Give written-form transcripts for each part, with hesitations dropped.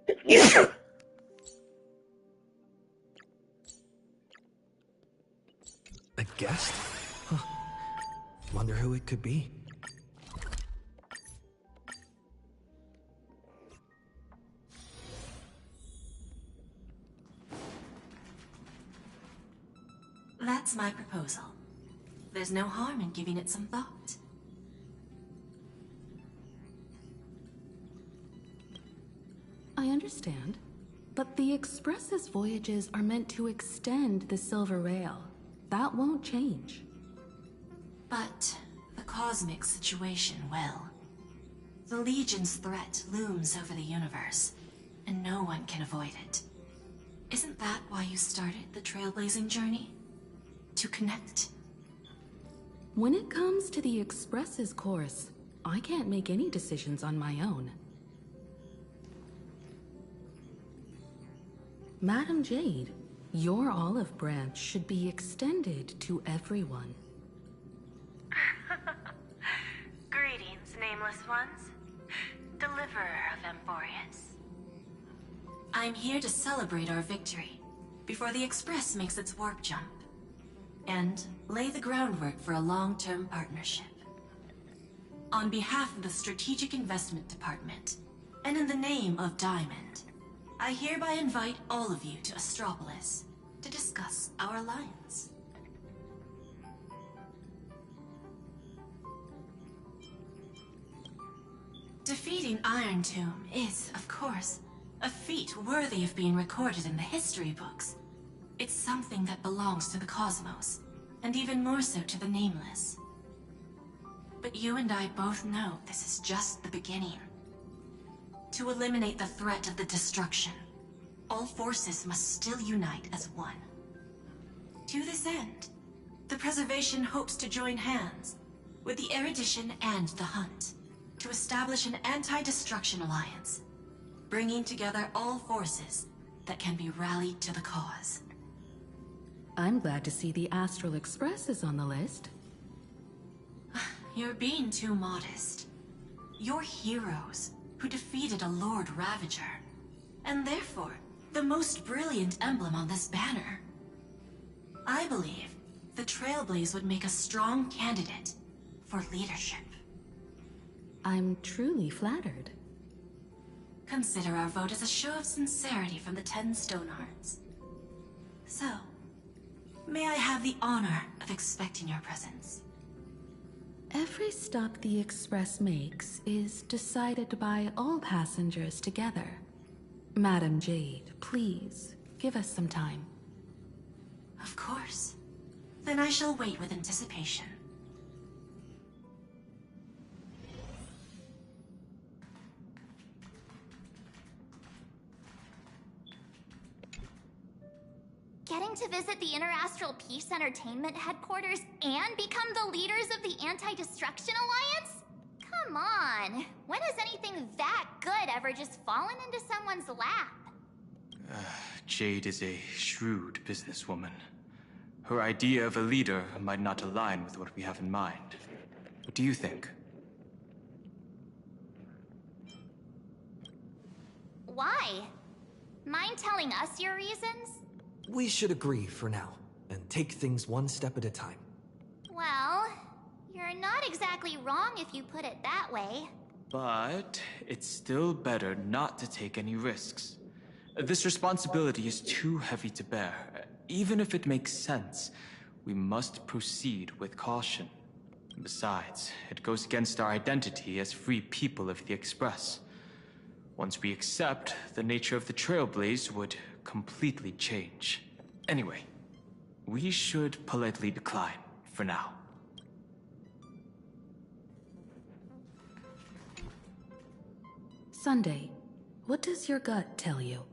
A guest? Huh. Wonder who it could be. That's my proposal. There's no harm in giving it some thought. I understand, but the Express's voyages are meant to extend the Silver Rail. That won't change. But the cosmic situation will. The Legion's threat looms over the universe, and no one can avoid it. Isn't that why you started the trailblazing journey? To connect? When it comes to the Express's course, I can't make any decisions on my own. Madam Jade, your olive branch should be extended to everyone. Greetings, nameless ones. Deliverer of Emporius. I'm here to celebrate our victory before the Express makes its warp jump, and lay the groundwork for a long-term partnership. On behalf of the Strategic Investment Department, and in the name of Diamond, I hereby invite all of you to Astropolis to discuss our alliance. Defeating Iron Tomb is, of course, a feat worthy of being recorded in the history books. It's something that belongs to the cosmos, and even more so to the Nameless. But you and I both know this is just the beginning. To eliminate the threat of the destruction, all forces must still unite as one. To this end, the Preservation hopes to join hands with the Erudition and the Hunt to establish an anti-destruction alliance, bringing together all forces that can be rallied to the cause. I'm glad to see the Astral Express is on the list. You're being too modest. You're heroes who defeated a Lord Ravager, and therefore the most brilliant emblem on this banner. I believe the Trailblaze would make a strong candidate for leadership. I'm truly flattered. Consider our vote as a show of sincerity from the 10 Stonehearts. So, may I have the honor of expecting your presence? Every stop the Express makes is decided by all passengers together. Madam Jade, please, give us some time. Of course. Then I shall wait with anticipation. Getting to visit the Interastral Peace Entertainment headquarters and become the leaders of the Anti-Destruction Alliance? Come on! When has anything that good ever just fallen into someone's lap? Jade is a shrewd businesswoman. Her idea of a leader might not align with what we have in mind. What do you think? Why? Mind telling us your reasons? We should agree for now, and take things one step at a time. Well, you're not exactly wrong if you put it that way. But it's still better not to take any risks. This responsibility is too heavy to bear. Even if it makes sense, we must proceed with caution. Besides, it goes against our identity as free people of the Express. Once we accept, the nature of the Trailblaze would completely change. Anyway, we should politely decline for now. Sunday, what does your gut tell you?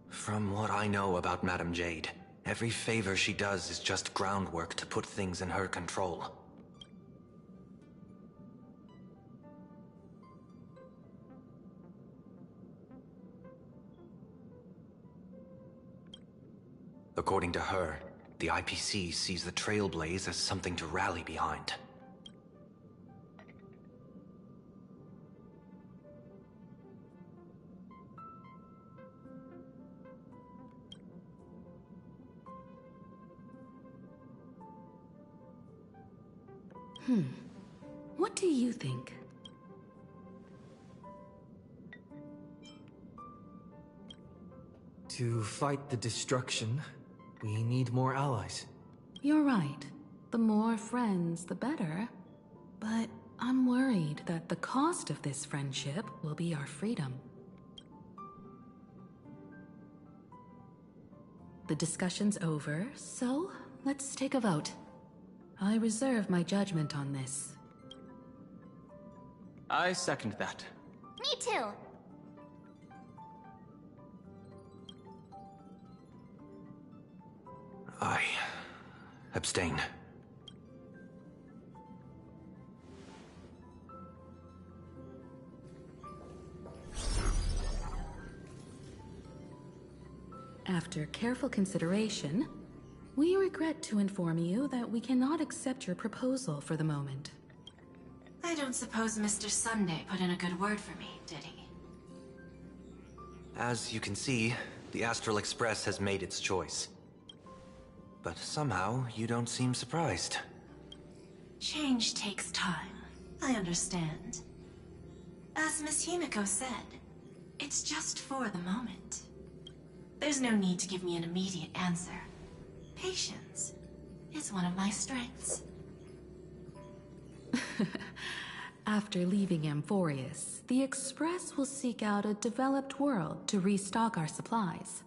From what I know about Madam Jade, every favor she does is just groundwork to put things in her control. According to her, the IPC sees the Trailblaze as something to rally behind. What do you think? To fight the destruction, we need more allies. You're right. The more friends, the better. But I'm worried that the cost of this friendship will be our freedom. The discussion's over, so let's take a vote. I reserve my judgment on this. I second that. Me too. I abstain. After careful consideration, we regret to inform you that we cannot accept your proposal for the moment. I don't suppose Mr. Sunday put in a good word for me, did he? As you can see, the Astral Express has made its choice. But somehow, you don't seem surprised. Change takes time. I understand. As Miss Himiko said, it's just for the moment. There's no need to give me an immediate answer. Patience is one of my strengths. After leaving Amphorius, the Express will seek out a developed world to restock our supplies.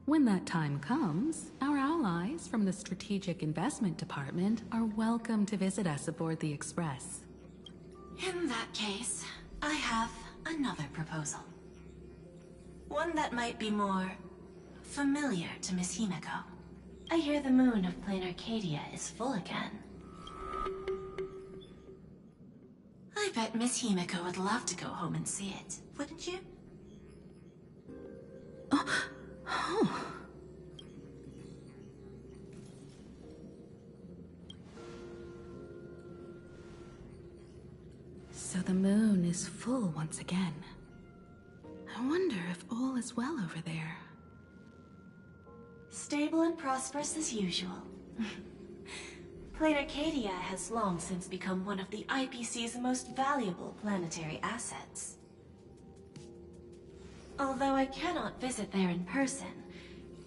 When that time comes, our allies from the Strategic Investment Department are welcome to visit us aboard the Express. In that case, I have another proposal. One that might be more familiar to Miss Himiko. I hear the moon of Plain Arcadia is full again. I bet Miss Himiko would love to go home and see it, wouldn't you? So the moon is full once again. I wonder if all is well over there. Stable and prosperous as usual. Plain Arcadia has long since become one of the IPC's most valuable planetary assets. Although I cannot visit there in person,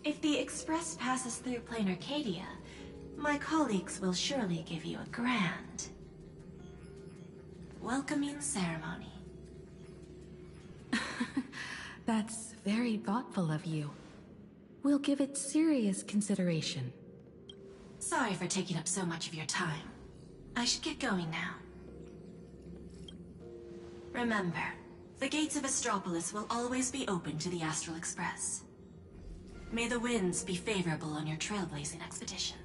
if the Express passes through Plain Arcadia, my colleagues will surely give you a grand welcoming ceremony. That's very thoughtful of you. We'll give it serious consideration. Sorry for taking up so much of your time. I should get going now. Remember, the gates of Astropolis will always be open to the Astral Express. May the winds be favorable on your trailblazing expedition.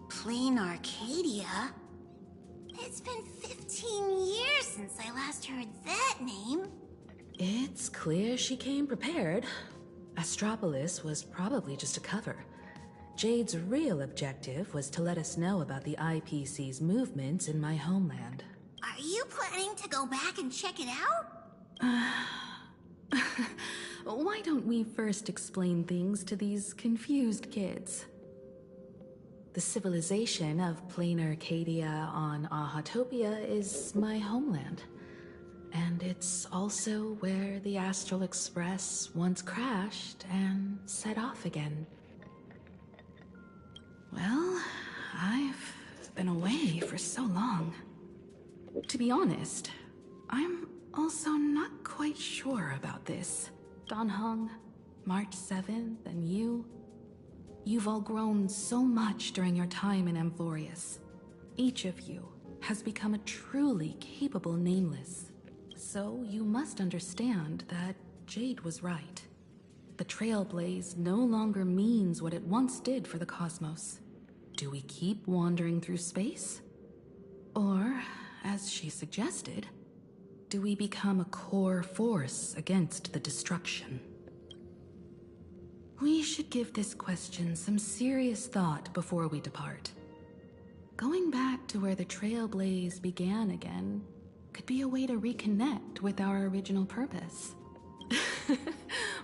Plain Arcadia? It's been 15 years since I last heard that name. It's clear she came prepared. Astropolis was probably just a cover. Jade's real objective was to let us know about the IPC's movements in my homeland. Are you planning to go back and check it out? Why don't we first explain things to these confused kids? The civilization of Plain Arcadia on Ahatopia is my homeland. And it's also where the Astral Express once crashed and set off again. Well, I've been away for so long. To be honest, I'm also not quite sure about this. Dan Heng, March 7th, and you've all grown so much during your time in Amphorius. Each of you has become a truly capable Nameless. So you must understand that Jade was right. The Trailblaze no longer means what it once did for the cosmos. Do we keep wandering through space? Or, as she suggested, do we become a core force against the destruction? We should give this question some serious thought before we depart. Going back to where the Trailblaze began again could be a way to reconnect with our original purpose.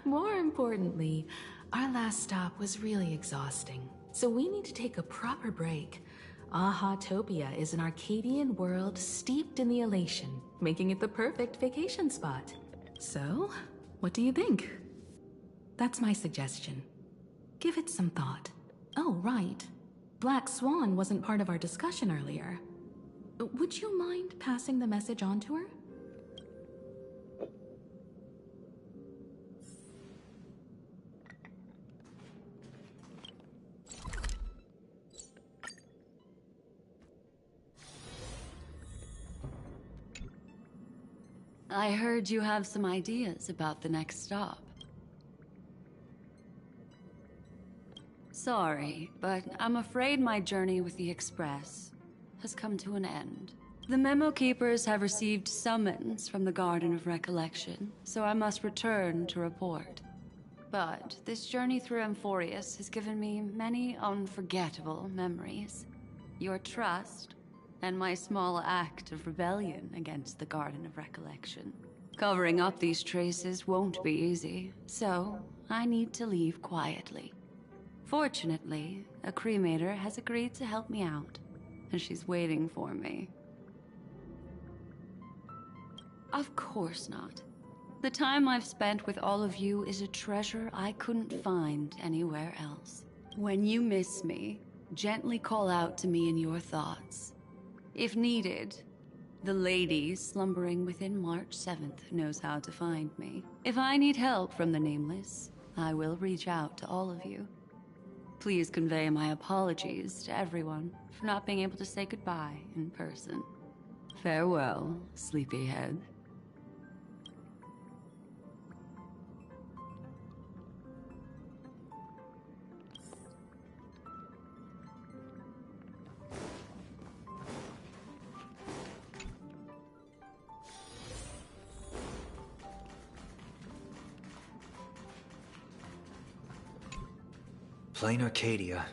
More importantly, our last stop was really exhausting, so we need to take a proper break. Aha-topia is an Arcadian world steeped in the elation, making it the perfect vacation spot. So, what do you think? That's my suggestion. Give it some thought. Oh, right. Black Swan wasn't part of our discussion earlier. Would you mind passing the message on to her? I heard you have some ideas about the next stop. Sorry, but I'm afraid my journey with the Express has come to an end. The Memo Keepers have received summons from the Garden of Recollection, so I must return to report. But this journey through Amphorius has given me many unforgettable memories. Your trust, and my small act of rebellion against the Garden of Recollection. Covering up these traces won't be easy, so I need to leave quietly. Fortunately, a cremator has agreed to help me out, and she's waiting for me. Of course not. The time I've spent with all of you is a treasure I couldn't find anywhere else. When you miss me, gently call out to me in your thoughts. If needed, the lady slumbering within March 7th knows how to find me. If I need help from the Nameless, I will reach out to all of you. Please convey my apologies to everyone for not being able to say goodbye in person. Farewell, sleepyhead. Plain Arcadia.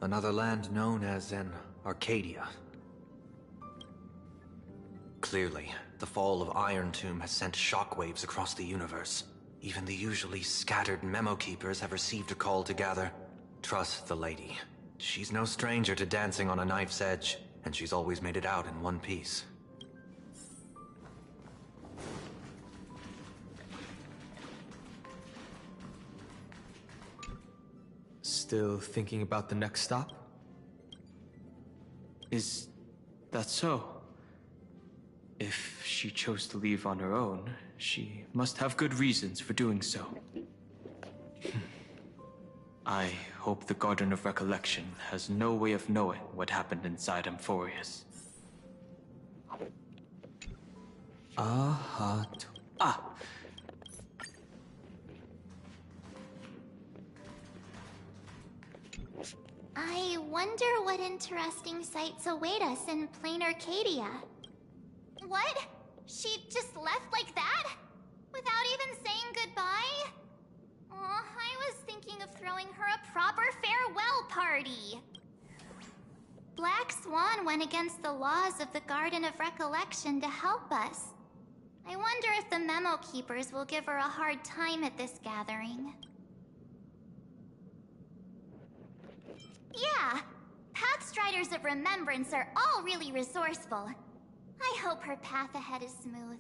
Another land known as an Arcadia. Clearly, the fall of Iron Tomb has sent shockwaves across the universe. Even the usually scattered Memo Keepers have received a call to gather. Trust the lady. She's no stranger to dancing on a knife's edge, and she's always made it out in one piece. Still thinking about the next stop? Is that so? If she chose to leave on her own, she must have good reasons for doing so. I hope the Garden of Recollection has no way of knowing what happened inside Amphorius. I wonder what interesting sights await us in plain Arcadia. What? She just left like that? Without even saying goodbye? Aw, I was thinking of throwing her a proper farewell party. Black Swan went against the laws of the Garden of Recollection to help us. I wonder if the Memo Keepers will give her a hard time at this gathering. Yeah, Pathstriders of Remembrance are all really resourceful. I hope her path ahead is smooth.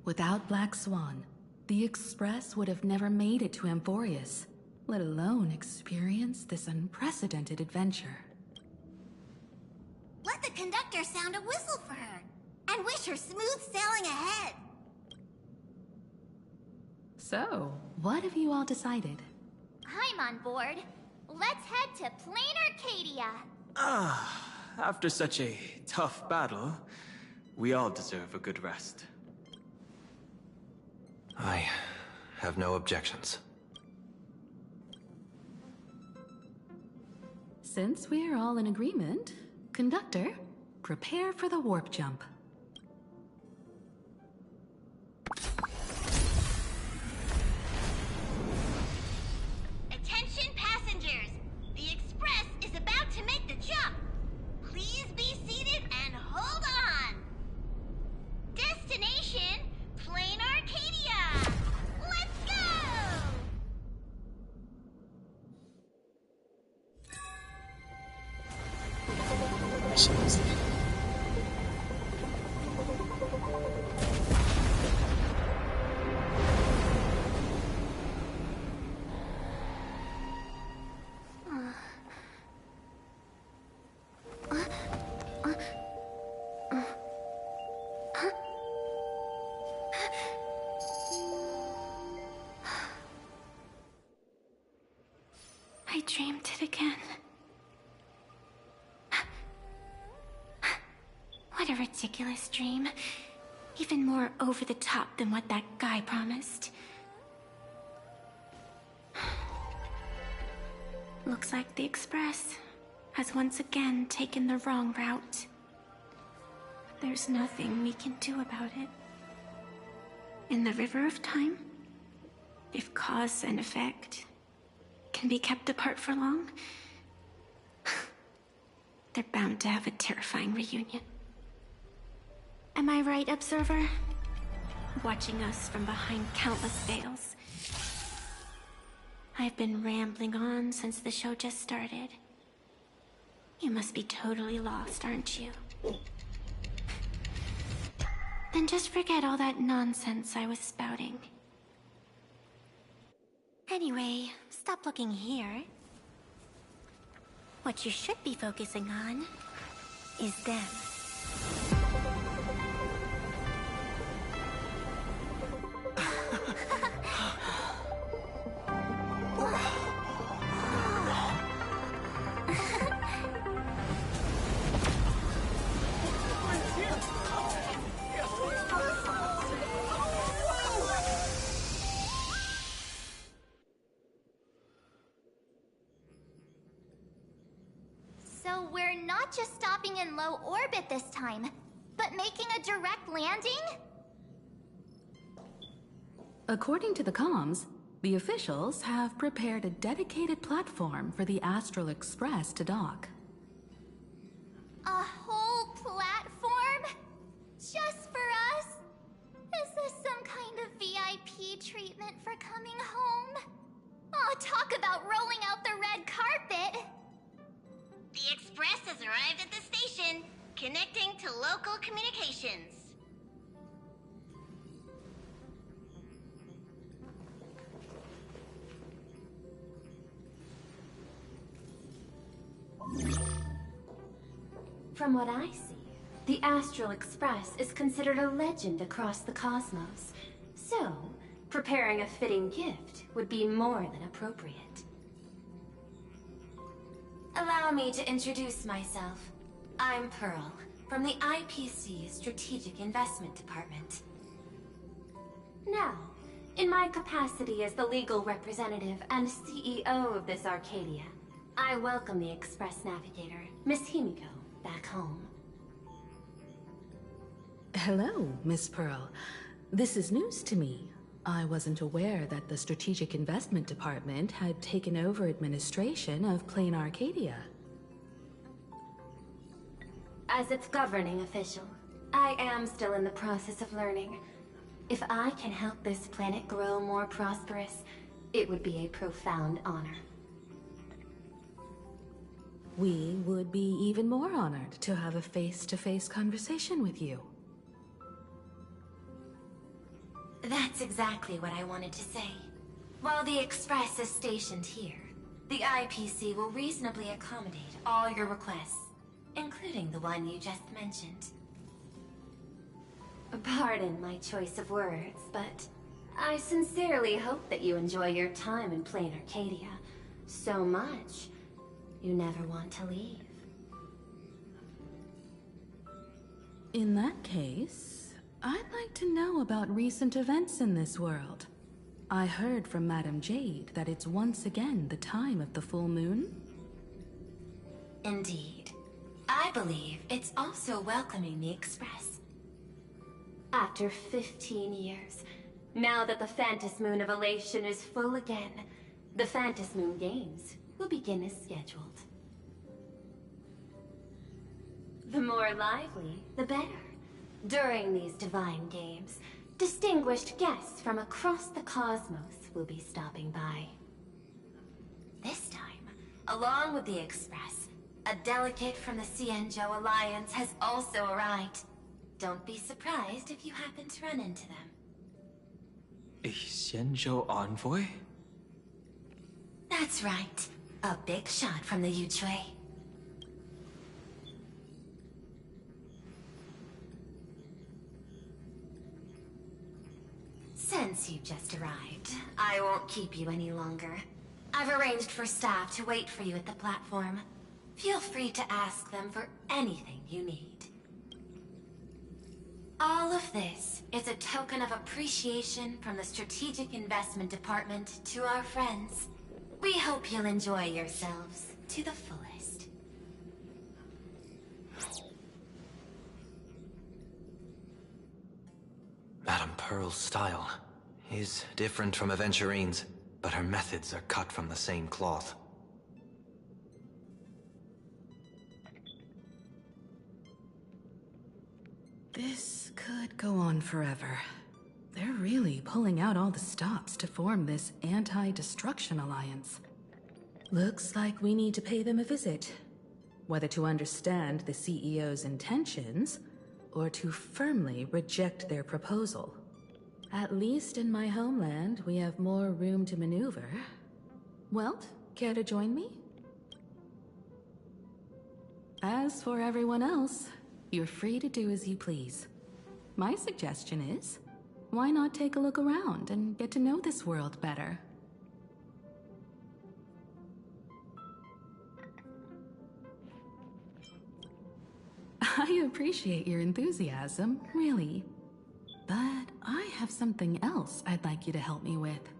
Without Black Swan, the Express would have never made it to Amphorius, let alone experience this unprecedented adventure. Let the conductor sound a whistle for her, and wish her smooth sailing ahead. So, what have you all decided? I'm on board. Let's head to plain Arcadia. After such a tough battle, we all deserve a good rest. I have no objections. Since we're all in agreement, Conductor, prepare for the warp jump. Attention passengers! The Express is about to make the jump. Please be seated and hold on. congratulations. I dreamed it again. What a ridiculous dream. Even more over the top than what that guy promised. Looks like the Express has once again taken the wrong route. There's nothing we can do about it. In the river of time, if cause and effect can be kept apart for long, they're bound to have a terrifying reunion. Am I right, Observer? Watching us from behind countless veils. I've been rambling on since the show just started. You must be totally lost, aren't you? Then just forget all that nonsense I was spouting. Anyway, stop looking here. What you should be focusing on is them. So we're not just stopping in low orbit this time, but making a direct landing? According to the comms, the officials have prepared a dedicated platform for the Astral Express to dock. A whole platform? Just for us? Is this some kind of VIP treatment for coming home? Oh, talk about rolling out the red carpet! The Express has arrived at the station, connecting to local communications. From what I see, the Astral Express is considered a legend across the cosmos. So, preparing a fitting gift would be more than appropriate. Allow me to introduce myself. I'm Pearl, from the IPC Strategic Investment Department. Now, in my capacity as the legal representative and CEO of this Arcadia, I welcome the Express Navigator, Miss Himiko, back home. Hello, Miss Pearl. This is news to me. I wasn't aware that the Strategic Investment Department had taken over administration of Plain Arcadia. As its governing official, I am still in the process of learning. If I can help this planet grow more prosperous, it would be a profound honor. We would be even more honored to have a face-to-face conversation with you. That's exactly what I wanted to say. While the Express is stationed here, the IPC will reasonably accommodate all your requests, including the one you just mentioned. Pardon my choice of words, but I sincerely hope that you enjoy your time in Plain Arcadia so much you never want to leave. In that case, I'd like to know about recent events in this world. I heard from Madame Jade that it's once again the time of the full moon. Indeed. I believe it's also welcoming the Express. After 15 years, now that the Phantas Moon of Elation is full again, the Phantas Moon Games will begin as scheduled. The more lively, the better. During these divine games, distinguished guests from across the cosmos will be stopping by. This time, along with the Express, A delegate from the Xianzhou Alliance has also arrived. Don't be surprised if you happen to run into them. A Xianzhou envoy? That's right. A big shot from the Yuchui. Since you've just arrived, I won't keep you any longer. I've arranged for staff to wait for you at the platform. Feel free to ask them for anything you need. All of this is a token of appreciation from the Strategic Investment Department to our friends. We hope you'll enjoy yourselves to the fullest. Madame Pearl's style is different from Aventurine's, but her methods are cut from the same cloth. This could go on forever. They're really pulling out all the stops to form this anti-destruction alliance. Looks like we need to pay them a visit. Whether to understand the CEO's intentions, or to firmly reject their proposal. At least in my homeland, we have more room to maneuver. Welt, care to join me? As for everyone else, you're free to do as you please. My suggestion is, why not take a look around and get to know this world better? I appreciate your enthusiasm, really. But I have something else I'd like you to help me with.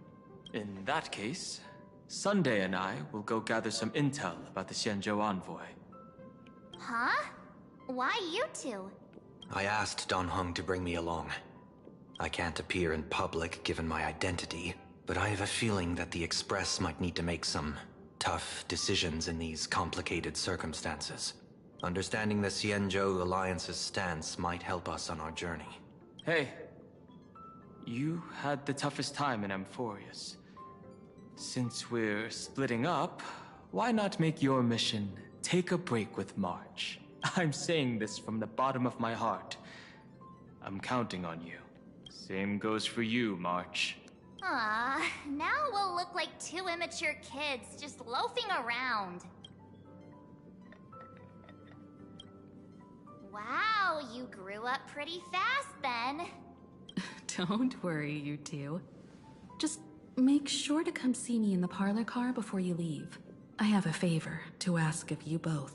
In that case, Sunday and I will go gather some intel about the Xianzhou envoy. Huh? Why you two? I asked Dan Heng to bring me along. I can't appear in public given my identity, but I have a feeling that the Express might need to make some tough decisions in these complicated circumstances. Understanding the Xianzhou Alliance's stance might help us on our journey. Hey, you had the toughest time in Amphorius. Since we're splitting up, why not make your mission take a break with March? I'm saying this from the bottom of my heart. I'm counting on you. Same goes for you, March. Now we'll look like two immature kids just loafing around. Wow, you grew up pretty fast then. Don't worry, you two. Just make sure to come see me in the parlor car before you leave. I have a favor to ask of you both.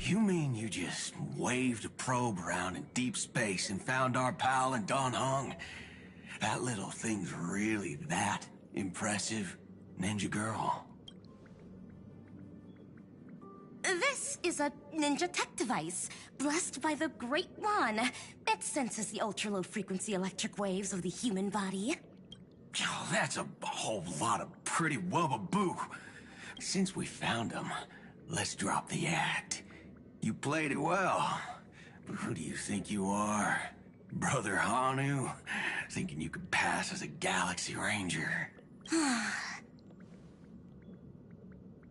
You mean you just waved a probe around in deep space and found our pal in Dan Heng? That little thing's really that impressive, ninja girl? This is a ninja tech device, blessed by the Great One. It senses the ultra-low frequency electric waves of the human body. Oh, that's a whole lot of pretty wubba-boo. Since we found him, let's drop the act. You played it well, but who do you think you are? Brother Hanu? Thinking you could pass as a Galaxy Ranger?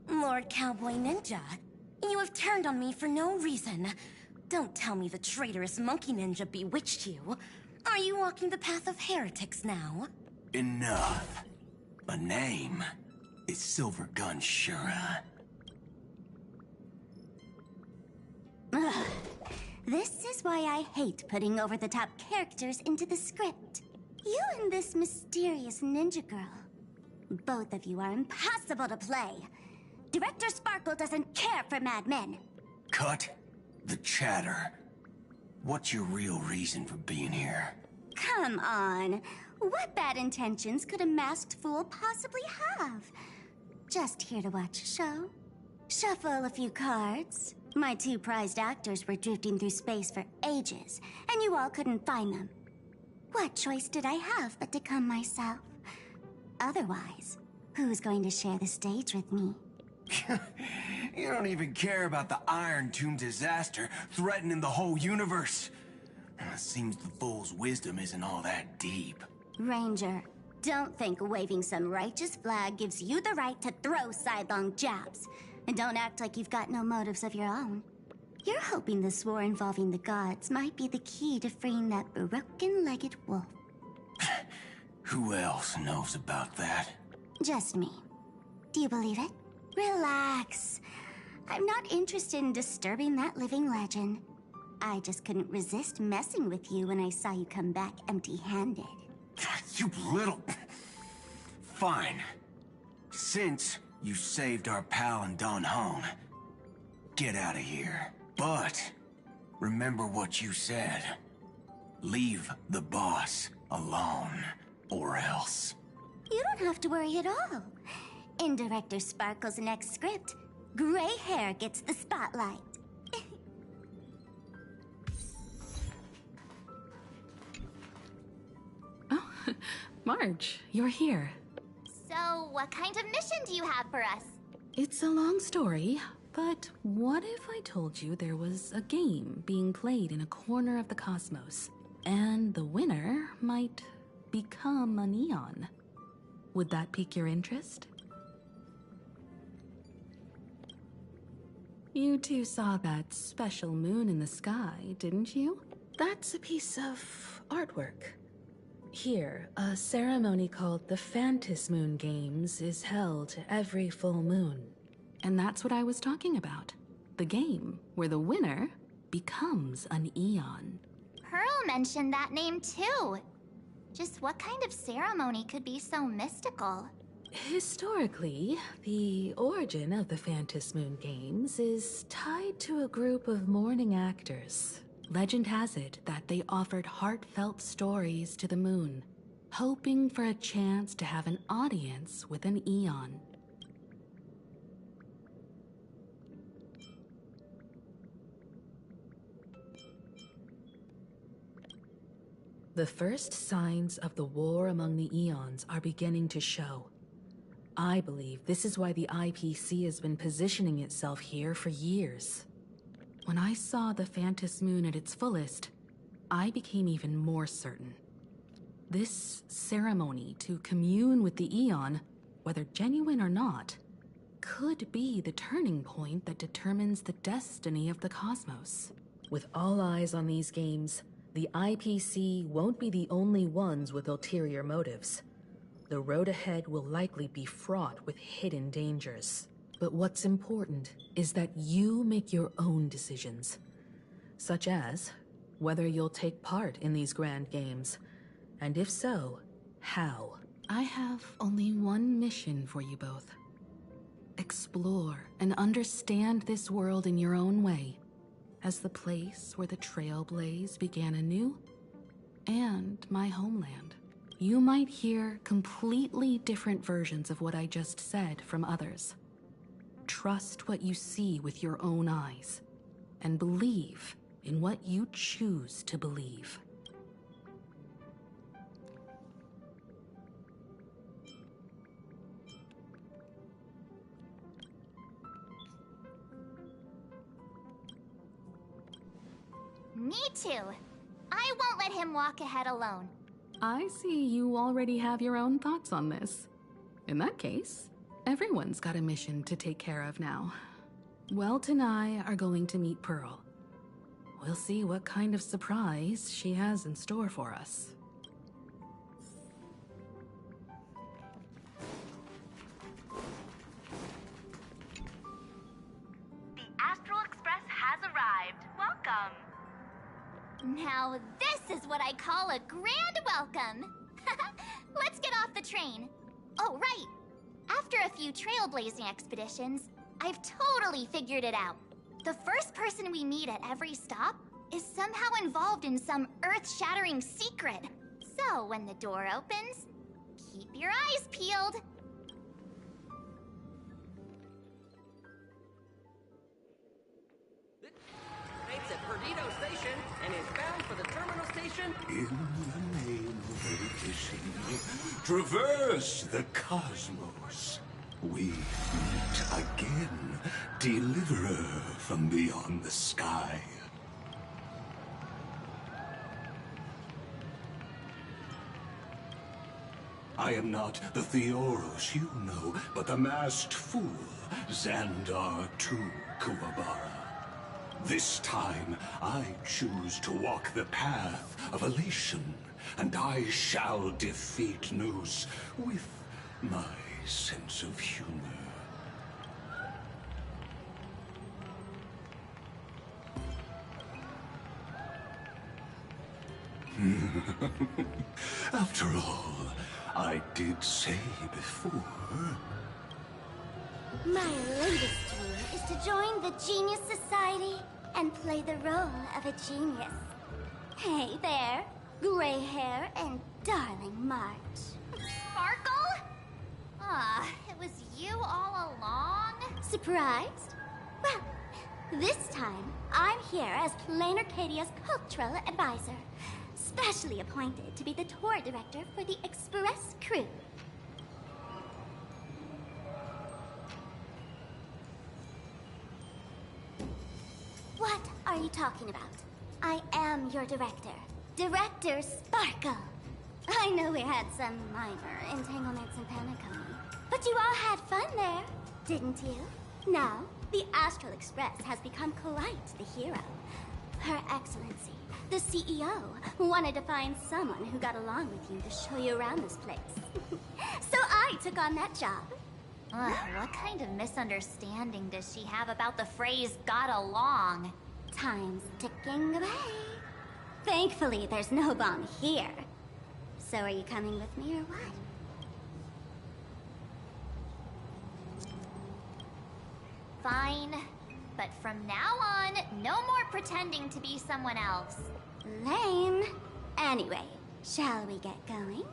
Lord Cowboy Ninja, you have turned on me for no reason. Don't tell me the traitorous monkey ninja bewitched you. Are you walking the path of heretics now? Enough. My name is Silver Gun Shura. Ugh. This is why I hate putting over-the-top characters into the script. You and this mysterious ninja girl. Both of you are impossible to play. Director Sparkle doesn't care for madmen. Cut the chatter. What's your real reason for being here? Come on. What bad intentions could a masked fool possibly have? Just here to watch a show. Shuffle a few cards. My two prized actors were drifting through space for ages, and you all couldn't find them. What choice did I have but to come myself? Otherwise, who's going to share the stage with me? You don't even care about the Iron Tomb disaster threatening the whole universe. It seems the fool's wisdom isn't all that deep. Ranger, don't think waving some righteous flag gives you the right to throw sidelong jabs. And don't act like you've got no motives of your own. You're hoping this war involving the gods might be the key to freeing that broken-legged wolf. Who else knows about that? Just me. Do you believe it? Relax. I'm not interested in disturbing that living legend. I just couldn't resist messing with you when I saw you come back empty-handed. You little... Fine. Since you saved our pal and Don Hong, get out of here. But remember what you said. Leave the boss alone, or else. You don't have to worry at all. In Director Sparkle's next script, gray hair gets the spotlight. Oh, Marge, you're here. So, what kind of mission do you have for us? It's a long story, but what if I told you there was a game being played in a corner of the cosmos, and the winner might become a neon? Would that pique your interest? You two saw that special moon in the sky, didn't you? That's a piece of artwork. Here, a ceremony called the Phantom Moon Games is held every full moon. And that's what I was talking about. The game where the winner becomes an Eon. Pearl mentioned that name too. Just what kind of ceremony could be so mystical? Historically, the origin of the Phantom Moon Games is tied to a group of mourning actors. Legend has it that they offered heartfelt stories to the moon, hoping for a chance to have an audience with an Eon. The first signs of the war among the Eons are beginning to show. I believe this is why the IPC has been positioning itself here for years. When I saw the Phantom Moon at its fullest, I became even more certain. This ceremony to commune with the Eon, whether genuine or not, could be the turning point that determines the destiny of the cosmos. With all eyes on these games, the IPC won't be the only ones with ulterior motives. The road ahead will likely be fraught with hidden dangers. But what's important is that you make your own decisions, such as whether you'll take part in these grand games, and if so, how. I have only one mission for you both. Explore and understand this world in your own way, as the place where the Trailblaze began anew, and my homeland. You might hear completely different versions of what I just said from others. Trust what you see with your own eyes, and believe in what you choose to believe. Me too. I won't let him walk ahead alone. I see you already have your own thoughts on this. In that case, everyone's got a mission to take care of now. Welt and I are going to meet Pearl. We'll see what kind of surprise she has in store for us. The Astral Express has arrived. Welcome. Now this is what I call a grand welcome. Let's get off the train. Oh, right. After a few trailblazing expeditions, I've totally figured it out. The first person we meet at every stop is somehow involved in some earth-shattering secret. So when the door opens, keep your eyes peeled. It's a Perdido Station and is bound for the terminal station. In the name of Odyssey, traverse the cosmos. We meet again, deliverer from beyond the sky. I am not the Theoros you know, but the masked fool, Xandar II Kuwabara. This time, I choose to walk the path of elation, and I shall defeat Nous with my sense of humor. After all, I did say before... My latest dream is to join the Genius Society and play the role of a genius. Hey there, gray hair and darling March. Sparkle? Ah, it was you all along? Surprised? Well, this time, I'm here as Plain Arcadia's cultural advisor, specially appointed to be the tour director for the Express crew. What are you talking about? I am your director, Director Sparkle. I know we had some minor entanglements in Paniconi, but you all had fun there, didn't you? Now, the Astral Express has become quite the hero. Her Excellency, the CEO, wanted to find someone who got along with you to show you around this place. So I took on that job. Ugh, what kind of misunderstanding does she have about the phrase got along? Time's ticking away. Thankfully, there's no bomb here. So are you coming with me or what? Fine. But from now on, no more pretending to be someone else. Lame. Anyway, shall we get going?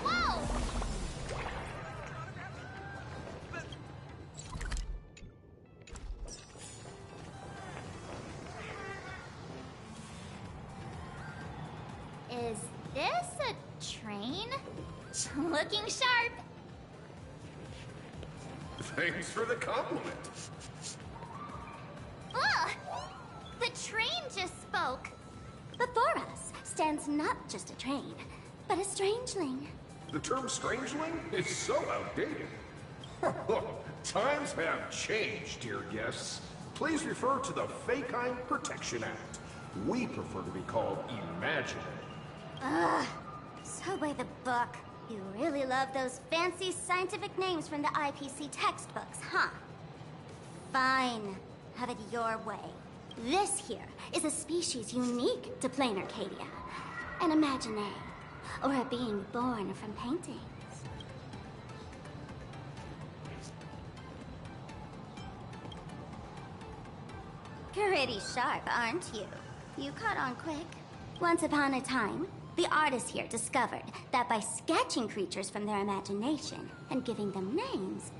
Whoa! Is this a train? Looking sharp. Thanks for the compliment. Ugh! The train just spoke. Before us stands not just a train, but a strangeling. The term strangeling is so outdated. Times have changed, dear guests. Please refer to the Fekine Protection Act. We prefer to be called Imaginary. Ugh. So by the book. You really love those fancy scientific names from the IPC textbooks, huh? Fine. Have it your way. This here is a species unique to Plain Arcadia. An Imaginary, or a being born from paintings. Pretty sharp, aren't you? You caught on quick. Once upon a time, the artists here discovered that by sketching creatures from their imagination and giving them names,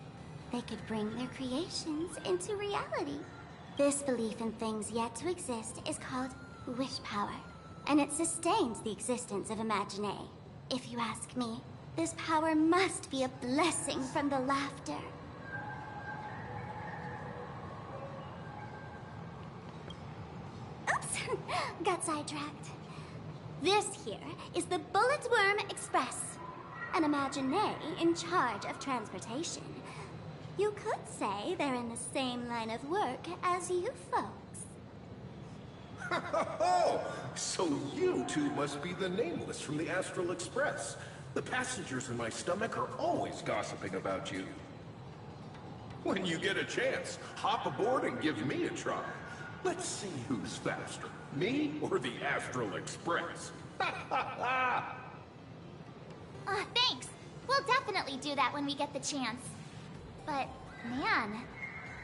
they could bring their creations into reality. This belief in things yet to exist is called wish power, and it sustains the existence of Imaginary. If you ask me, this power must be a blessing from the laughter. Oops, got sidetracked. This here is the Bullet Worm Express, an Imaginary in charge of transportation. You could say they're in the same line of work as you folks. So you two must be the Nameless from the Astral Express. The passengers in my stomach are always gossiping about you. When you get a chance, hop aboard and give me a try. Let's see who's faster, me or the Astral Express. Thanks. We'll definitely do that when we get the chance. But, man,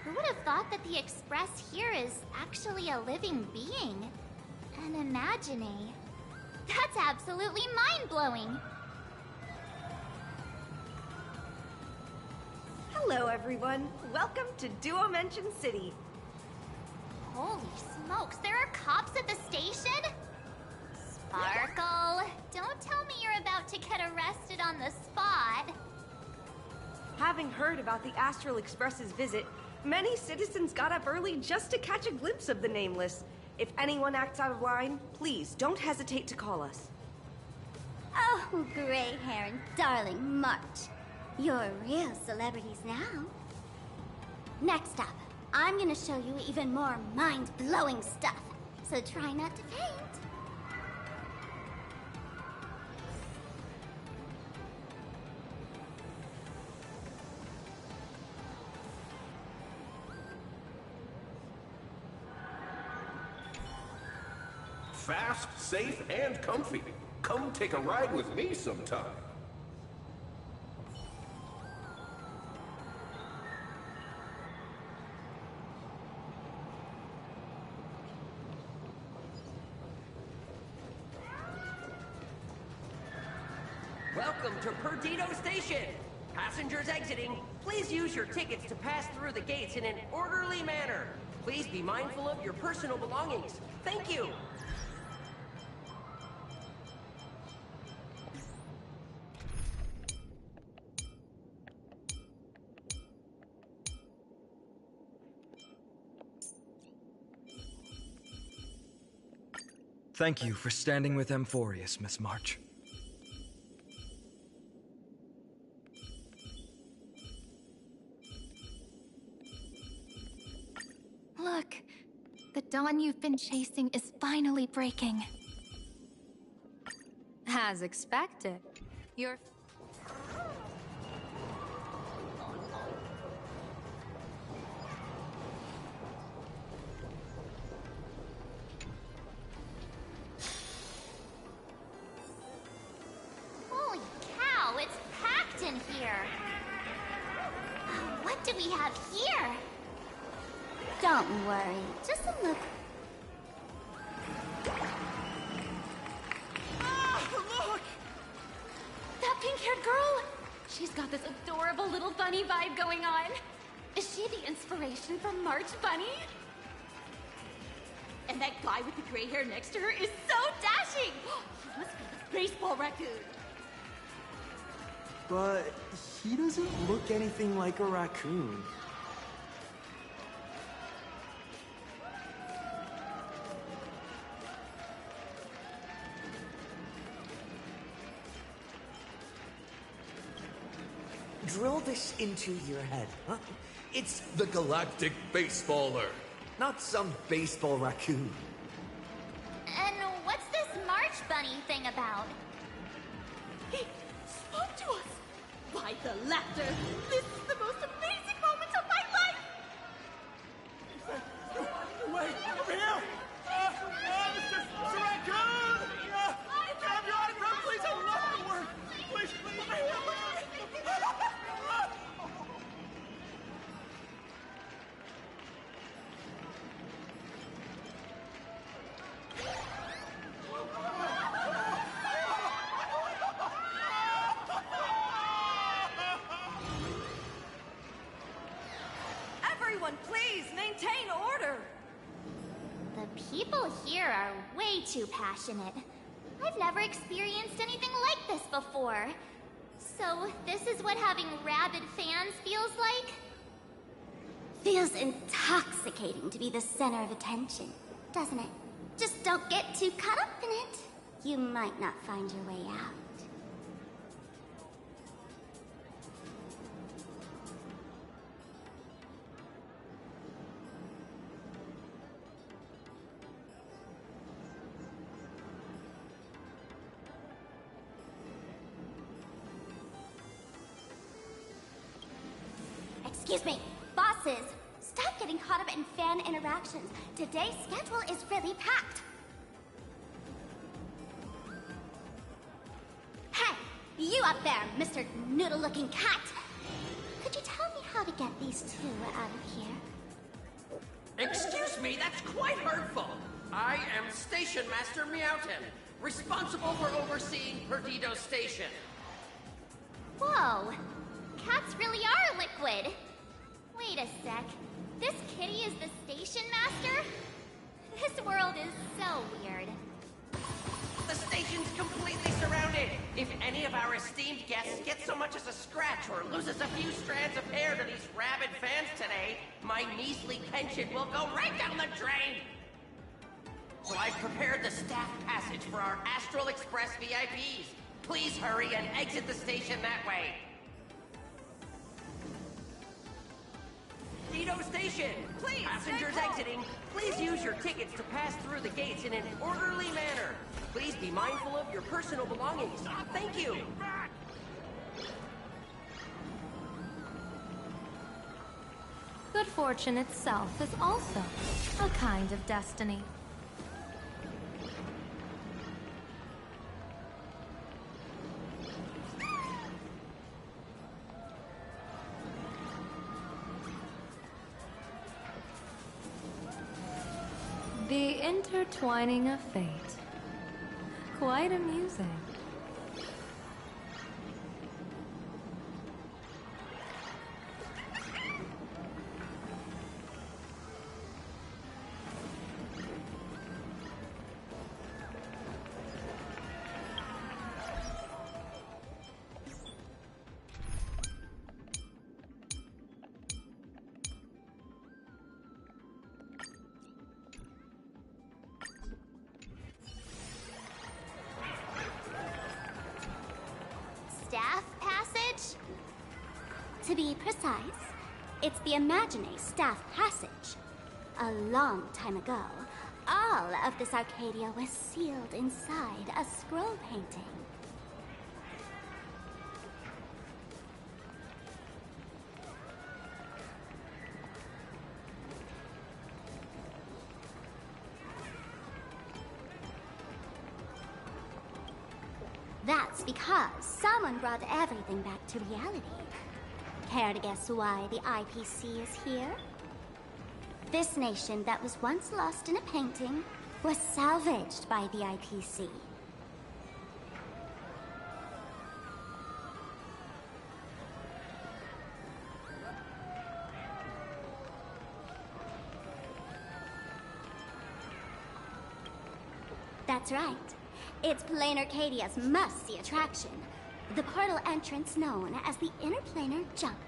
who would have thought that the Express here is actually a living being? An Imaginary. That's absolutely mind-blowing. Hello, everyone. Welcome to Duo-Mention City. Holy smokes, there are cops at the station? Sparkle, don't tell me you're about to get arrested on the spot. Having heard about the Astral Express's visit, many citizens got up early just to catch a glimpse of the Nameless. If anyone acts out of line, please don't hesitate to call us. Oh, gray hair and darling March. You're real celebrities now. Next up, I'm gonna show you even more mind-blowing stuff, so try not to faint. Fast, safe, and comfy. Come take a ride with me sometime. Welcome to Perdido Station! Passengers exiting, please use your tickets to pass through the gates in an orderly manner. Please be mindful of your personal belongings. Thank you! Thank you for standing with Amphorius, Miss March. Look, the dawn you've been chasing is finally breaking. As expected. You're... Holy cow, it's packed in here. What do we have here? Don't worry, just a look. Look! That pink-haired girl! She's got this adorable little bunny vibe going on. Is she the inspiration for March Bunny? And that guy with the gray hair next to her is so dashing! He must be the baseball raccoon. But he doesn't look anything like a raccoon. Drill this into your head, huh? It's the Galactic Baseballer, not some baseball raccoon. And what's this March Bunny thing about? He spoke to us! By the laughter, this is the most amazing moment of my life! Wait, over here! Mr. Raccoon! Can I have your autograph, please? I love your work! Please, over here! Everyone, please maintain order. The people here are way too passionate. I've never experienced anything like this before. So, this is what having rabid fans feels like? Feels intoxicating to be the center of attention, doesn't it? Just don't get too caught up in it. You might not find your way out. Excuse me, bosses. Stop getting caught up in fan interactions. Today's schedule is really packed. Hey, you up there, Mr. Noodle-looking cat. Could you tell me how to get these two out of here? Excuse me, that's quite hurtful. I am Station Master Meowton. responsible for overseeing Perdido Station. Whoa! Cats really are liquid! Wait a sec. This kitty is the station master? This world is so weird. The station's completely surrounded. If any of our esteemed guests get so much as a scratch or loses a few strands of hair to these rabid fans today, my measly pension will go right down the drain. So I've prepared the staff passage for our Astral Express VIPs. Please hurry and exit the station that way. Perdido Station! Please, passengers exiting, please use your tickets to pass through the gates in an orderly manner. Please be mindful of your personal belongings. Thank you! Good fortune itself is also a kind of destiny. The intertwining of fate. Quite amusing. Staff passage? To be precise, it's the Imaginary Staff Passage. A long time ago, all of this Arcadia was sealed inside a scroll painting. That's because someone brought everything back to reality. Care to guess why the IPC is here? This nation that was once lost in a painting was salvaged by the IPC. That's right. It's Plain Arcadia's must-see attraction. The portal entrance known as the Interplanar Jump.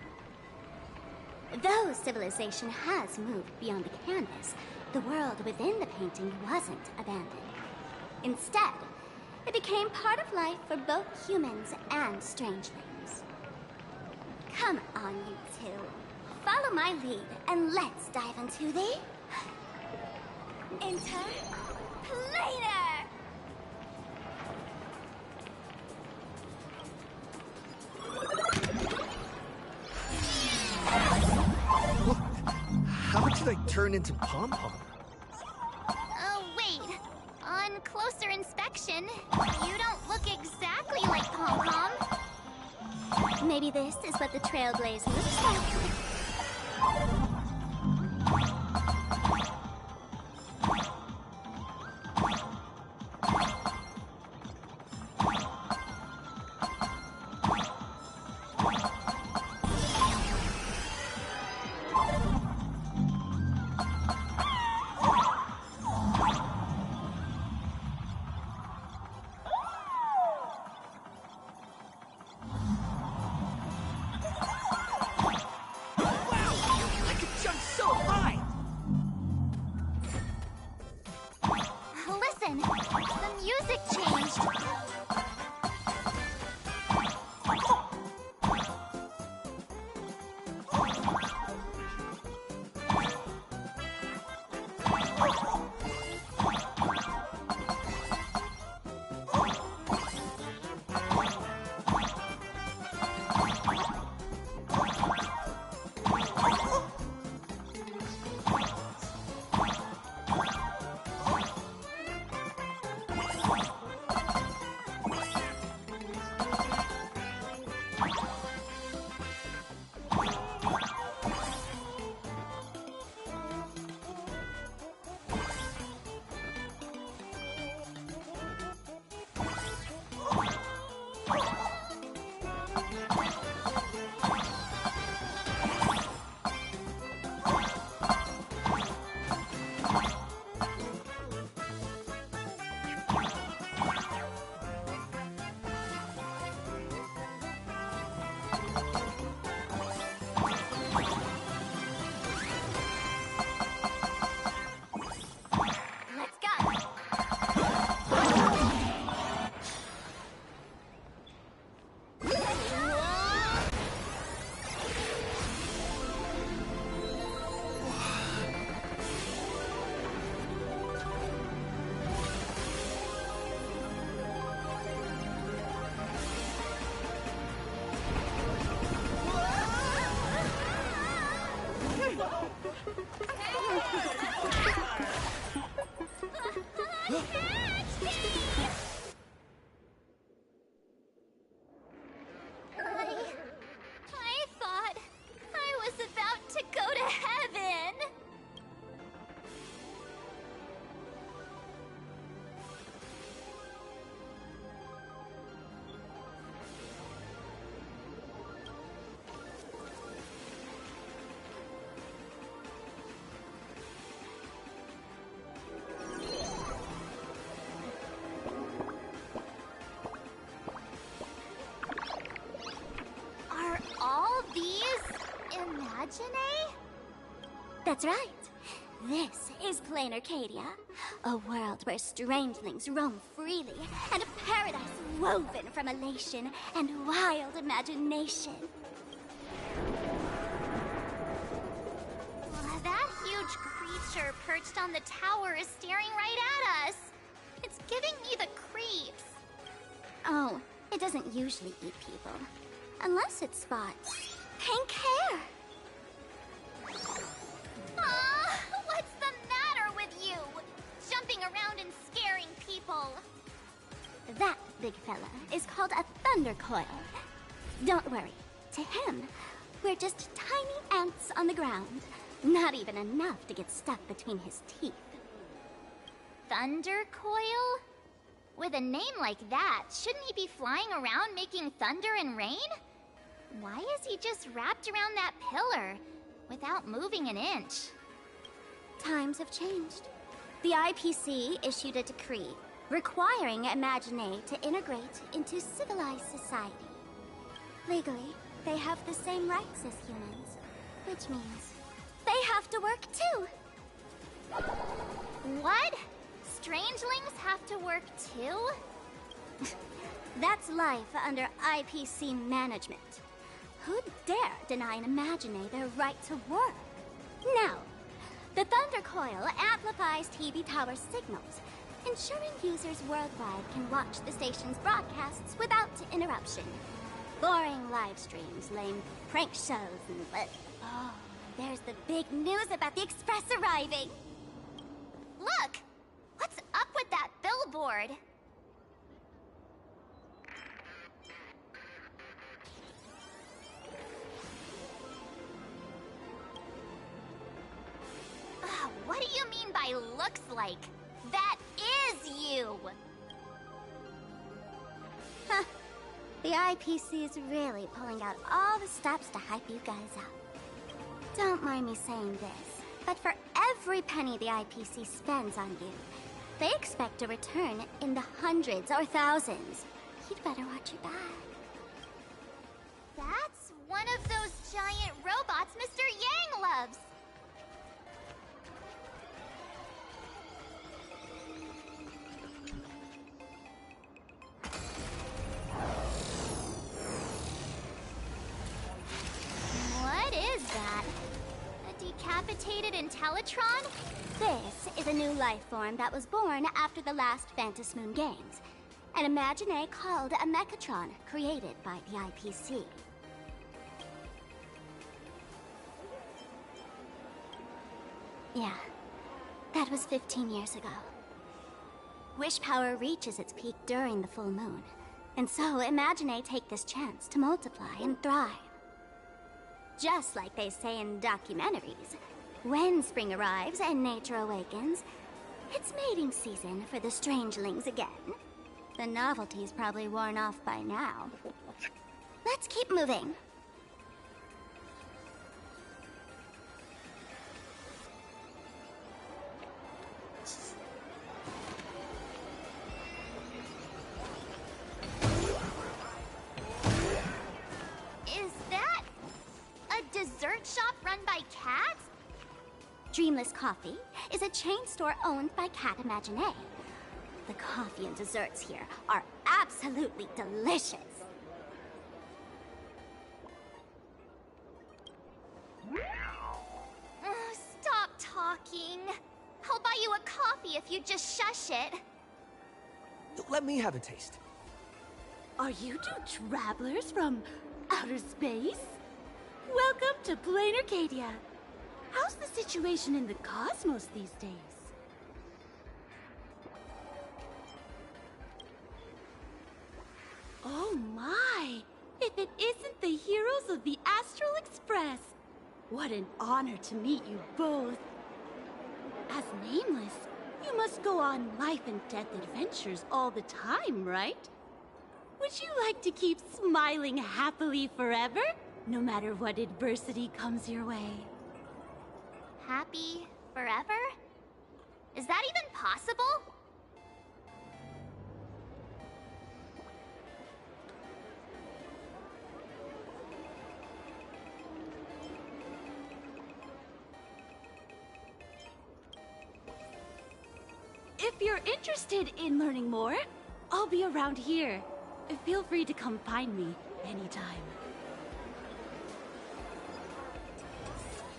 Though civilization has moved beyond the canvas, the world within the painting wasn't abandoned. Instead, it became part of life for both humans and strangelings. Come on, you two. Follow my lead, and let's dive into the... Interplanar! How did I turn into Pom-Pom? Oh, wait. On closer inspection, you don't look exactly like Pom-Pom. Maybe this is what the Trailblazer looks like. Imagine? That's right. This is plain Arcadia, a world where strangelings roam freely, and a paradise woven from elation and wild imagination. That huge creature perched on the tower is staring right at us. It's giving me the creeps. Oh, it doesn't usually eat people. Unless it spots pink hair. What's the matter with you? Jumping around and scaring people. That big fella is called a thunder coil. Don't worry. To him, we're just tiny ants on the ground. Not even enough to get stuck between his teeth. Thunder coil? With a name like that, shouldn't he be flying around making thunder and rain? Why is he just wrapped around that pillar without moving an inch? Times have changed. The IPC issued a decree requiring Imagine to integrate into civilized society. Legally, they have the same rights as humans, which means they have to work too. What? Strangelings have to work too? That's life under IPC management. Who'd dare deny an Imagine their right to work? Now, the Thunder Coil amplifies TV tower signals, ensuring users worldwide can watch the station's broadcasts without interruption. Boring live streams, lame prank shows, and oh, there's the big news about the Express arriving. Look! What's up with that billboard? What do you mean by looks like? That is you! Huh. The IPC is really pulling out all the stops to hype you guys up. Don't mind me saying this, but for every penny the IPC spends on you, they expect a return in the hundreds or thousands. You'd better watch your back. That's one of those giant robots Mr. Yang loves! What is that? A decapitated Intellitron? This is a new life form that was born after the last Phantom Moon Games. An Imagine called a Mechatron, created by the IPC. Yeah, that was 15 years ago. Wish power reaches its peak during the full moon, and so Imagine take this chance to multiply and thrive. Just like they say in documentaries, when spring arrives and nature awakens, it's mating season for the strangelings again. The novelty's probably worn off by now. Let's keep moving. Is that a dessert shop run by cats? Dreamless Coffee is a chain store owned by Cat Imagine. The coffee and desserts here are absolutely delicious. Stop talking. I'll buy you a coffee if you just shush it. Let me have a taste. Are you two travelers from outer space? Welcome to Plain Arcadia. How's the situation in the cosmos these days? Oh my! If it isn't the heroes of the Astral Express! What an honor to meet you both. As Nameless, you must go on life and death adventures all the time, right? Would you like to keep smiling happily forever, no matter what adversity comes your way? Happy forever? Is that even possible? you're interested in learning more, I'll be around here. Feel free to come find me anytime.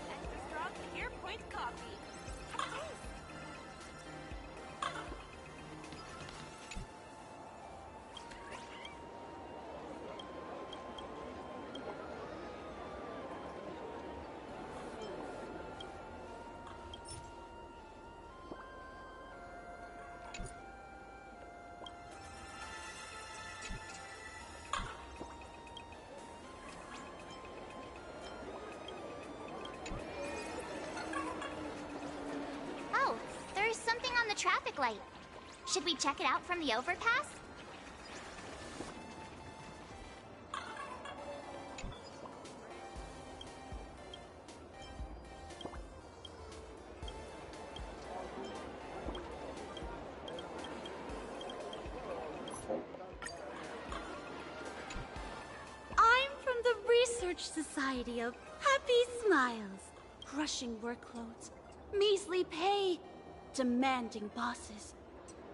Extra strong Pure Point coffee. Oh, there's something on the traffic light. Should we check it out from the overpass? I'm from the Research Society of Happy Smiles. Crushing workloads, measly pay, demanding bosses.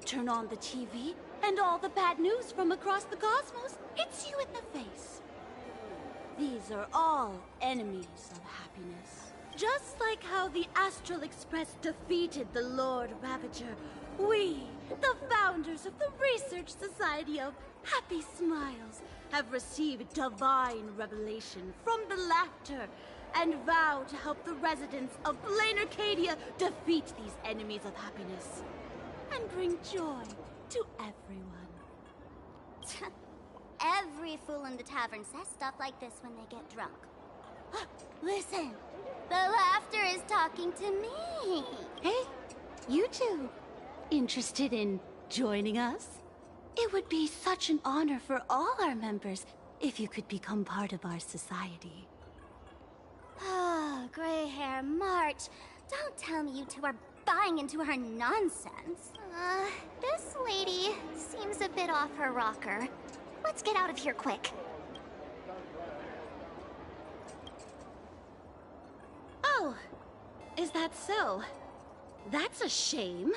Turn on the TV, and all the bad news from across the cosmos hits you in the face. These are all enemies of happiness. Just like how the Astral Express defeated the Lord Ravager, we, the founders of the Research Society of Happy Smiles, have received divine revelation from the laughter and vow to help the residents of plain Arcadia defeat these enemies of happiness and bring joy to everyone. Every fool in the tavern says stuff like this when they get drunk. Listen, the laughter is talking to me. Hey, you two, interested in joining us? It would be such an honor for all our members if you could become part of our society. Oh, gray hair March. Don't tell me you two are buying into her nonsense. This lady seems a bit off her rocker. Let's get out of here quick. Oh, is that so? That's a shame.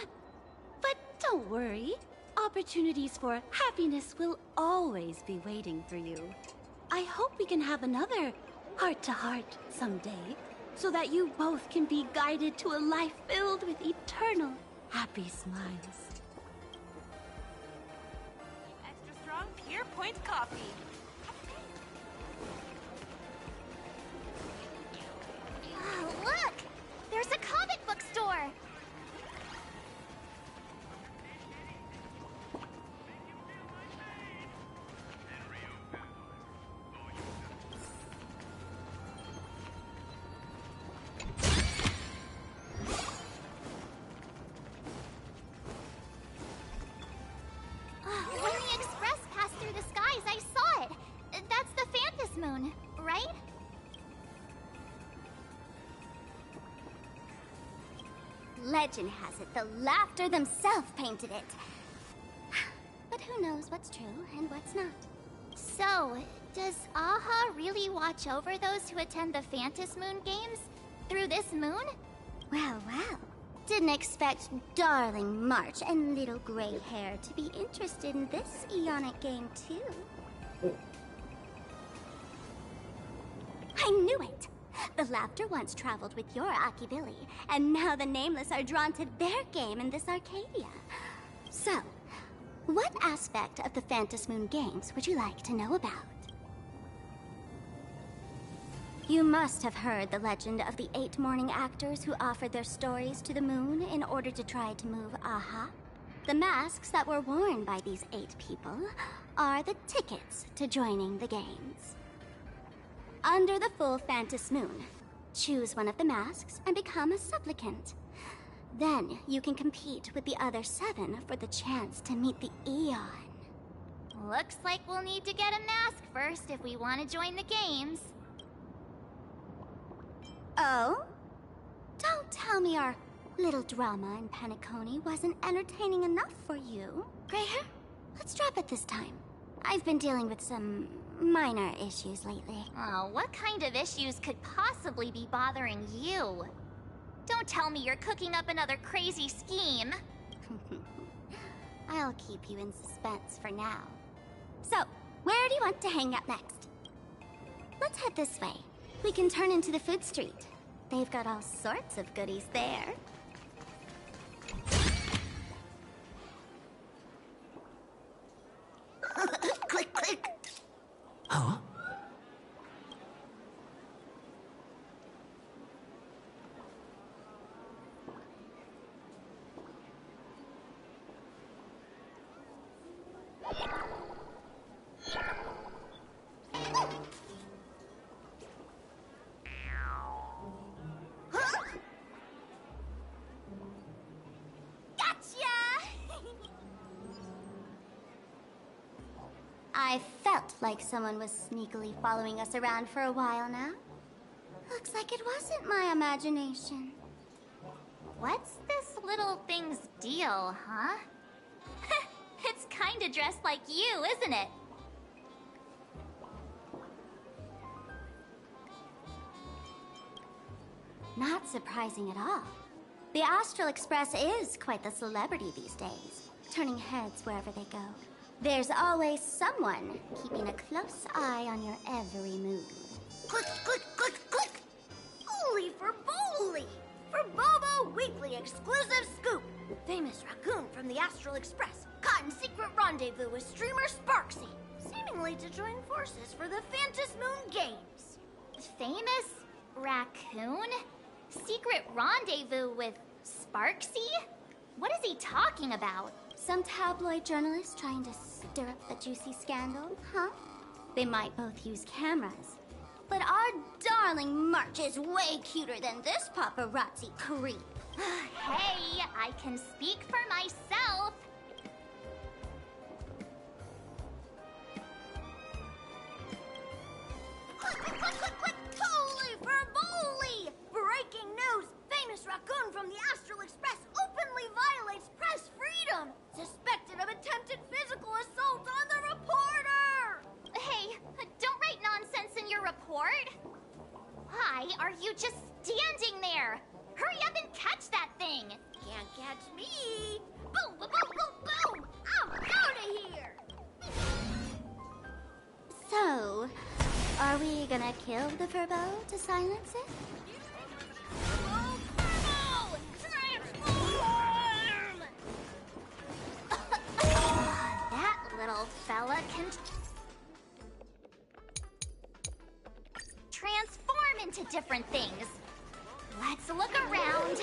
But don't worry. Opportunities for happiness will always be waiting for you. I hope we can have another heart-to-heart someday, so that you both can be guided to a life filled with eternal happy smiles. Extra strong Pure Point coffee. Oh, look! There's a comic book store! When the express passed through the skies, I saw it. That's the Phantom Moon, right? Legend has it the laughter themselves painted it. But who knows what's true and what's not. So, does Aha really watch over those who attend the Phantom Moon games? Through this moon? Well, well. Didn't expect darling March and little gray hair to be interested in this Eonic game, too. I knew it! The laughter once traveled with your Akibilly, and now the Nameless are drawn to their game in this Arcadia. So, what aspect of the Phantom Moon games would you like to know about? You must have heard the legend of the 8 morning actors who offered their stories to the moon in order to try to move Aha. The masks that were worn by these 8 people are the tickets to joining the games. Under the full Phantom Moon, choose one of the masks and become a supplicant. Then you can compete with the other 7 for the chance to meet the Eon. Looks like we'll need to get a mask first if we want to join the games. Oh? Don't tell me our little drama in Penacony wasn't entertaining enough for you. Gray hair, let's drop it this time. I've been dealing with some minor issues lately. Oh, what kind of issues could possibly be bothering you? Don't tell me you're cooking up another crazy scheme. I'll keep you in suspense for now. So, where do you want to hang out next? Let's head this way. We can turn into the food street. They've got all sorts of goodies there. Click, click. Huh? I felt like someone was sneakily following us around for a while now. Looks like it wasn't my imagination. What's this little thing's deal, huh? It's kinda dressed like you, isn't it? Not surprising at all. The Astral Express is quite the celebrity these days, turning heads wherever they go. There's always someone keeping a close eye on your every move. Click, click, click, click! Holy for Bowly! For Bobo Weekly exclusive scoop! Famous raccoon from the Astral Express caught in secret rendezvous with streamer Sparksy, seemingly to join forces for the Phantom Moon Games. Famous raccoon? Secret rendezvous with Sparksy? What is he talking about? Some tabloid journalist trying to stir up the juicy scandal, huh? They might both use cameras. But our darling March is way cuter than this paparazzi creep. Hey, I can speak for myself. Click, click, click, click, click! Holy for Bowly! Breaking news! Famous raccoon from the Astral Express openly violates press freedom! Suspected of attempted physical assault on the reporter! Hey, don't write nonsense in your report. Why are you just standing there? Hurry up and catch that thing! Can't catch me! Boom, boom, boom, boom, boom! I'm out of here! So, are we gonna kill the Furbo to silence it? That little fella can transform into different things. Let's look around.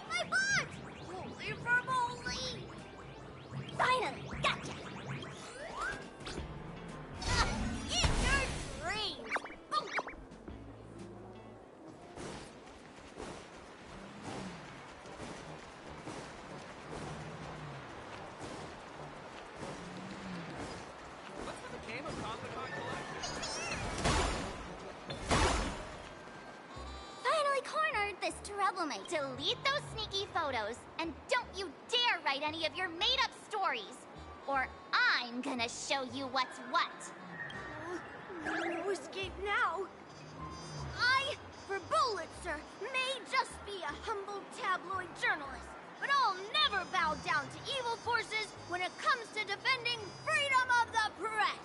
My butt! Holy for Bowly! Finally, gotcha! Eat your dreams! Boom! Finally cornered this troublemaker. Delete those sneaky photos, and don't you dare write any of your made-up stories, or I'm gonna show you what's what. No escape now. I, for Bullitzer, may just be a humble tabloid journalist, but I'll never bow down to evil forces when it comes to defending freedom of the press.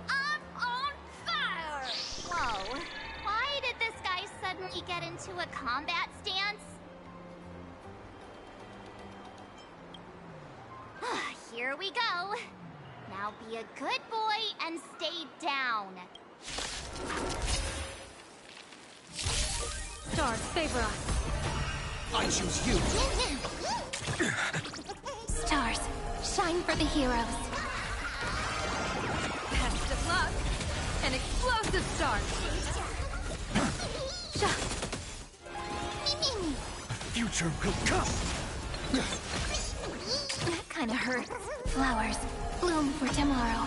I'm on fire! Whoa. Why did this guy suddenly get into a combat stance? Here we go. Now be a good boy and stay down. Stars favor us. I choose you. Stars, shine for the heroes. Best of luck. An explosive start. Future will come. That kind of hurts. Flowers, bloom for tomorrow.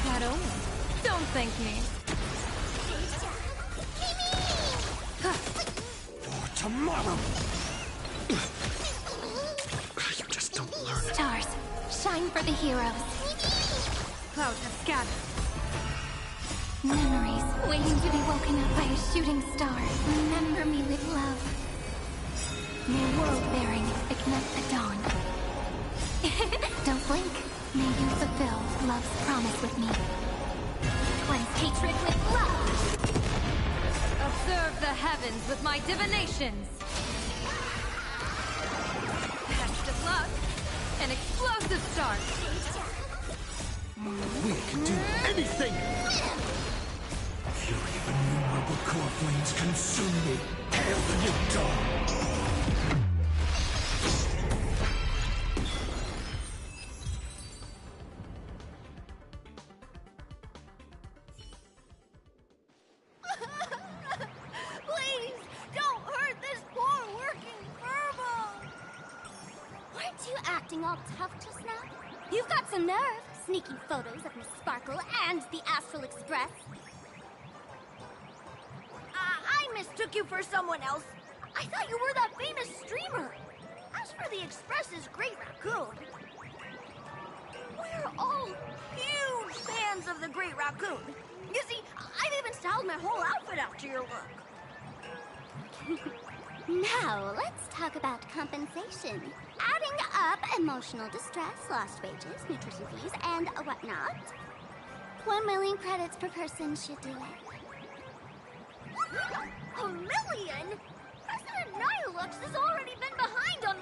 That omen. Don't thank me. For tomorrow. You just don't learn. Stars, shine for the heroes. clouds have scattered. Memories waiting to be woken up by a shooting star. Remember me with love. May world-bearing ignite the dawn. Don't blink. May you fulfill love's promise with me. Cleanse hatred with love. Observe the heavens with my divinations. Best of luck. An explosive start. We can do anything! Fury of innumerable core flames consume me. Hail the new dawn! Please, don't hurt this poor working furbo! Weren't you acting all tough just now? You've got some nerve, sneaking photos of Miss Sparkle and the Astral Express. I mistook you for someone else. I thought you were that famous streamer. As for the Express's Great Raccoon, we're all huge fans of the Great Raccoon. You see, I've even styled my whole outfit after your look. Now, let's talk about compensation. Adding up emotional distress, lost wages, nutrition fees, and whatnot. 1 million credits per person should do it. 1 million? President Nihilux has already been behind on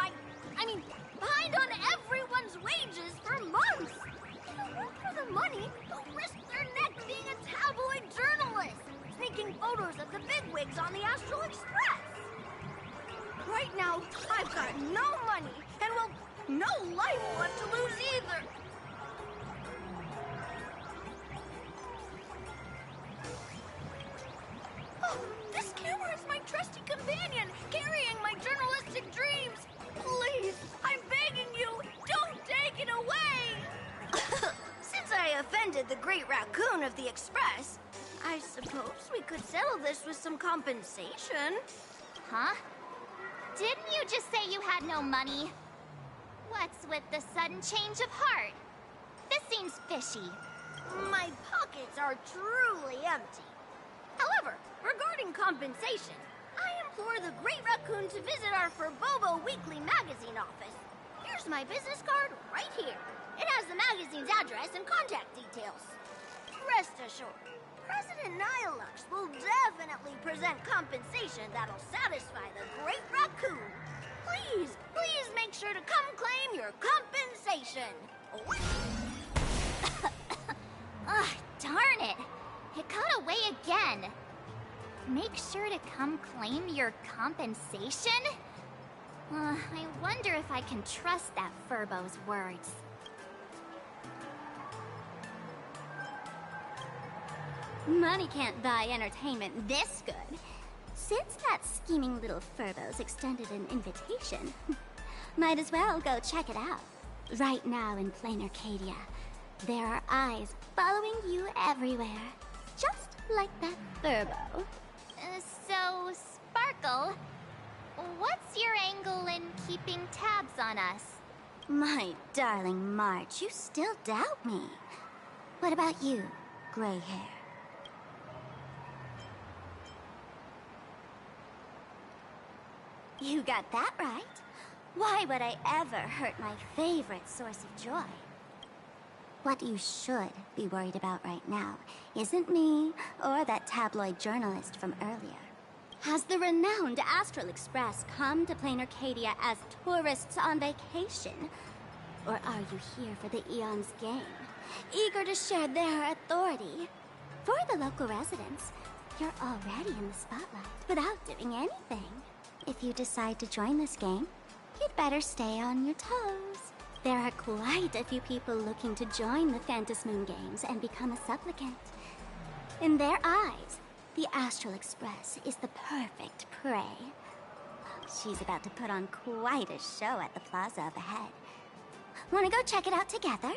behind on everyone's wages for months. If it weren't for the money, they'll risk their neck being a tabloid journalist, sneaking photos of the bigwigs on the Astral Express. Right now, I've got no money, and well, no life left to lose either. Oh, this camera is my trusty companion, carrying my journalistic dreams. Please, I'm begging you, don't take it away! Since I offended the Great Raccoon of the Express, I suppose we could settle this with some compensation. Huh? Didn't you just say you had no money? What's with the sudden change of heart? This seems fishy. My pockets are truly empty. However, regarding compensation, I implore the Great Raccoon to visit our Furbobo Weekly magazine office. Here's my business card right here. It has the magazine's address and contact details. Rest assured, President Nihilux will definitely present compensation that'll satisfy the Great Raccoon. Please, please make sure to come claim your compensation. Ugh, darn it. It got away again. Make sure to come claim your compensation? I wonder if I can trust that Furbo's words. Money can't buy entertainment this good. Since that scheming little Furbo's extended an invitation, might as well go check it out. Right now in plain Arcadia, there are eyes following you everywhere. Just like that Furbo. So, Sparkle, what's your angle in keeping tabs on us? My darling March, you still doubt me. What about you, gray hair? You got that right. Why would I ever hurt my favorite source of joy? What you should be worried about right now isn't me or that tabloid journalist from earlier. Has the renowned Astral Express come to plain Arcadia as tourists on vacation? Or are you here for the Eon's game, eager to share their authority? For the local residents, you're already in the spotlight without doing anything. If you decide to join this game, you'd better stay on your toes. There are quite a few people looking to join the Phantom Moon Games and become a supplicant. In their eyes, the Astral Express is the perfect prey. She's about to put on quite a show at the plaza up ahead. Wanna go check it out together?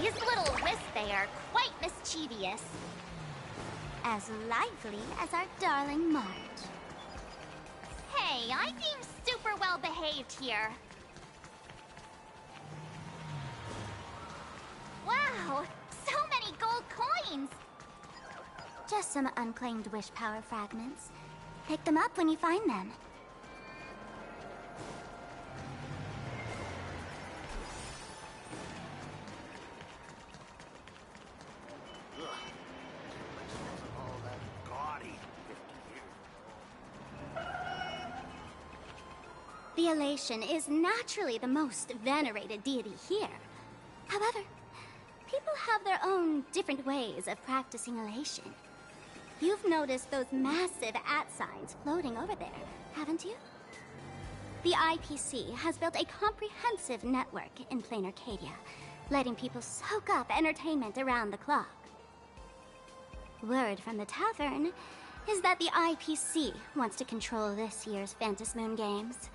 These little wisps, they are quite mischievous. As lively as our darling Marge. Hey, I seem super well behaved here. Wow, so many gold coins! Just some unclaimed wish power fragments. Pick them up when you find them. The Elation is naturally the most venerated deity here. However, people have their own different ways of practicing Elation. You've noticed those massive @ signs floating over there, haven't you? The IPC has built a comprehensive network in plain Arcadia, letting people soak up entertainment around the clock. Word from the tavern is that the IPC wants to control this year's Phantom Moon Games.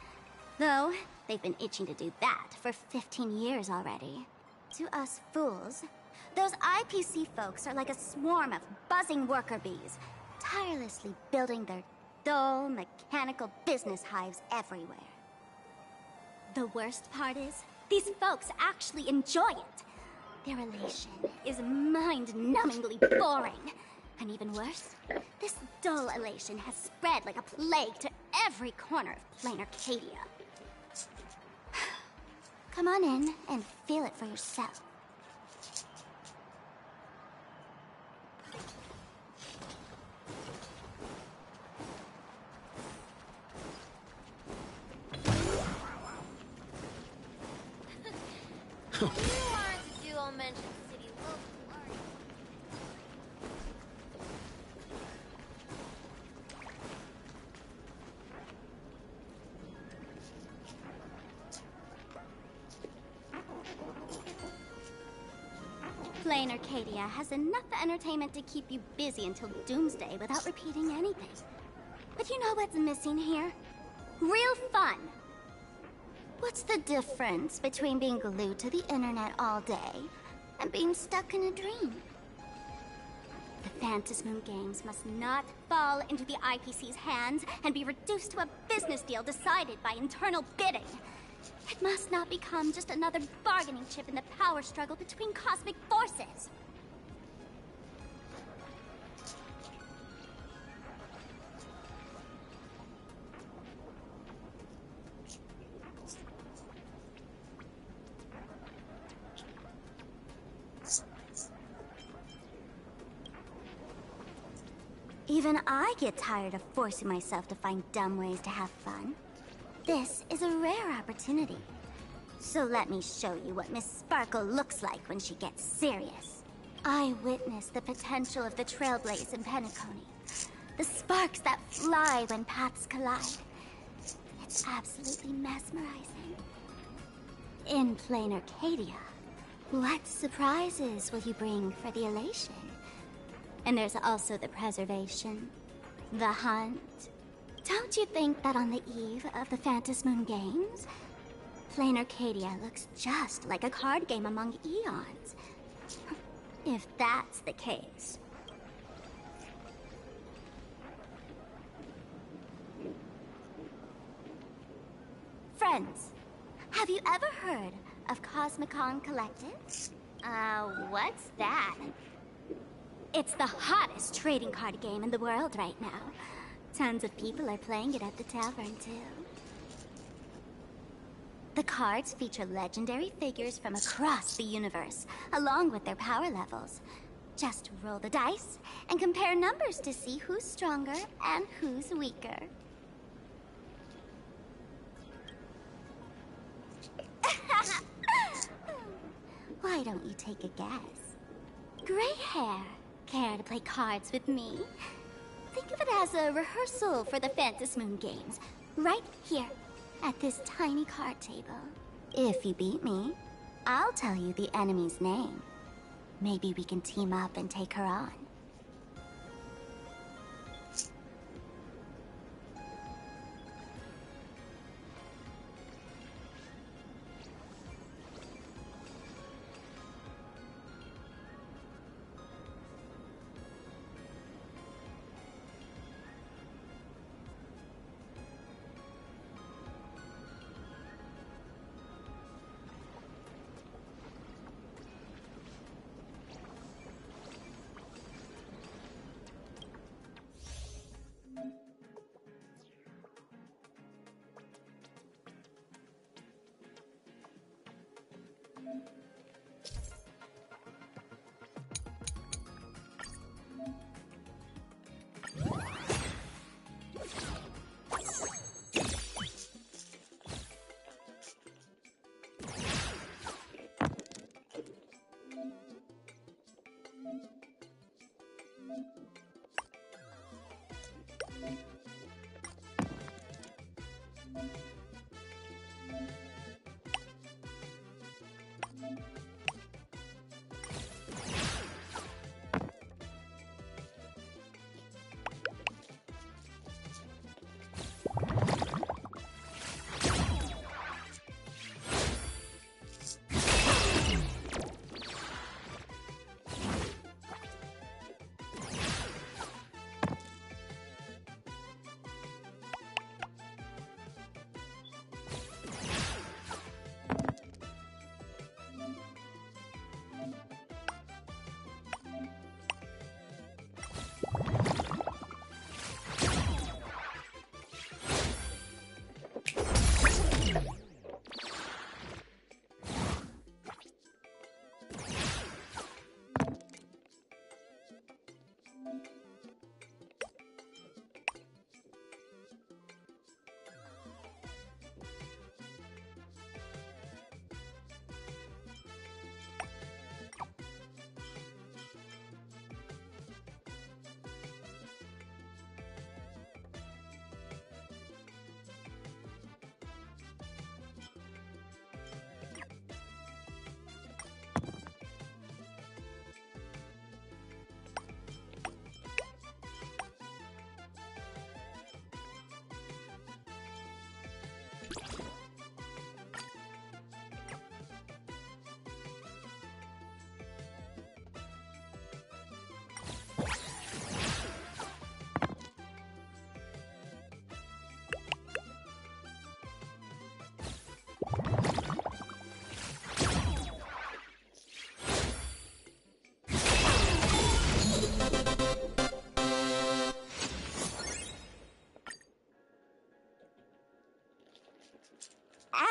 Though, they've been itching to do that for 15 years already. To us fools, those IPC folks are like a swarm of buzzing worker bees, tirelessly building their dull, mechanical business hives everywhere. The worst part is, these folks actually enjoy it. Their Elation is mind-numbingly boring. And even worse, this dull Elation has spread like a plague to every corner of plain Arcadia. Come on in and feel it for yourself. You aren't dual mention city local, are you? Plain Arcadia has enough entertainment to keep you busy until doomsday without repeating anything. But you know what's missing here? Real fun! What's the difference between being glued to the internet all day and being stuck in a dream? The Phantom Moon Games must not fall into the IPC's hands and be reduced to a business deal decided by internal bidding. It must not become just another bargaining chip in the power struggle between cosmic forces. Even I get tired of forcing myself to find dumb ways to have fun. This is a rare opportunity. So let me show you what Miss Sparkle looks like when she gets serious. I witnessed the potential of the Trailblaze in Penacony. The sparks that fly when paths collide. It's absolutely mesmerizing. In plain Arcadia, what surprises will you bring for the Elation? And there's also the preservation, the hunt. Don't you think that on the eve of the Phantom Moon Games, plain Arcadia looks just like a card game among eons? If that's the case. Friends, have you ever heard of Cosmicon Collective? What's that? It's the hottest trading card game in the world right now. Tons of people are playing it at the tavern, too. The cards feature legendary figures from across the universe, along with their power levels. Just roll the dice and compare numbers to see who's stronger and who's weaker. Why don't you take a guess? Gray hair. Care to play cards with me? Think of it as a rehearsal for the Phantom Moon Games, right here, at this tiny card table. If you beat me, I'll tell you the enemy's name. Maybe we can team up and take her on.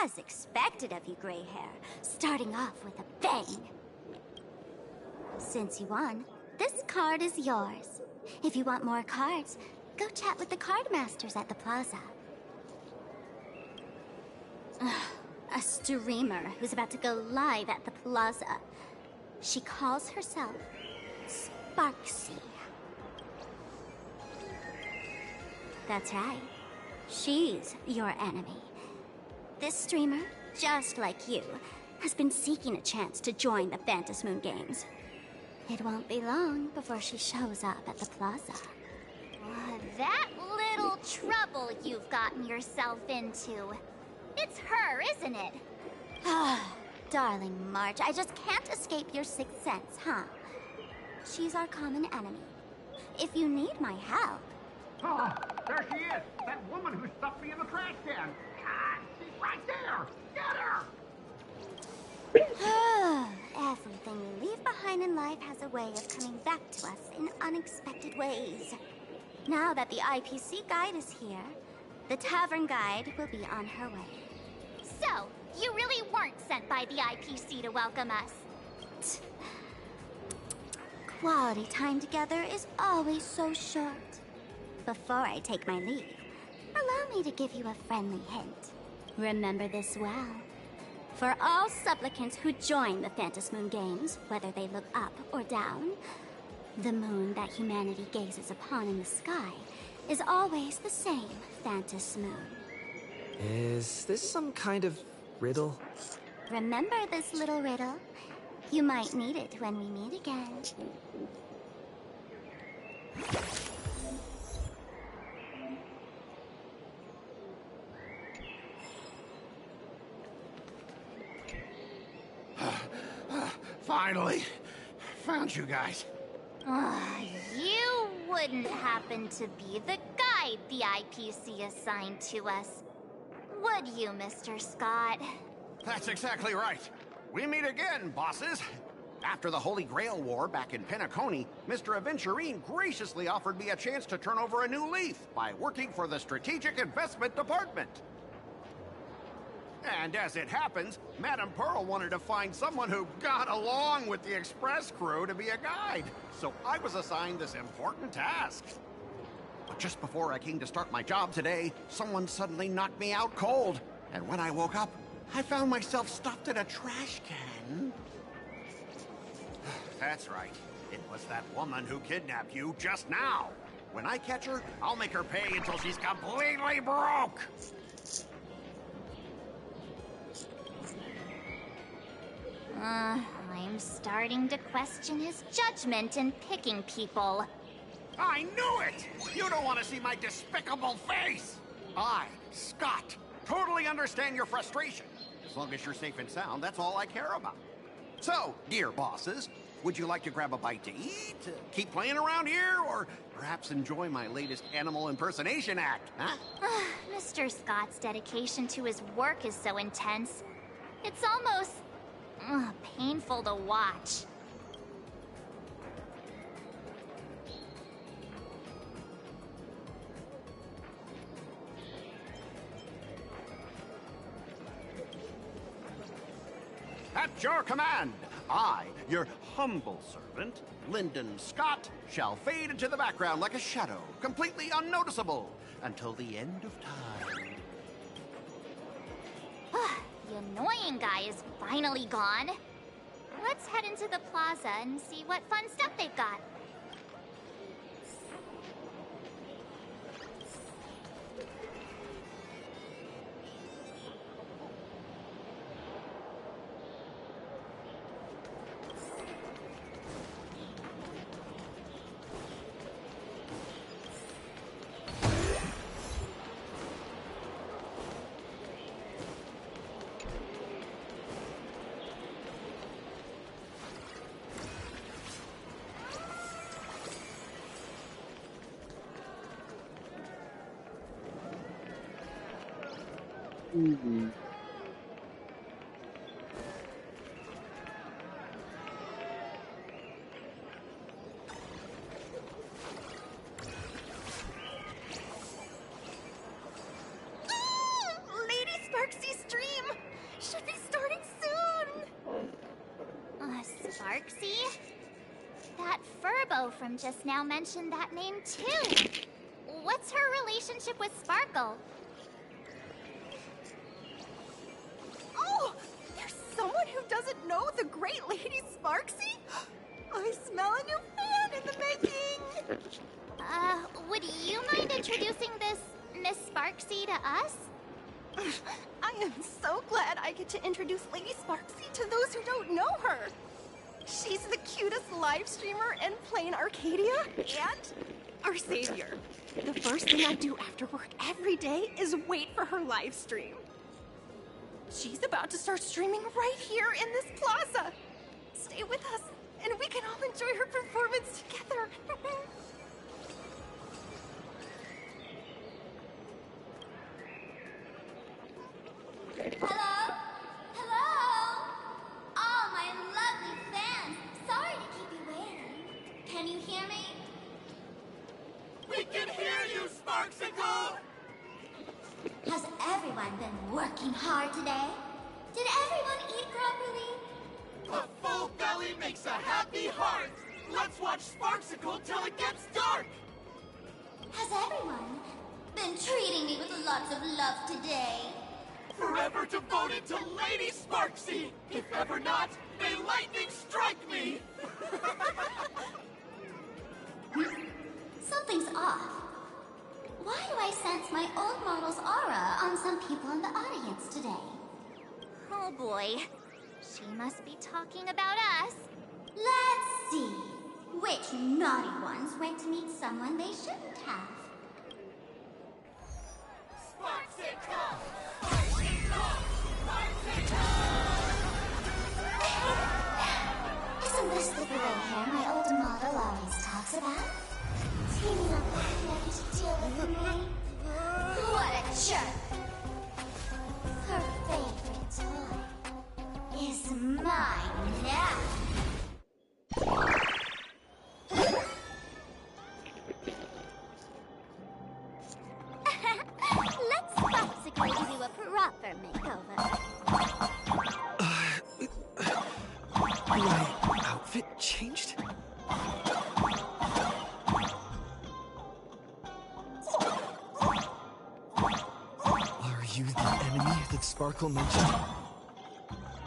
As expected of you, gray hair, starting off with a bang. Since you won, this card is yours. If you want more cards, go chat with the card masters at the plaza. A streamer who's about to go live at the plaza. She calls herself Sparksy. That's right. She's your enemy. This streamer, just like you, has been seeking a chance to join the Phantom Moon Games. It won't be long before she shows up at the plaza. That little trouble you've gotten yourself into. It's her, isn't it? Darling March, I just can't escape your sixth sense, huh? She's our common enemy. If you need my help... Oh, there she is! That woman who stuffed me in the trash can! She's right there! Get her! Everything we leave behind in life has a way of coming back to us in unexpected ways. Now that the IPC guide is here, the tavern guide will be on her way. So, you really weren't sent by the IPC to welcome us? Quality time together is always so short. Before I take my leave, allow me to give you a friendly hint. Remember this well. For all supplicants who join the Phantom Moon Games, whether they look up or down, the moon that humanity gazes upon in the sky is always the same Phantom Moon. Is this some kind of riddle? Remember this little riddle? You might need it when we meet again. Finally, found you guys. You wouldn't happen to be the guide the IPC assigned to us, would you, Mr. Scott? That's exactly right. We meet again, bosses. After the Holy Grail War back in Penacony, Mr. Aventurine graciously offered me a chance to turn over a new leaf by working for the Strategic Investment Department. And as it happens, Madame Pearl wanted to find someone who got along with the Express crew to be a guide. So I was assigned this important task. But just before I came to start my job today, someone suddenly knocked me out cold. And when I woke up, I found myself stuffed in a trash can. That's right. It was that woman who kidnapped you just now. When I catch her, I'll make her pay until she's completely broke. I'm starting to question his judgment in picking people. I knew it! You don't want to see my despicable face! I, Scott, totally understand your frustration. As long as you're safe and sound, that's all I care about. So, dear bosses, would you like to grab a bite to eat, keep playing around here, or perhaps enjoy my latest animal impersonation act, huh? Mr. Scott's dedication to his work is so intense. It's almost painful to watch. At your command, I, your humble servant, Lyndon Scott, shall fade into the background like a shadow, completely unnoticeable, until the end of time. The annoying guy is finally gone. Let's head into the plaza and see what fun stuff they've got. Lady Sparksy's stream should be starting soon. Sparksy? That Furbo from just now mentioned that name too. What's her relationship with Sparkle? Oh, there's someone who doesn't know the great Lady Sparksy? I smell a new fan in the making. Would you mind introducing this Miss Sparksy to us? I am so glad I get to introduce Lady Sparksy to those who don't know her. She's the cutest live streamer in plain Arcadia and our savior. The first thing I do after work every day is wait for her live stream. She's about to start streaming right here in this plaza. Stay with us, and we can all enjoy her performance together. Hello? Hello? Oh, my lovely fans. Sorry to keep you waiting. Can you hear me? We can hear you, Sparksicle! Has everyone been working hard today? Did everyone eat properly? A full belly makes a happy heart! Let's watch Sparksicle till it gets dark! Has everyone been treating me with lots of love today? Forever devoted to Lady Sparksy! If ever not, may lightning strike me! Something's off. Why do I sense my old model's aura on some people in the audience today? Oh boy. She must be talking about us. Let's see. Which naughty ones went to meet someone they shouldn't have? Sparksicle! Isn't this the gray hair my old model always talks about? Teaming up ready to deal with me? What a jerk! Her favorite toy is mine now. Let's Sparksicle give you a proper makeover. Sparkle mentioned.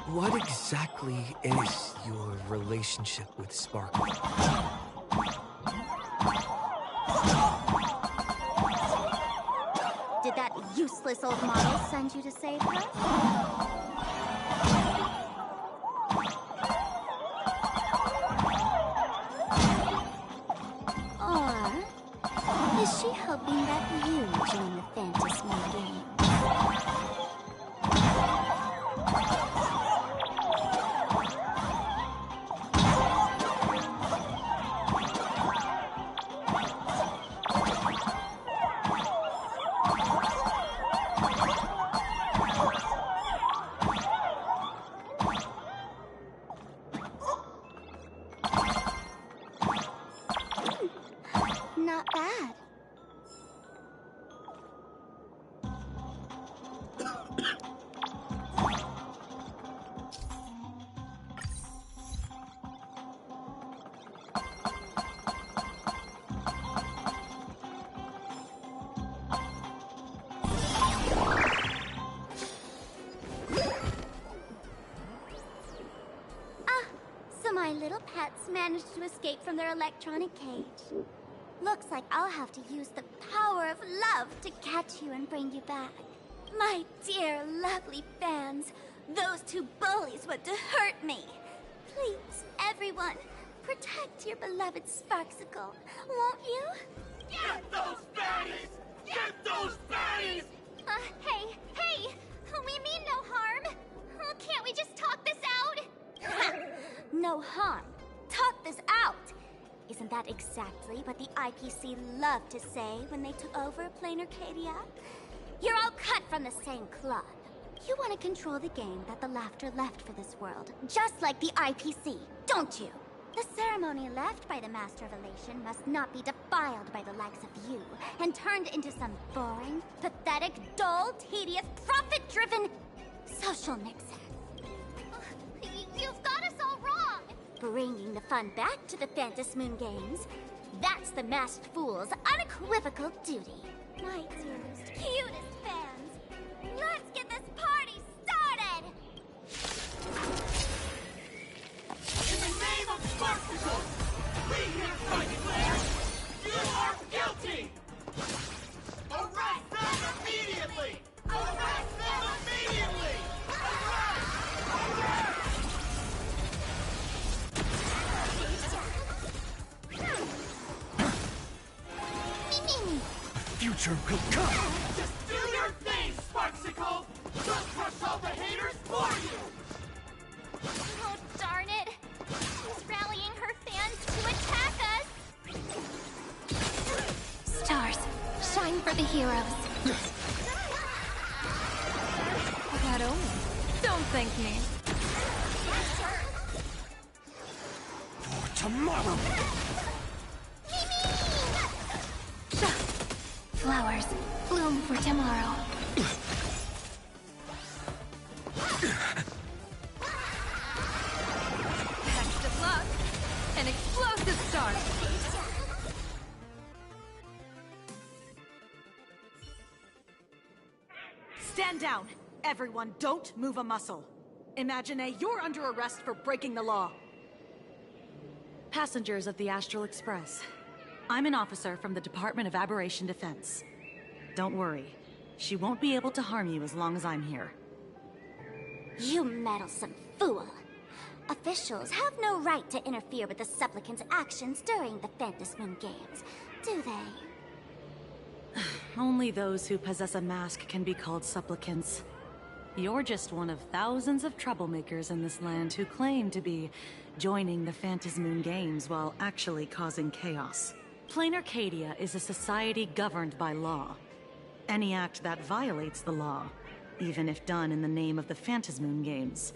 What exactly is your relationship with Sparkle? Did that useless old model send you to save her? Or is she hoping that you join the Fantasy game? Not bad. So my little pets managed to escape from their electronic cage. Looks like I'll have to use the power of love to catch you and bring you back. My dear, lovely fans, those two bullies want to hurt me. Please, everyone, protect your beloved Sparksicle, won't you? Get those baddies! Get those baddies! Hey! We mean no harm! Can't we just talk this out? No harm. Talk this out! Isn't that exactly what the IPC loved to say when they took over Plain Arcadia? You're all cut from the same cloth. You want to control the game that the laughter left for this world, just like the IPC, don't you? The ceremony left by the Master of Elation must not be defiled by the likes of you and turned into some boring, pathetic, dull, tedious, profit-driven social mixer. You've got us all wrong! Bringing the fun back to the Fantasmoon Games, that's the Masked Fool's unequivocal duty. My dearest, cutest fans, let's get this party started! In the name of Sparksicle, we hereby declare you are guilty! Arrest them immediately! Arrest them immediately! Arrest! Future will come! Just do your thing, Sparksicle! We'll crush all the haters for you! Oh, darn it! She's rallying her fans to attack us! Stars, shine for the heroes. That omen. Don't thank me. For tomorrow! Flowers, bloom for tomorrow. Best of luck. An explosive start. Stand down. Everyone, don't move a muscle. Imagine you're under arrest for breaking the law. Passengers of the Astral Express. I'm an officer from the Department of Aberration Defense. Don't worry. She won't be able to harm you as long as I'm here. You meddlesome fool! Officials have no right to interfere with the supplicant's actions during the Fantasmoon Games, do they? Only those who possess a mask can be called supplicants. You're just one of thousands of troublemakers in this land who claim to be joining the Fantasmoon Games while actually causing chaos. Plain Arcadia is a society governed by law. Any act that violates the law, even if done in the name of the Fantasmoon Games,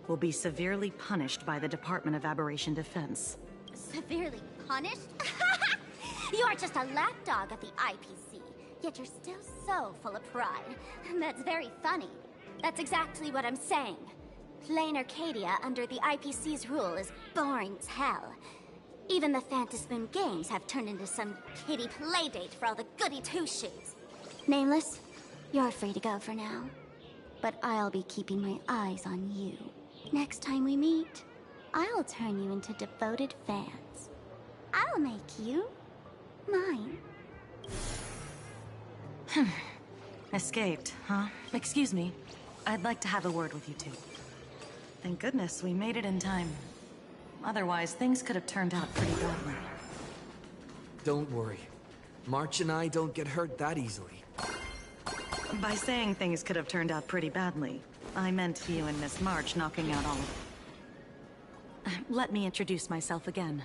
will be severely punished by the Department of Aberration Defense. Severely punished? You're just a lapdog of the IPC, yet you're still so full of pride. That's very funny. That's exactly what I'm saying. Plain Arcadia under the IPC's rule is boring as hell. Even the Fantasmoon Games have turned into some kiddie playdate for all the goody two-shoes. Nameless, you're free to go for now. But I'll be keeping my eyes on you. Next time we meet, I'll turn you into devoted fans. I'll make you mine. Escaped, huh? Excuse me. I'd like to have a word with you two. Thank goodness we made it in time. Otherwise, things could have turned out pretty badly. Don't worry. March and I don't get hurt that easily. By saying things could have turned out pretty badly, I meant you and Miss March knocking out all of it. Let me introduce myself again.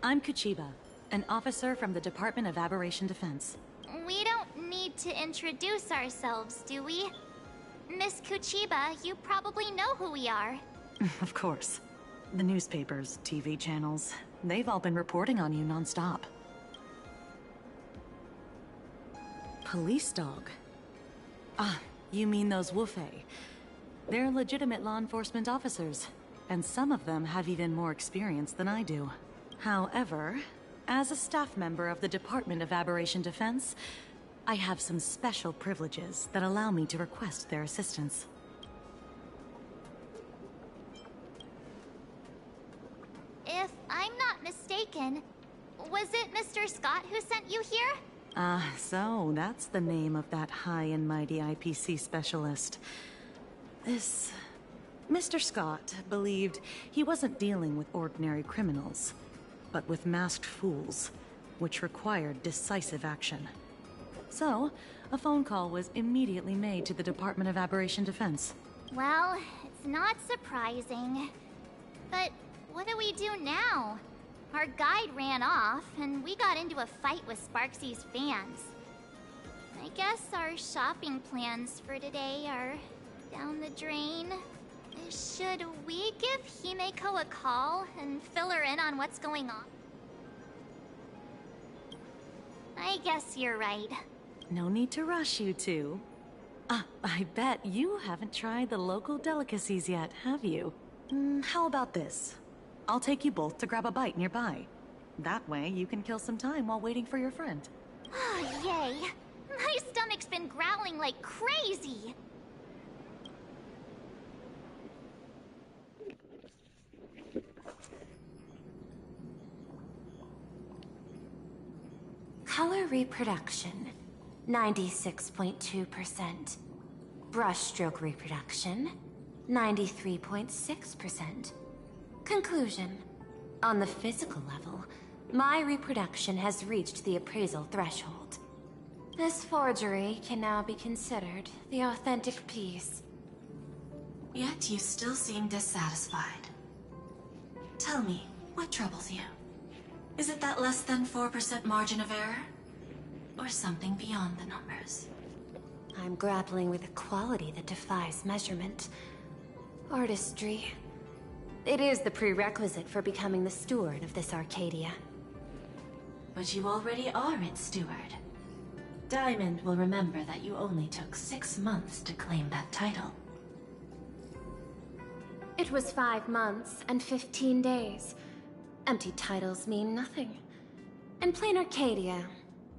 I'm Kuchiba, an officer from the Department of Aberration Defense. We don't need to introduce ourselves, do we? Miss Kuchiba, you probably know who we are. Of course. The newspapers, TV channels, they've all been reporting on you non-stop. Police dog? Ah, you mean those Wufei. They're legitimate law enforcement officers, and some of them have even more experience than I do. However, as a staff member of the Department of Aberration Defense, I have some special privileges that allow me to request their assistance. If I'm not mistaken, was it Mr. Scott who sent you here? So that's the name of that high and mighty IPC specialist. This... Mr. Scott believed he wasn't dealing with ordinary criminals, but with masked fools, which required decisive action. So, a phone call was immediately made to the Department of Aberration Defense. Well, it's not surprising. But what do we do now? Our guide ran off, and we got into a fight with Sparksy's fans. I guess our shopping plans for today are down the drain. Should we give Himeko a call and fill her in on what's going on? I guess you're right. No need to rush, you two. I bet you haven't tried the local delicacies yet, have you? How about this? I'll take you both to grab a bite nearby. That way, you can kill some time while waiting for your friend. Oh, yay! My stomach's been growling like crazy! Color reproduction, 96.2%. Brushstroke reproduction, 93.6%. Conclusion. On the physical level, my reproduction has reached the appraisal threshold. This forgery can now be considered the authentic piece. Yet you still seem dissatisfied. Tell me, what troubles you? Is it that less than 4% margin of error? Or something beyond the numbers? I'm grappling with a quality that defies measurement. Artistry. It is the prerequisite for becoming the steward of this Arcadia. But you already are its steward. Diamond will remember that you only took 6 months to claim that title. It was 5 months and 15 days. Empty titles mean nothing. In plain Arcadia,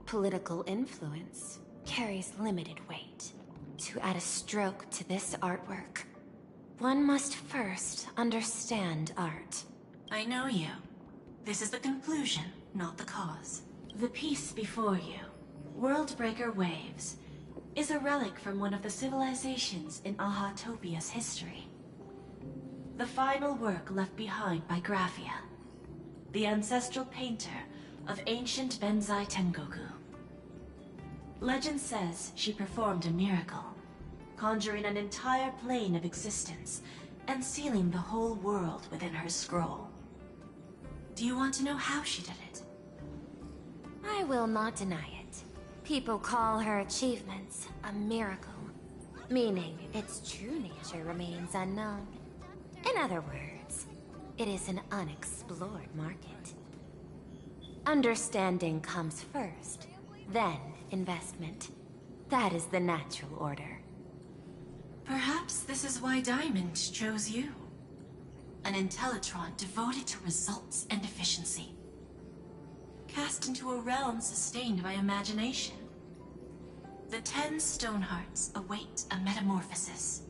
political influence carries limited weight. To add a stroke to this artwork, one must first understand art. I know you. This is the conclusion, not the cause. The piece before you, Worldbreaker Waves, is a relic from one of the civilizations in Ahatopia's history. The final work left behind by Graphia, the ancestral painter of ancient Benzai Tengoku. Legend says she performed a miracle, conjuring an entire plane of existence and sealing the whole world within her scroll. Do you want to know how she did it? I will not deny it. People call her achievements a miracle, meaning its true nature remains unknown. In other words, it is an unexplored market. Understanding comes first, then investment. That is the natural order. Perhaps this is why Diamond chose you. An Intellitron devoted to results and efficiency. Cast into a realm sustained by imagination. The 10 stone hearts await a metamorphosis.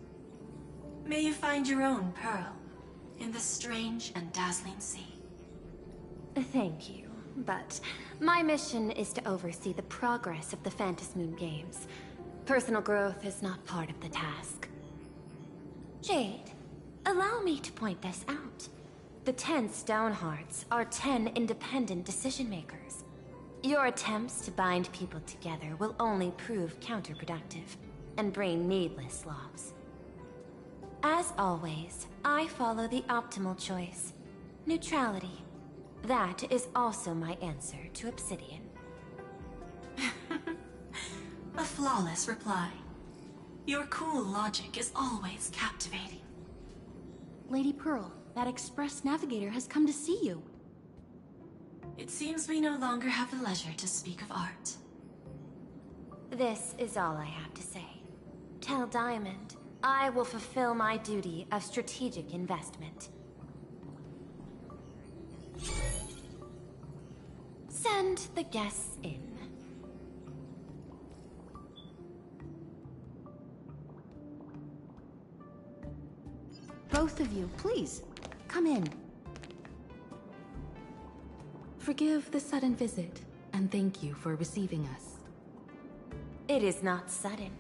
May you find your own pearl in the strange and dazzling sea. Thank you, but my mission is to oversee the progress of the Phantasmoon Games. Personal growth is not part of the task. Jade, allow me to point this out. The 10 stone hearts are 10 independent decision makers. Your attempts to bind people together will only prove counterproductive and bring needless loss. As always, I follow the optimal choice: neutrality. That is also my answer to Obsidian. A flawless reply. Your cool logic is always captivating. Lady Pearl, that Express Navigator has come to see you. It seems we no longer have the leisure to speak of art. This is all I have to say. Tell Diamond, I will fulfill my duty of strategic investment. Send the guests in. Both of you, please, come in. Forgive the sudden visit, and thank you for receiving us. It is not sudden.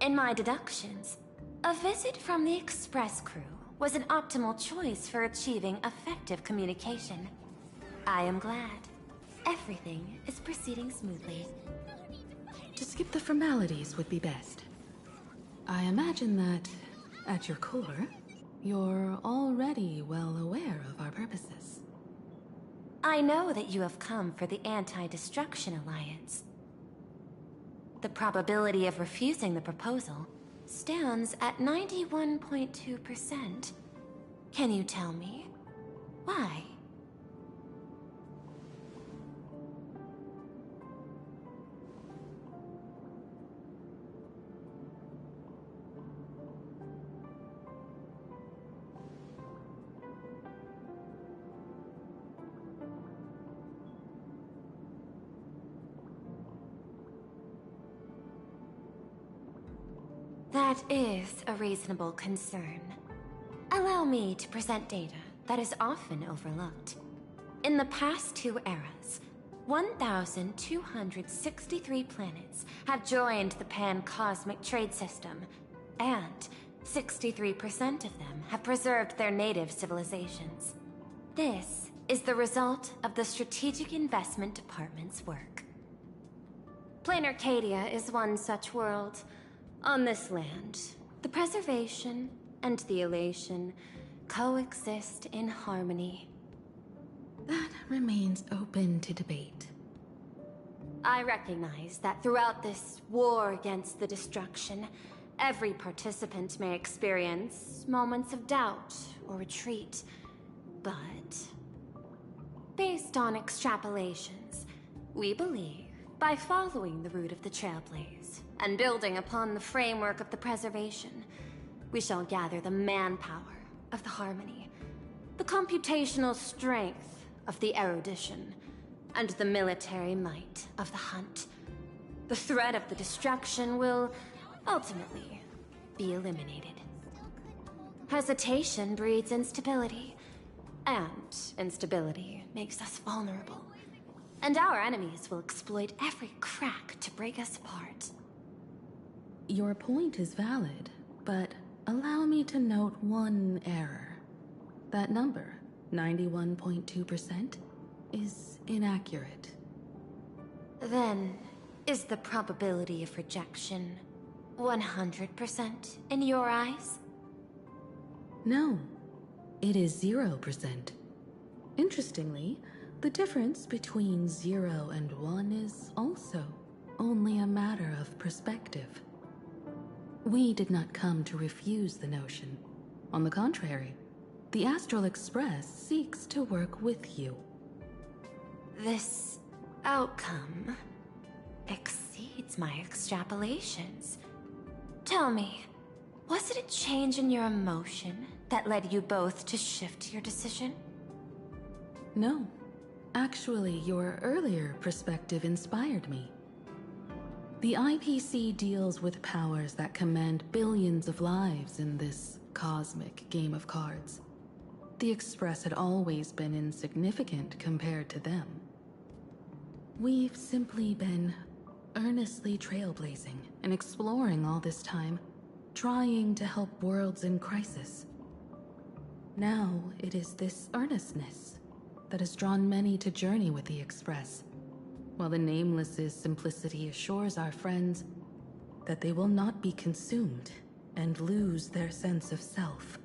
In my deductions, a visit from the Express crew was an optimal choice for achieving effective communication. I am glad. Everything is proceeding smoothly. To skip the formalities would be best. I imagine that, at your core, you're already well aware of our purposes. I know that you have come for the Anti-Destruction Alliance. The probability of refusing the proposal stands at 91.2%. Can you tell me why? That is a reasonable concern. Allow me to present data that is often overlooked. In the past 2 eras, 1,263 planets have joined the Pan-Cosmic Trade System, and 63% of them have preserved their native civilizations. This is the result of the Strategic Investment Department's work. Plain Arcadia is one such world. On this land, the preservation and the elation coexist in harmony. That remains open to debate. I recognize that throughout this war against the destruction, every participant may experience moments of doubt or retreat. But, based on extrapolations, we believe by following the route of the Trailblaze and building upon the framework of the preservation, we shall gather the manpower of the harmony, the computational strength of the erudition, and the military might of the hunt. The threat of the destruction will ultimately be eliminated. Hesitation breeds instability, and instability makes us vulnerable. And our enemies will exploit every crack to break us apart. Your point is valid, but allow me to note one error. That number, 91.2%, is inaccurate. Then, is the probability of rejection 100% in your eyes? No, it is 0%. Interestingly, the difference between 0 and 1 is also only a matter of perspective. We did not come to refuse the notion. On the contrary, the Astral Express seeks to work with you. This outcome exceeds my extrapolations. Tell me, was it a change in your emotion that led you both to shift your decision? No. Actually, your earlier perspective inspired me. The IPC deals with powers that command billions of lives in this cosmic game of cards. The Express had always been insignificant compared to them. We've simply been earnestly trailblazing and exploring all this time, trying to help worlds in crisis. Now it is this earnestness that has drawn many to journey with the Express, while the Nameless's simplicity assures our friends that they will not be consumed and lose their sense of self.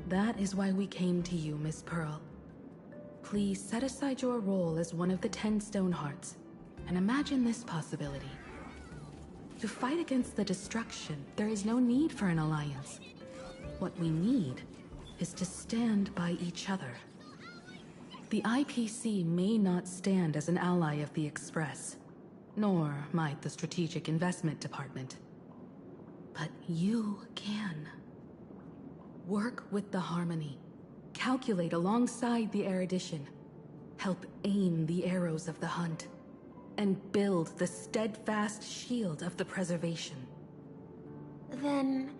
That is why we came to you, Miss Pearl. Please set aside your role as one of the 10 Stonehearts and imagine this possibility. To fight against the destruction, there is no need for an alliance. What we need is to stand by each other. The IPC may not stand as an ally of the Express, nor might the Strategic Investment Department. But you can. Work with the Harmony, calculate alongside the erudition, help aim the arrows of the hunt, and build the steadfast shield of the preservation. Then,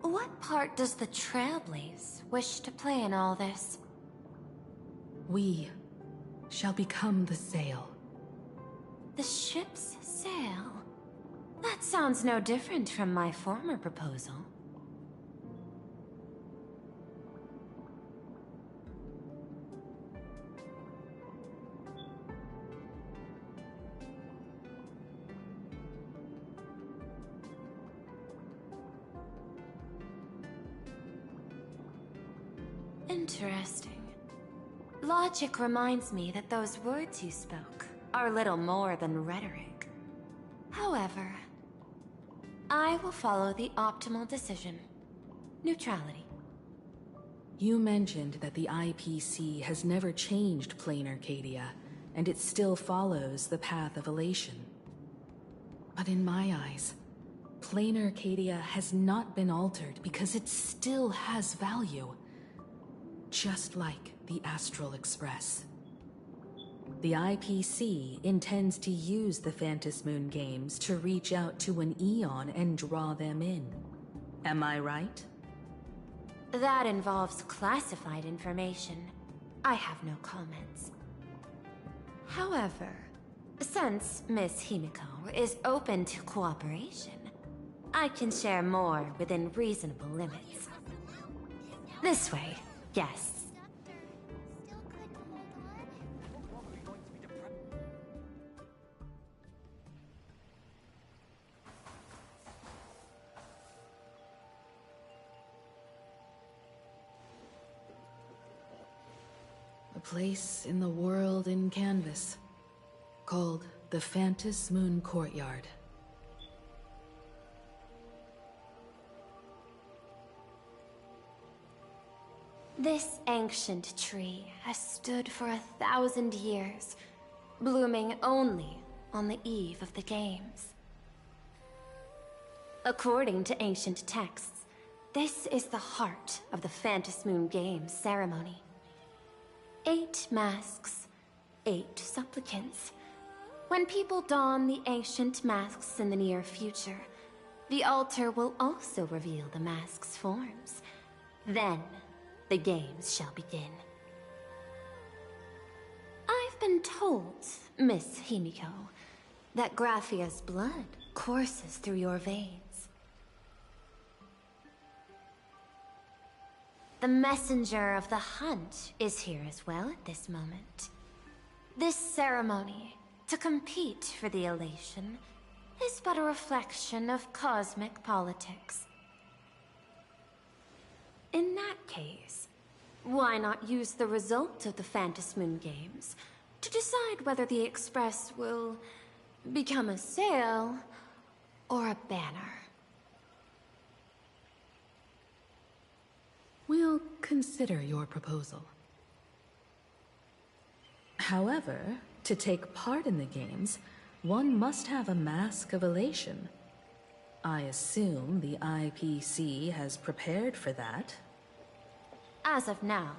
what part does the Trailblaze wish to play in all this? We shall become the sail. The ship's sail? That sounds no different from my former proposal. Interesting. Logic reminds me that those words you spoke are little more than rhetoric. However, I will follow the optimal decision. Neutrality. You mentioned that the IPC has never changed plain Arcadia, and it still follows the path of elation. But in my eyes, plain Arcadia has not been altered because it still has value. Just like the Astral Express. The IPC intends to use the Phantasmoon games to reach out to an Eon and draw them in. Am I right? That involves classified information. I have no comments. However, since Miss Himiko is open to cooperation, I can share more within reasonable limits. This way. Yes. A place in the world in canvas, called the Phantasmoon Courtyard. This ancient tree has stood for 1,000 years, blooming only on the eve of the games. According to ancient texts, this is the heart of the Phantasmoon Games ceremony. 8 masks, 8 supplicants. When people don the ancient masks in the near future, the altar will also reveal the masks' forms. Then, the games shall begin. I've been told, Miss Himiko, that Graphia's blood courses through your veins. The messenger of the hunt is here as well at this moment. This ceremony, to compete for the elation, is but a reflection of cosmic politics. In that case, why not use the result of the Phantasmoon Games to decide whether the Express will become a sail or a banner? We'll consider your proposal. However, to take part in the games, one must have a mask of elation. I assume the IPC has prepared for that. As of now,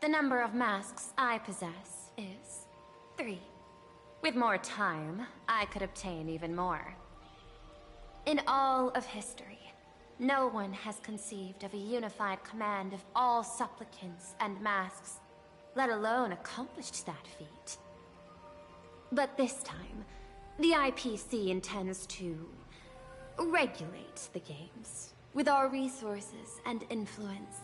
the number of masks I possess is 3. With more time, I could obtain even more. In all of history, no one has conceived of a unified command of all supplicants and masks, let alone accomplished that feat. But this time, the IPC intends to regulate the games with our resources and influence.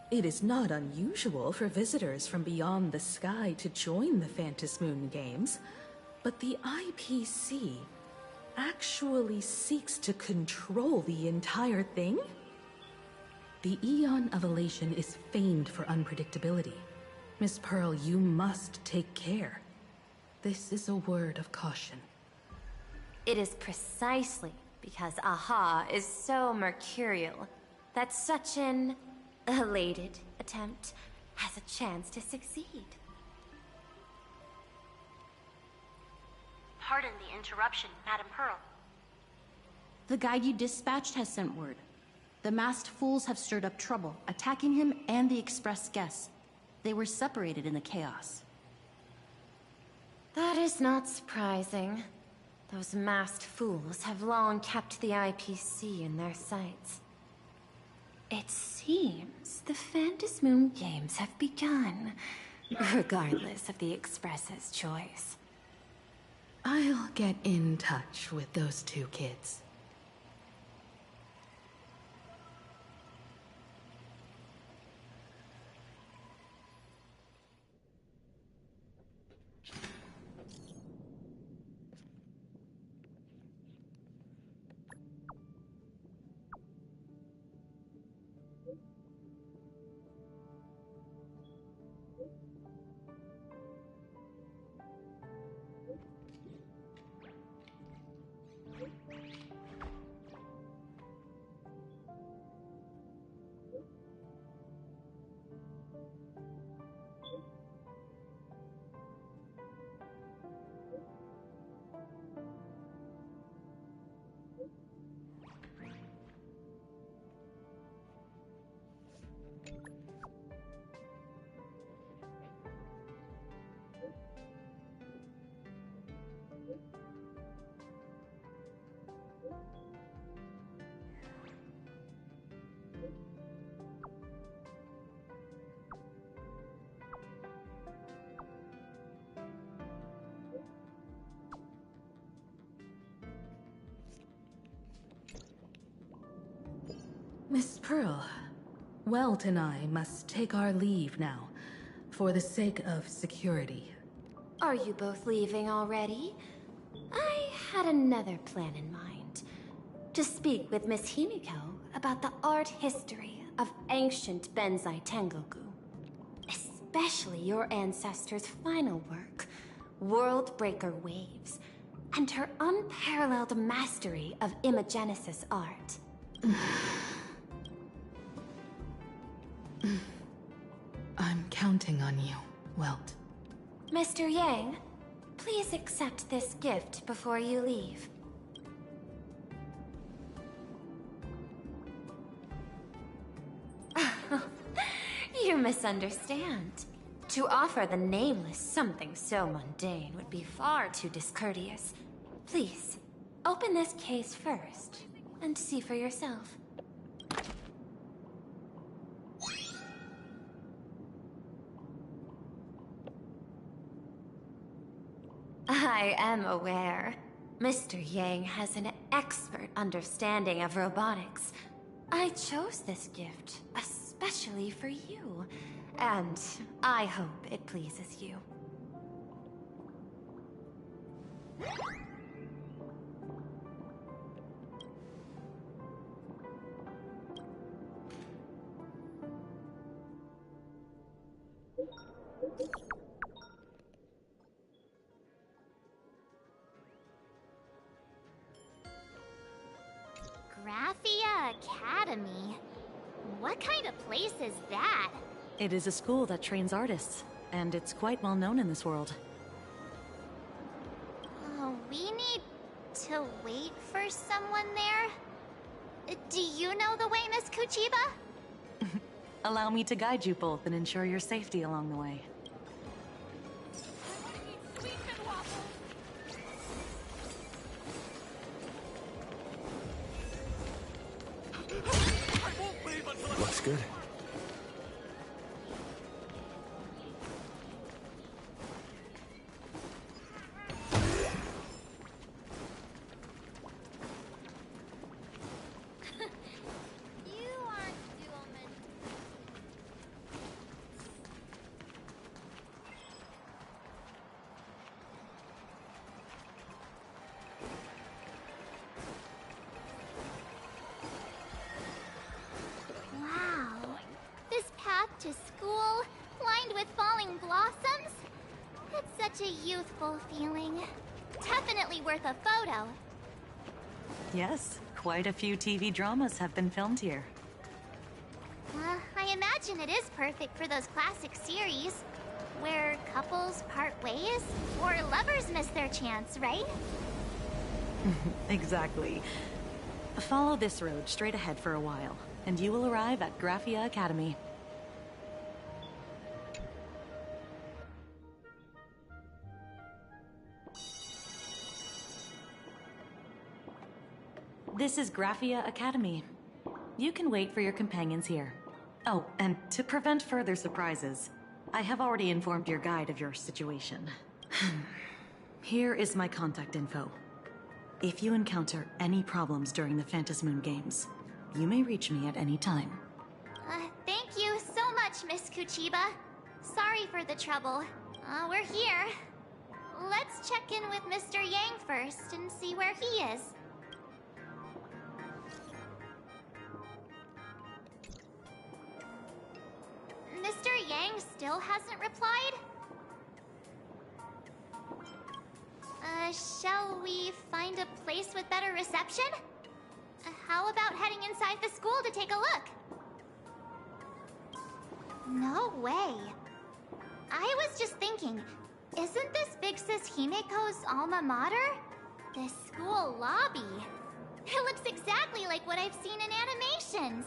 It is not unusual for visitors from beyond the sky to join the Phantasmoon Games, but the IPC actually seeks to control the entire thing? The Eon of Elation is famed for unpredictability. Miss Pearl, you must take care. This is a word of caution. It is precisely because Aha is so mercurial that such an elated attempt has a chance to succeed. Pardon the interruption, Madam Pearl. The guide you dispatched has sent word. The masked fools have stirred up trouble, attacking him and the express guests. They were separated in the chaos. That is not surprising. Those masked fools have long kept the IPC in their sights. It seems the Phantasmoon Games have begun, regardless of the Express's choice. I'll get in touch with those two kids. Miss Pearl, Welt and I must take our leave now, for the sake of security. Are you both leaving already? I had another plan in mind. To speak with Miss Himiko about the art history of ancient Benzai Tengoku. Especially your ancestors' final work, World Breaker Waves, and her unparalleled mastery of imagenesis art. I'm counting on you, Welt. Mr. Yang, please accept this gift before you leave. You misunderstand. To offer the Nameless something so mundane would be far too discourteous. Please, open this case first, and see for yourself. I am aware. Mr. Yang has an expert understanding of robotics. I chose this gift especially for you, and I hope it pleases you. Graphia Academy? What kind of place is that? It is a school that trains artists, and it's quite well known in this world. We need to wait for someone there? Do you know the way, Miss Kuchiba? Allow me to guide you both and ensure your safety along the way. Looks good. Wow. This path to school, lined with falling blossoms. It's such a youthful feeling. Definitely worth a photo. Yes, quite a few TV dramas have been filmed here. I imagine it is perfect for those classic series, where couples part ways, or lovers miss their chance, right? Exactly. Follow this road straight ahead for a while, and you will arrive at Graphia Academy. This is Graphia Academy. You can wait for your companions here. Oh, and to prevent further surprises, I have already informed your guide of your situation. Here is my contact info. If you encounter any problems during the Phantasmoon Games, you may reach me at any time. Thank you so much, Miss Kuchiba. Sorry for the trouble. We're here. Let's check in with Mr. Yang first and see where he is. Mr. Yang still hasn't replied? Shall we find a place with better reception? How about heading inside the school to take a look? No way. I was just thinking, isn't this Big Sis Himiko's alma mater? The school lobby. It looks exactly like what I've seen in animations.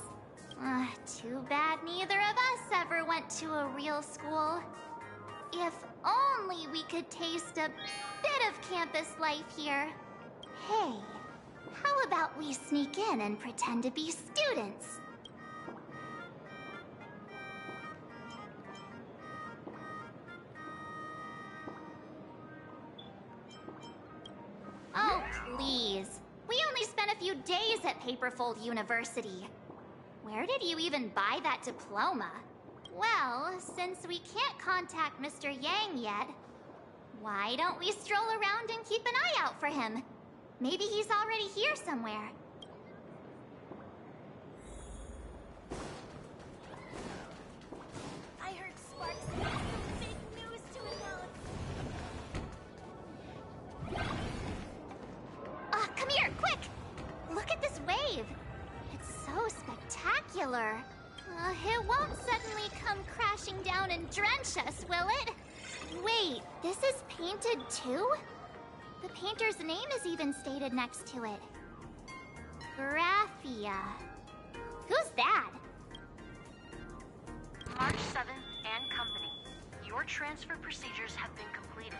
Too bad neither of us ever went to a real school. If only we could taste a bit of campus life here. Hey, how about we sneak in and pretend to be students? Oh, please. We only spent a few days at Paperfold University. Where did you even buy that diploma? Well, since we can't contact Mr. Yang yet, why don't we stroll around and keep an eye out for him? Maybe he's already here somewhere. I heard Sparks has some big news to announce. Come here, quick! Look at this wave. It's so spectacular. It won't suddenly come crashing down and drench us, will it? Wait, this is painted too? The painter's name is even stated next to it. Graphia. Who's that? March 7th and Company. Your transfer procedures have been completed.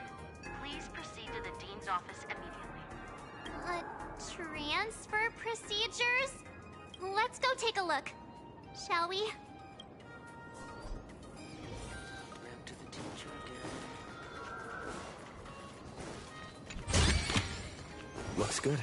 Please proceed to the Dean's office immediately. Transfer procedures? Let's go take a look. Shall we? Back to the teacher again. Looks good.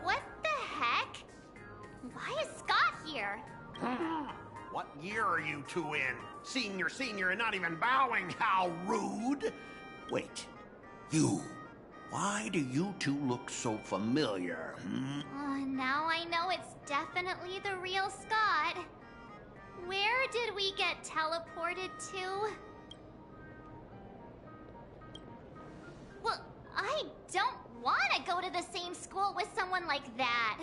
What the heck? Why is Scott here? What year are you two in? Senior, and not even bowing. How rude. Wait, you. Why do you two look so familiar, Now I know it's definitely the real Scott. Where did we get teleported to? Well, I don't want to go to the same school with someone like that.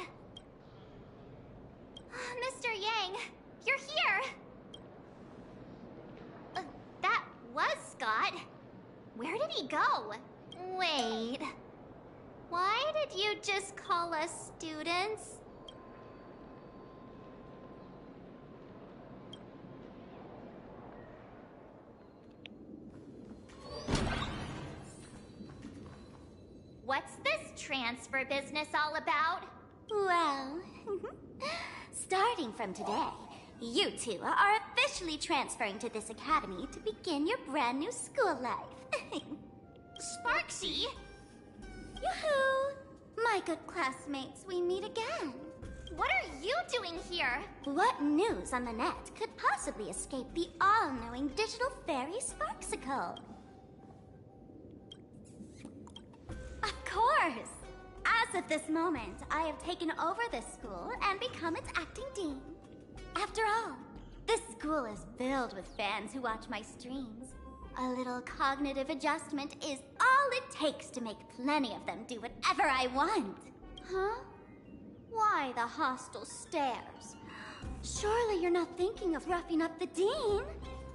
Mr. Yang, you're here! That was Scott. Where did he go? Wait. Why did you just call us students? What's this transfer business all about? Well, starting from today, you two are officially transferring to this academy to begin your brand new school life. Sparksy? Yoo-hoo! My good classmates, we meet again. What are you doing here? What news on the net could possibly escape the all-knowing digital fairy Sparksicle? Of course! As of this moment, I have taken over this school and become its acting dean. After all, this school is filled with fans who watch my streams. A little cognitive adjustment is all it takes to make plenty of them do whatever I want. Huh? Why the hostile stares? Surely you're not thinking of roughing up the dean?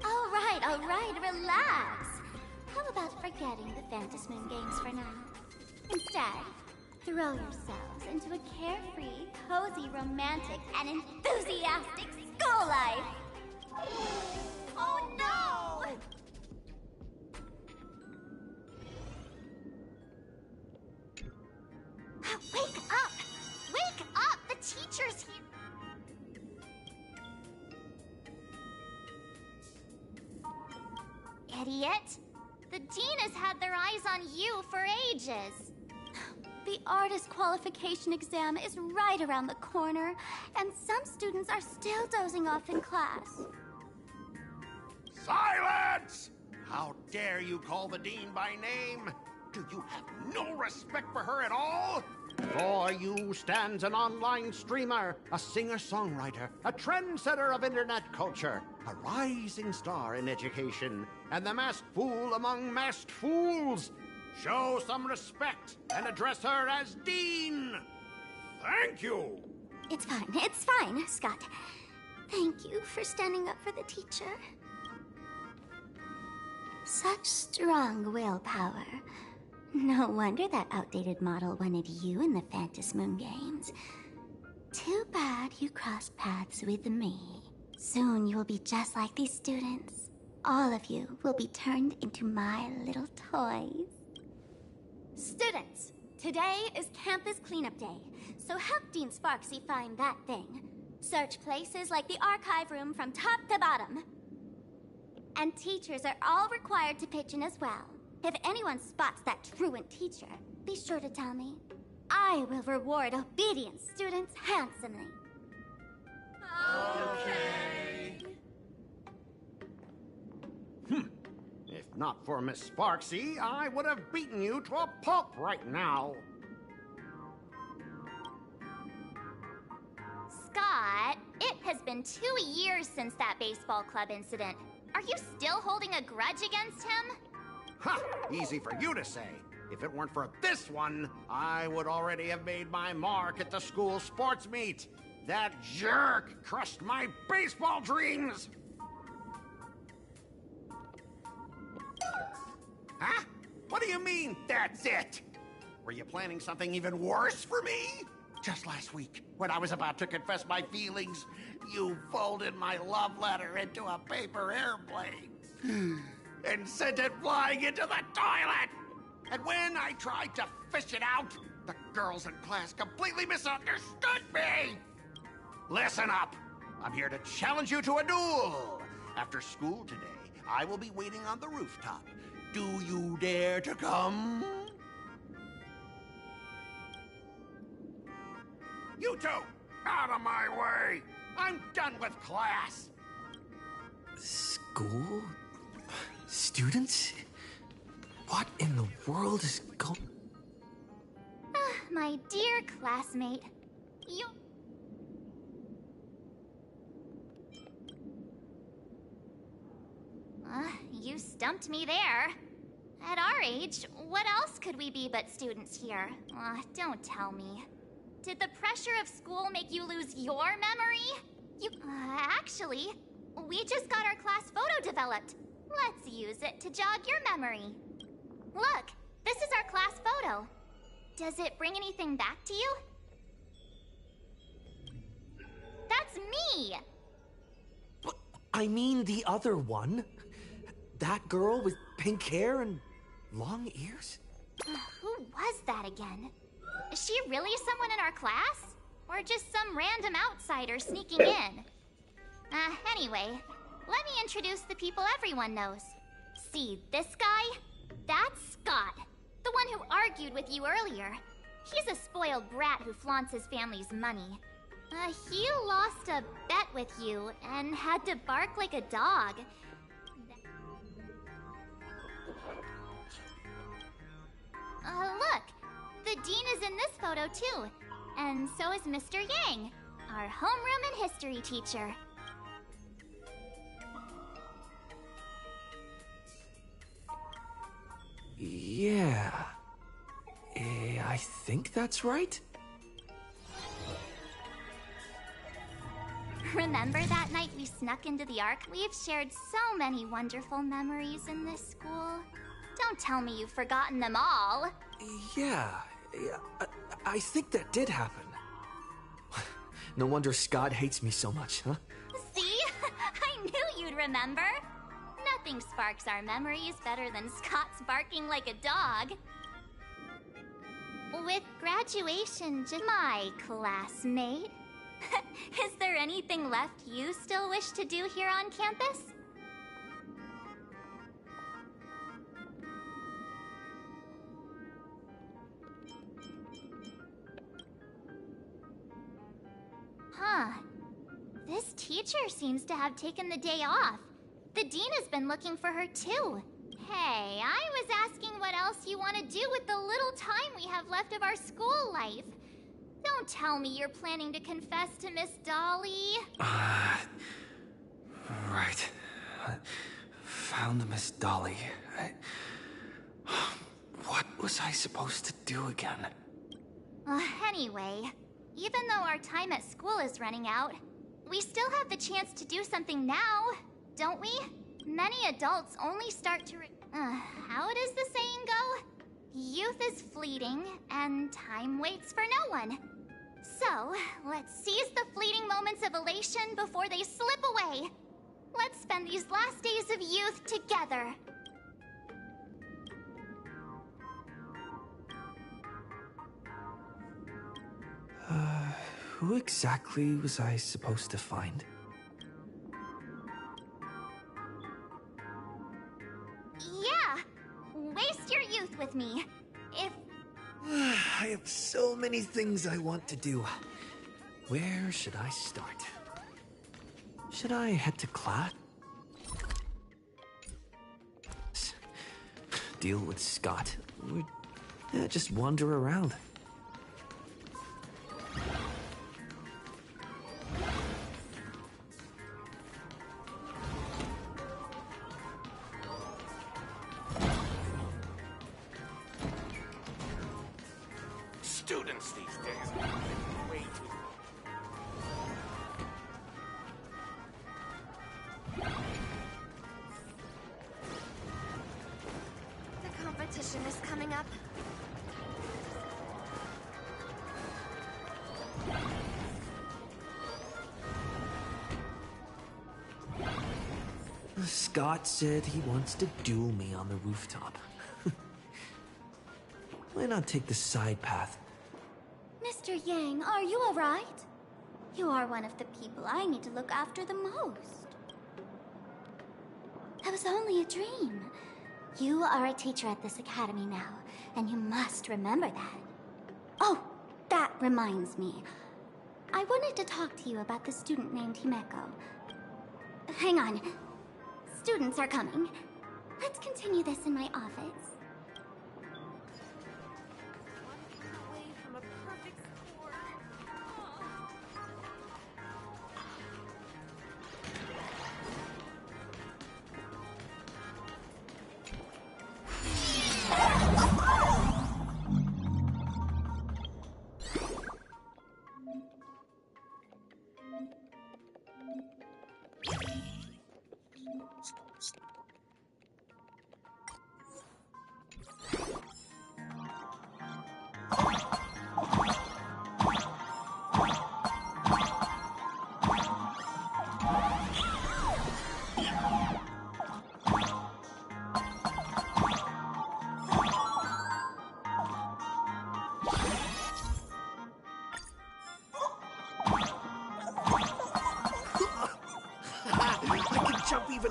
All right, relax. How about forgetting the Phantasmoon games for now? Instead, throw yourselves into a carefree, cozy, romantic, and enthusiastic school life! Oh no! Wake up! Wake up! The teacher's here! Idiot! The dean has had their eyes on you for ages. The artist qualification exam is right around the corner, and some students are still dozing off in class. Silence! How dare you call the dean by name? Do you have no respect for her at all? Before you stands an online streamer, a singer-songwriter, a trendsetter of internet culture, a rising star in education, and the masked fool among masked fools. Show some respect and address her as Dean. Thank you. It's fine, Scott. Thank you for standing up for the teacher. Such strong willpower. No wonder that outdated model wanted you in the Phantasmoon games. Too bad you crossed paths with me. Soon you will be just like these students. All of you will be turned into my little toys. Students, today is campus cleanup day, so help Dean Sparksy find that thing. Search places like the archive room from top to bottom. And teachers are all required to pitch in as well. If anyone spots that truant teacher, be sure to tell me. I will reward obedient students handsomely. Okay. If not for Miss Sparksy, I would have beaten you to a pulp right now. Scott, it has been 2 years since that baseball club incident. Are you still holding a grudge against him? Ha! Easy for you to say. If it weren't for this one, I would already have made my mark at the school sports meet. That jerk crushed my baseball dreams! Huh? What do you mean, that's it? Were you planning something even worse for me? Just last week, when I was about to confess my feelings, you folded my love letter into a paper airplane and sent it flying into the toilet. And when I tried to fish it out, the girls in class completely misunderstood me. Listen up. I'm here to challenge you to a duel. After school today, I will be waiting on the rooftop. Do you dare to come? You two, out of my way! I'm done with class! School? Students? What in the world is going... My dear classmate, you... You stumped me there. At our age, what else could we be but students here? Don't tell me. Did the pressure of school make you lose your memory? Actually, we just got our class photo developed. Let's use it to jog your memory. Look, this is our class photo. Does it bring anything back to you? That's me! I mean the other one. That girl with pink hair and long ears? Who was that again? Is she really someone in our class? Or just some random outsider sneaking in? Anyway, let me introduce the people everyone knows. See this guy? That's Scott, the one who argued with you earlier. He's a spoiled brat who flaunts his family's money. He lost a bet with you and had to bark like a dog. Look! The dean is in this photo too. And so is Mr. Yang, our homeroom and history teacher. Yeah. I think that's right. Remember that night we snuck into the Ark? We've shared so many wonderful memories in this school. Don't tell me you've forgotten them all. Yeah, I think that did happen. No wonder Scott hates me so much, huh? See? I knew you'd remember. Nothing sparks our memories better than Scott's barking like a dog. With graduation just my classmate. Is there anything left you still wish to do here on campus? Huh. This teacher seems to have taken the day off. The dean has been looking for her too. Hey, I was asking what else you want to do with the little time we have left of our school life. Don't tell me you're planning to confess to Miss Dolly. Right. Found Miss Dolly. What was I supposed to do again? Anyway, even though our time at school is running out, we still have the chance to do something now, don't we? Many adults only start to how does the saying go? Youth is fleeting, and time waits for no one. So, let's seize the fleeting moments of elation before they slip away. Let's spend these last days of youth together. Who exactly was I supposed to find? Yeah! Waste your youth with me. If... I have so many things I want to do. Where should I start? Should I head to class? Deal with Scott? Or just wander around? Students these days are way too... The competition is coming up. Scott said he wants to duel me on the rooftop. Why not take the side path? Mr. Yang, are you alright? You are one of the people I need to look after the most. That was only a dream. You are a teacher at this academy now, and you must remember that. Oh, that reminds me. I wanted to talk to you about the student named Himeko. Hang on. Students are coming. Let's continue this in my office.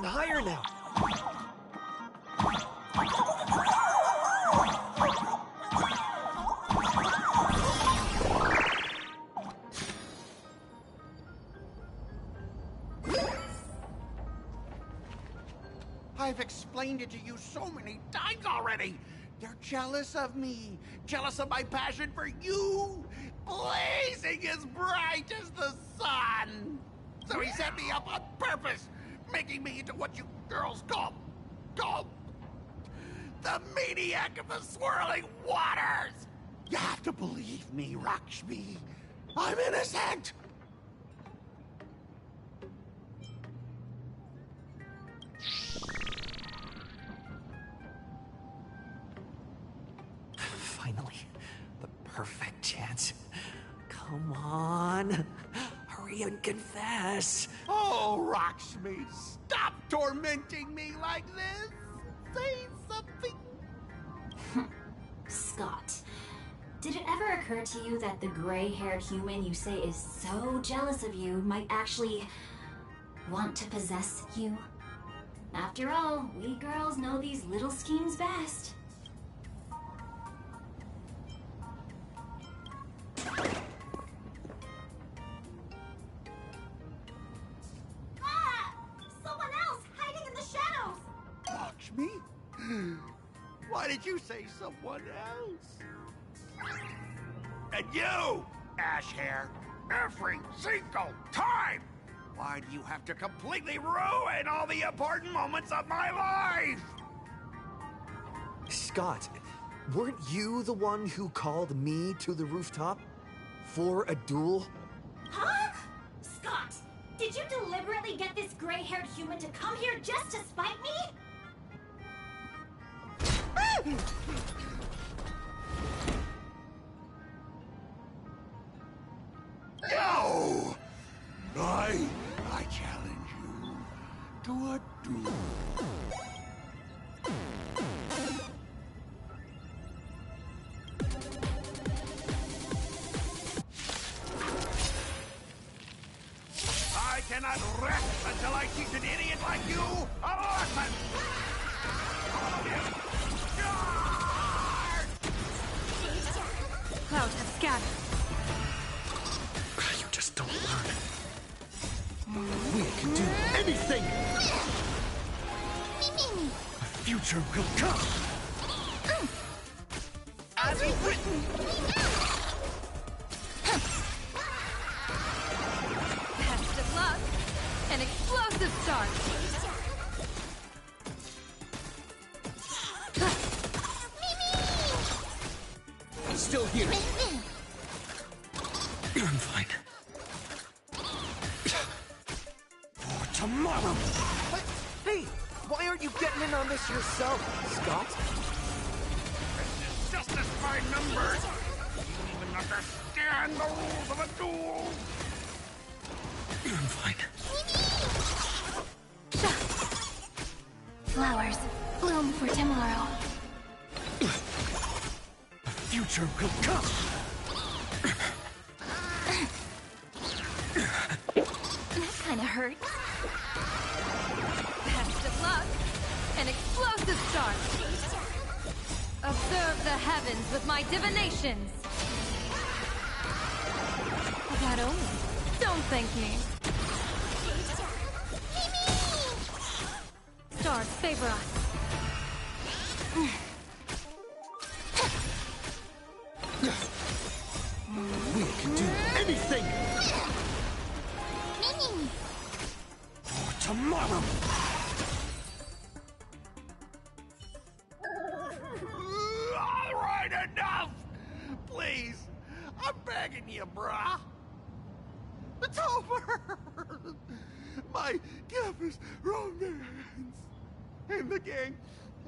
sound higher now. I've explained it to you so many times already. They're jealous of me, jealous of my passion for you, blazing as bright as the sun. So he set me up on purpose, making me into what you girls call the maniac of the swirling waters. You have to believe me, Lakshmi. I'm innocent. Finally, the perfect chance. Come on, hurry and confess. Oh, Lakshmi, stop tormenting me like this. Say something. Scott, did it ever occur to you that the gray-haired human you say is so jealous of you might actually want to possess you? After all, we girls know these little schemes best. Ah! Someone else hiding in the shadows! Lakshmi? Why did you say someone else? And you, ash hair, every single time! Why do you have to completely ruin all the important moments of my life? Scott, weren't you the one who called me to the rooftop? For a duel? Huh? Scott, did you deliberately get this gray-haired human to come here just to spite me? No! I challenge you to a duel. I cannot rest until I teach an idiot like you a lesson! All of you, charge! Clouds have scattered. You just don't learn. We can do anything! A future will come! As written! Best of luck. An explosive start. I'm still here. I'm fine. For tomorrow! Hey, why aren't you getting in on this yourself, Scott? This is justice by numbers! You don't even understand the rules of a duel! I'm fine. Flowers bloom for tomorrow. A future will come! That kinda hurts. Best of luck. An explosive start. Observe the heavens with my divinations. That omen. Don't thank me. Stars favor us. We can do anything! For tomorrow! All right, enough! Please, I'm begging you, brah. It's over! My deepest romance in the game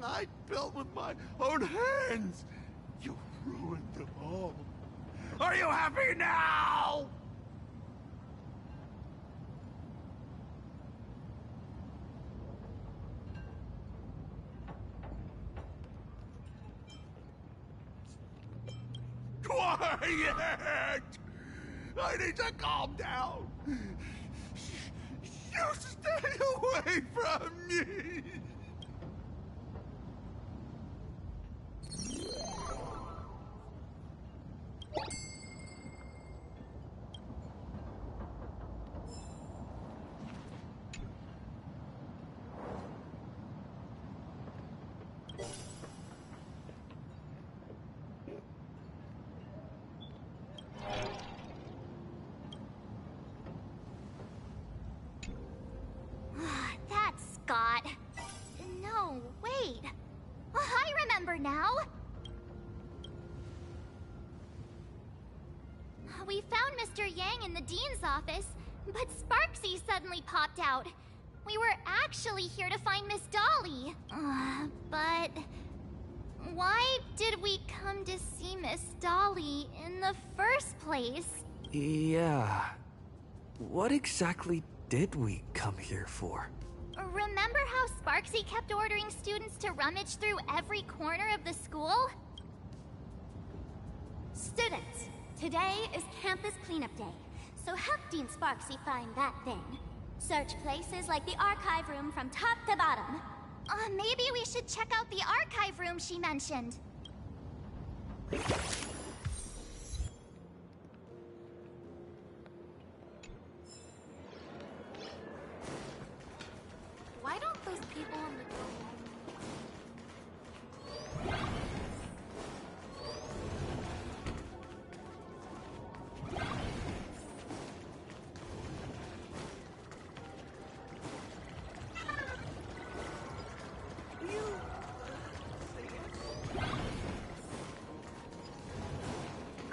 I built with my own hands. You ruined them all. Are you happy now? Quiet! I need to calm down. You stay away from me! That's Scott. No, wait. I remember now. We found Mr. Yang in the dean's office, but Sparksy suddenly popped out. We were actually here to find Miss Dolly. But why did we come to see Miss Dolly in the first place? Yeah. What exactly did we come here for? Remember how Sparksy kept ordering students to rummage through every corner of the school? Students, today is campus cleanup day, so help Dean Sparksy find that thing. Search places like the archive room from top to bottom. Maybe we should check out the archive room she mentioned. Why don't those people on the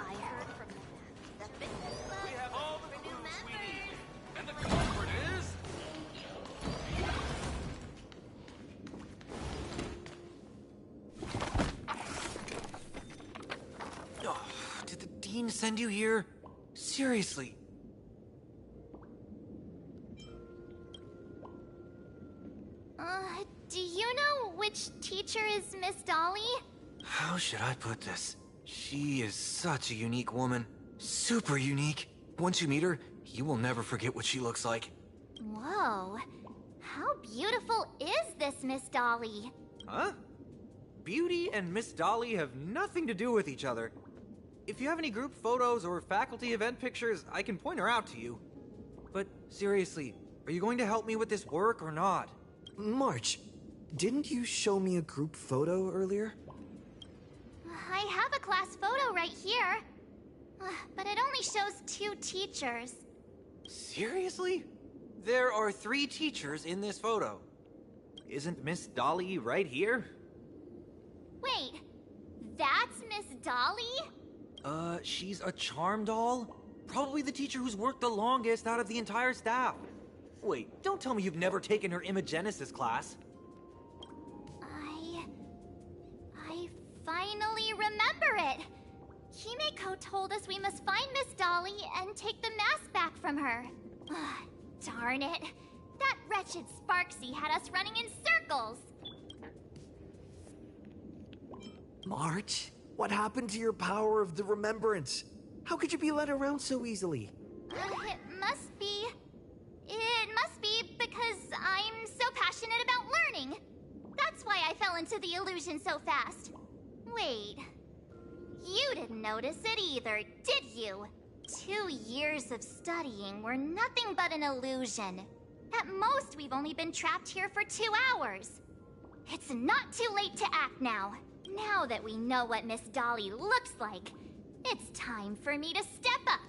I heard from the fitness club. We have all the for new clues we members. need. And the reward is... Oh, did the dean send you here? Seriously? Do you know which teacher is Miss Dolly? How should I put this? She is such a unique woman. Super unique. Once you meet her, you will never forget what she looks like. Whoa. How beautiful is this Miss Dolly? Huh? Beauty and Miss Dolly have nothing to do with each other. If you have any group photos or faculty event pictures, I can point her out to you. But seriously, are you going to help me with this work or not? March, didn't you show me a group photo earlier? I have a class photo right here. But it only shows 2 teachers. Seriously? There are 3 teachers in this photo. Isn't Miss Dolly right here? Wait, that's Miss Dolly? She's a charm doll? Probably the teacher who's worked the longest out of the entire staff. Wait, don't tell me you've never taken her Imagenesis class. I finally remember it. Himeko told us we must find Miss Dolly and take the mask back from her. Darn it. That wretched Sparksy had us running in circles. March, what happened to your power of the remembrance? How could you be led around so easily? It must be because I'm so passionate about learning. That's why I fell into the illusion so fast. Wait, you didn't notice it either, did you? 2 years of studying were nothing but an illusion. At most, we've only been trapped here for 2 hours. It's not too late to act now. Now that we know what Miss Dolly looks like, it's time for me to step up.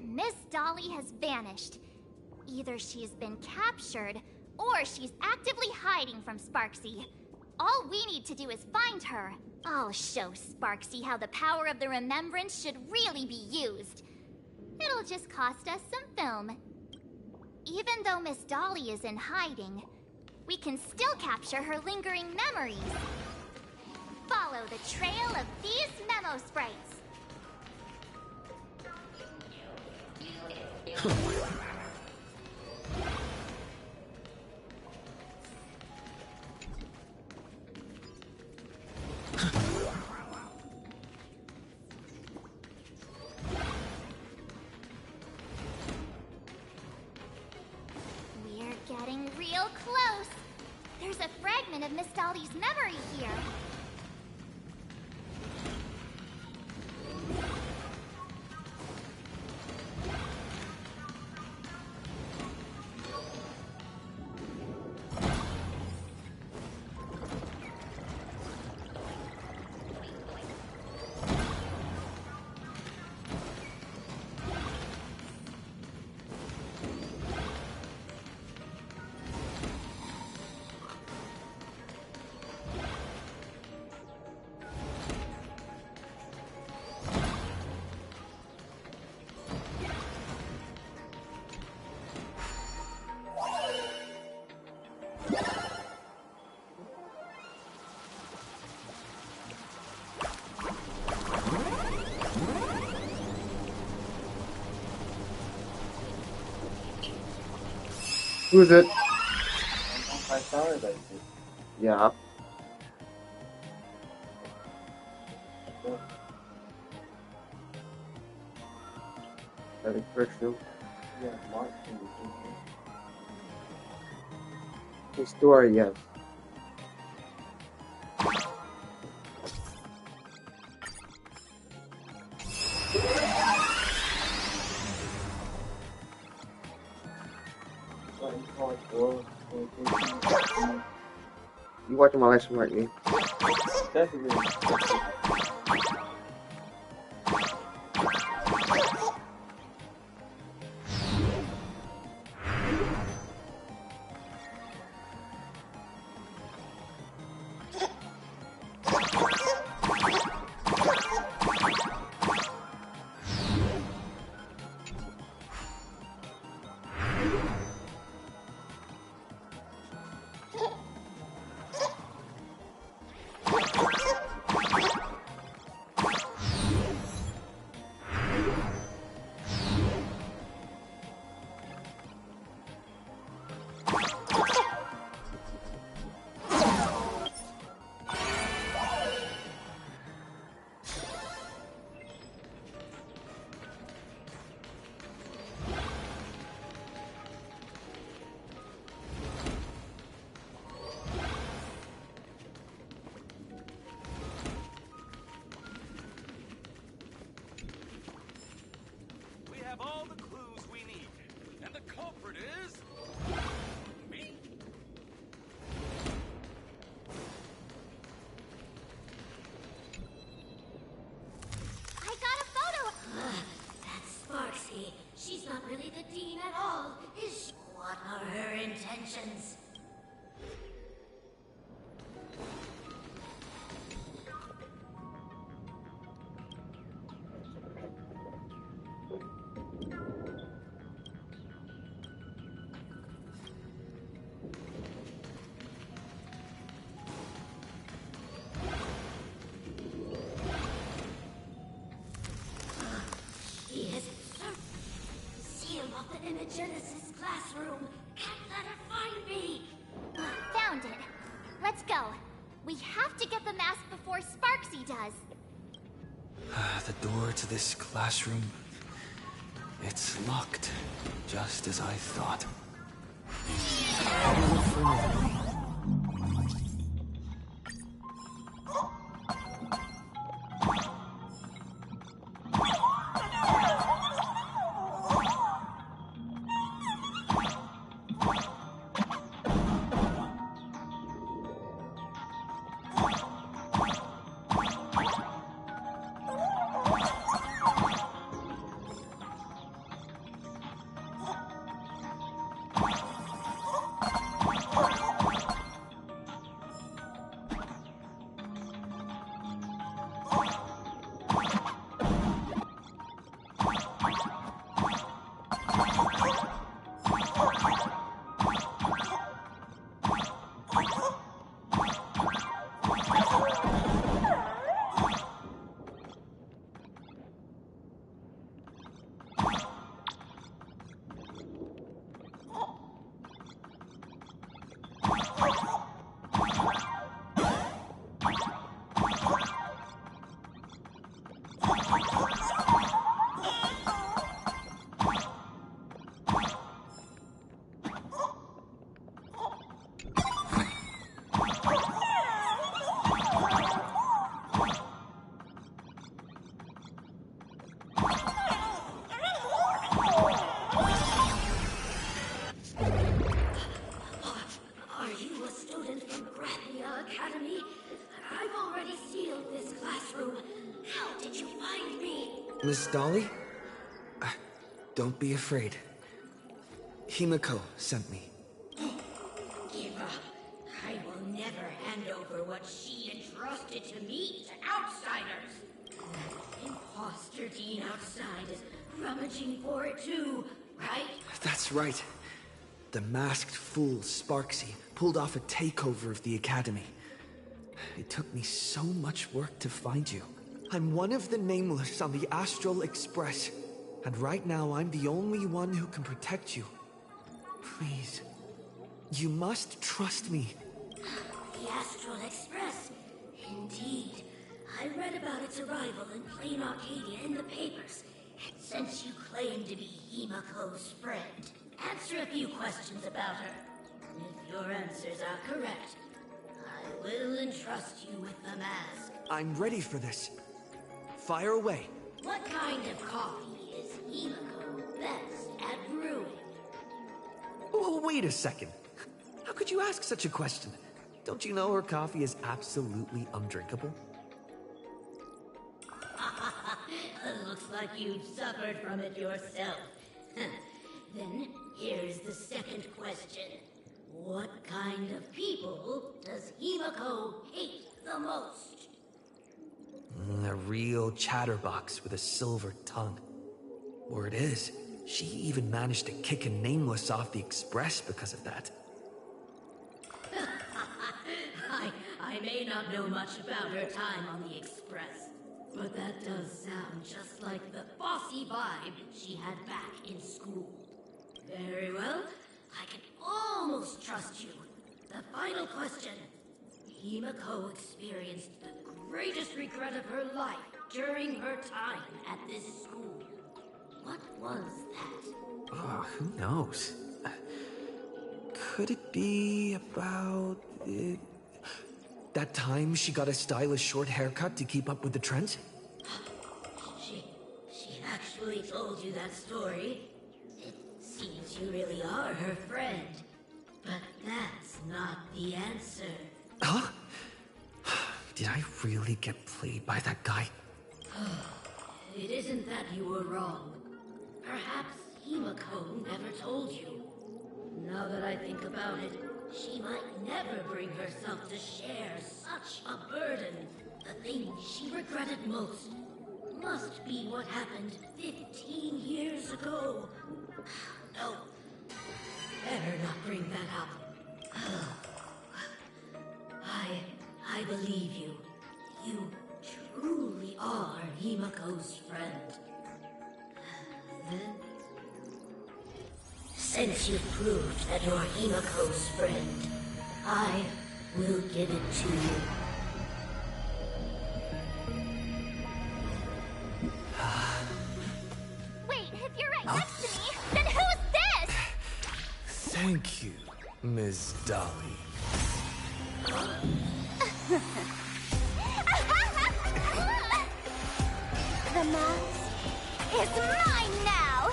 Miss Dolly has vanished. Either she's been captured, or she's actively hiding from Sparksy. All we need to do is find her. I'll show Sparksy how the power of the remembrance should really be used. It'll just cost us some film. Even though Miss Dolly is in hiding, we can still capture her lingering memories. Follow the trail of these memo sprites. of Miss Dolly's memory here. Who's it? Yeah. That is Christian. Yeah, Mark. His story, yes. You watching my live stream right now? Definitely. Really the dean at all, is she? What are her intentions? In the Genesis classroom. Can't let her find me. Found it. Let's go. We have to get the mask before Sparksy does. The door to this classroom... it's locked, just as I thought. already sealed this classroom. How did you find me? Miss Dolly? Don't be afraid. Himiko sent me. Give up. I will never hand over what she entrusted to me to outsiders. That imposter dean outside is rummaging for it too, right? That's right. The masked fool, Sparksy, pulled off a takeover of the Academy. It took me so much work to find you. I'm one of the Nameless on the Astral Express, and right now I'm the only one who can protect you. Please, you must trust me. The Astral Express? Indeed. I read about its arrival in plain Arcadia in the papers. Since you claim to be Himiko's friend, answer a few questions about her. If your answers are correct, I will entrust you with the mask. I'm ready for this. Fire away. What kind of coffee is Himiko best at brewing? Oh, wait a second. How could you ask such a question? Don't you know her coffee is absolutely undrinkable? Looks like you've suffered from it yourself. Then here's the second question. What kind of people does Himiko hate the most? A real chatterbox with a silver tongue. Word is, she even managed to kick a Nameless off the Express because of that. I may not know much about her time on the Express, but that does sound just like the bossy vibe she had back in school. Very well, I can almost trust you. The final question. Himiko experienced the greatest regret of her life during her time at this school. What was that? Oh, who knows? Could it be about... that time she got a stylish short haircut to keep up with the trends? She actually told you that story. It seems you really are her friend. But that's not the answer. Huh? Did I really get played by that guy? It isn't that you were wrong. Perhaps Himiko never told you. Now that I think about it, she might never bring herself to share such a burden. The thing she regretted most must be what happened 15 years ago. No, better not bring that up. I believe you. You truly are Himiko's friend. Then, since you've proved that you're Himiko's friend, I will give it to you. Wait, if you're right next to me, then who's this? Thank you, Ms. Dolly. The mask is mine now!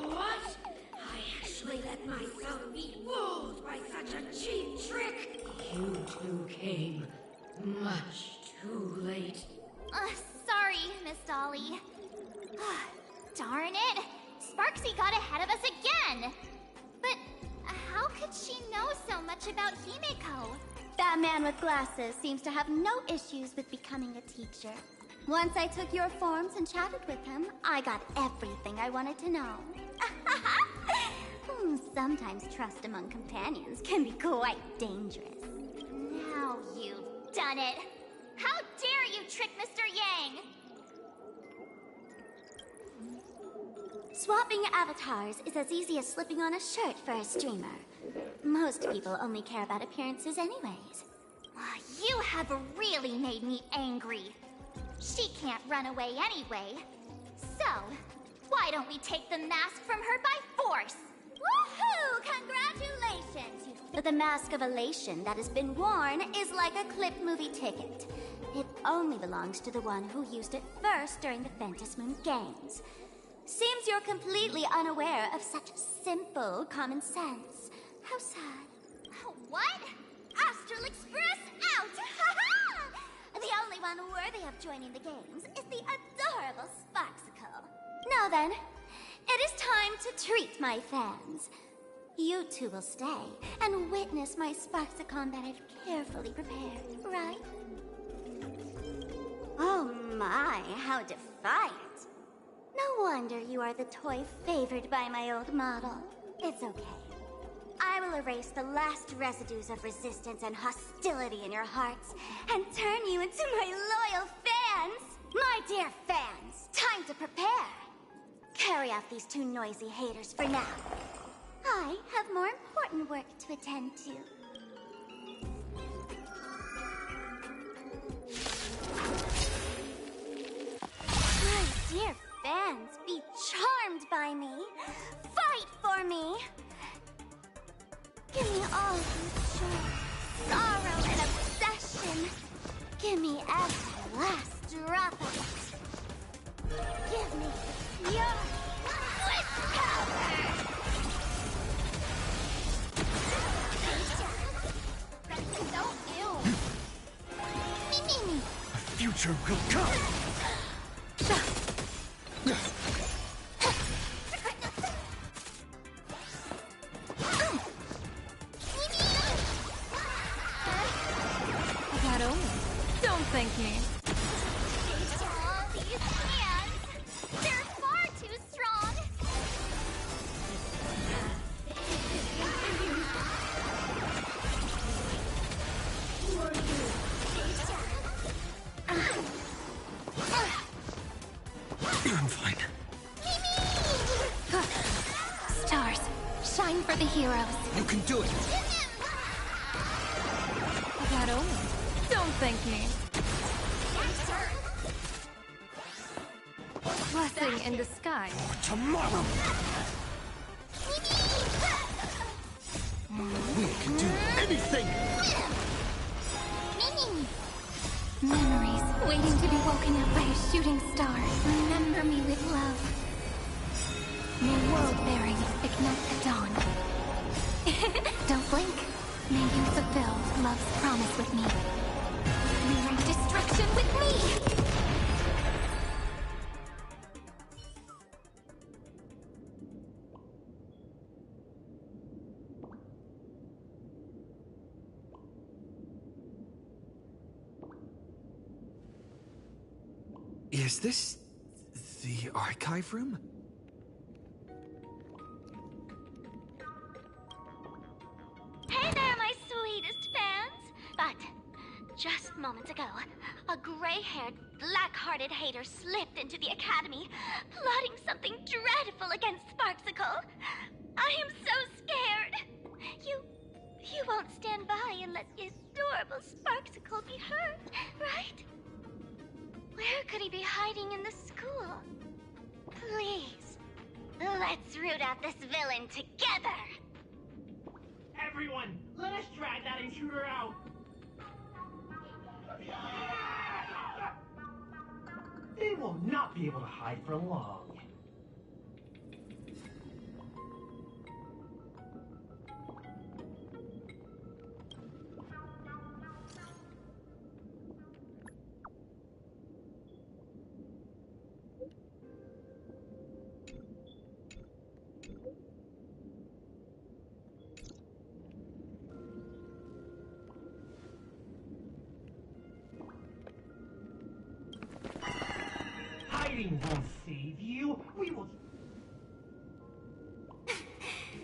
What? I actually let myself be fooled by such a cheap trick? You two came much too late. Sorry, Miss Dolly. Darn it! Sparksy got ahead of us again! But how could she know so much about Himiko? That man with glasses seems to have no issues with becoming a teacher. Once I took your forms and chatted with him, I got everything I wanted to know. Sometimes trust among companions can be quite dangerous. Now you've done it! How dare you trick Mr. Yang! Swapping avatars is as easy as slipping on a shirt for a streamer. Most people only care about appearances anyways. You have really made me angry. She can't run away anyway. So, why don't we take the mask from her by force? Woohoo! Congratulations! But the mask of elation that has been worn is like a clip movie ticket. It only belongs to the one who used it first during the Fantasmoon Games. Seems you're completely unaware of such simple common sense. How sad. What? Astral Express joining the games is the adorable Sparksicle. Now then, it is time to treat my fans. You two will stay and witness my Sparksicon that I've carefully prepared, right? Oh my, how defiant. No wonder you are the toy favored by my old model. It's okay. I will erase the last residues of resistance and hostility in your hearts and turn you into my loyal fans! My dear fans, time to prepare! Carry off these two noisy haters for now. I have more important work to attend to. My dear fans, be charmed by me. Fight for me. Give me all your joy, sorrow, and obsession. Give me every last drop of it. Give me your switch power. That's so ill. Me. The future will come! I got over. Don't thank me. All these hands, they're far too strong. I'm fine. Stars, shine for the heroes. You can do it! I got over. Don't thank me. Blessing in disguise. Tomorrow! We can do anything! Memories waiting to be woken up by a shooting star. Remember me with love. May world bearings ignite the dawn. Don't blink. May you fulfill love's promise with me. Rewrite destruction with me! Is this the archive room? Hey there, my sweetest fans! But just moments ago, a gray-haired, black-hearted hater slipped into the academy, plotting something dreadful against Sparksicle. I am so scared. You won't stand by and let the adorable Sparksicle be hurt, right? Where could he be hiding in the school? Please, let's root out this villain together! Everyone, let us drag that intruder out! They will not be able to hide for long. Hiding won't save you. We will...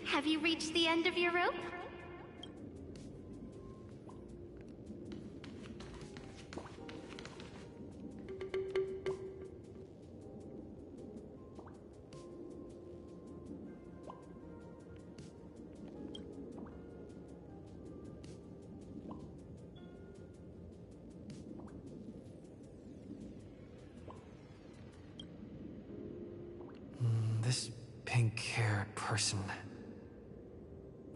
Have you reached the end of your rope? This pink-haired person.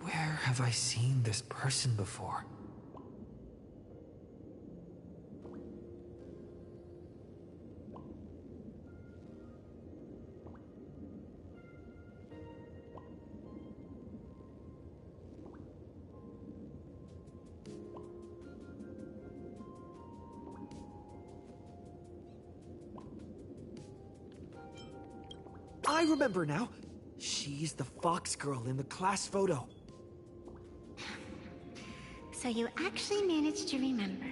Where have I seen this person before? I remember now. She's the fox girl in the class photo. So you actually managed to remember.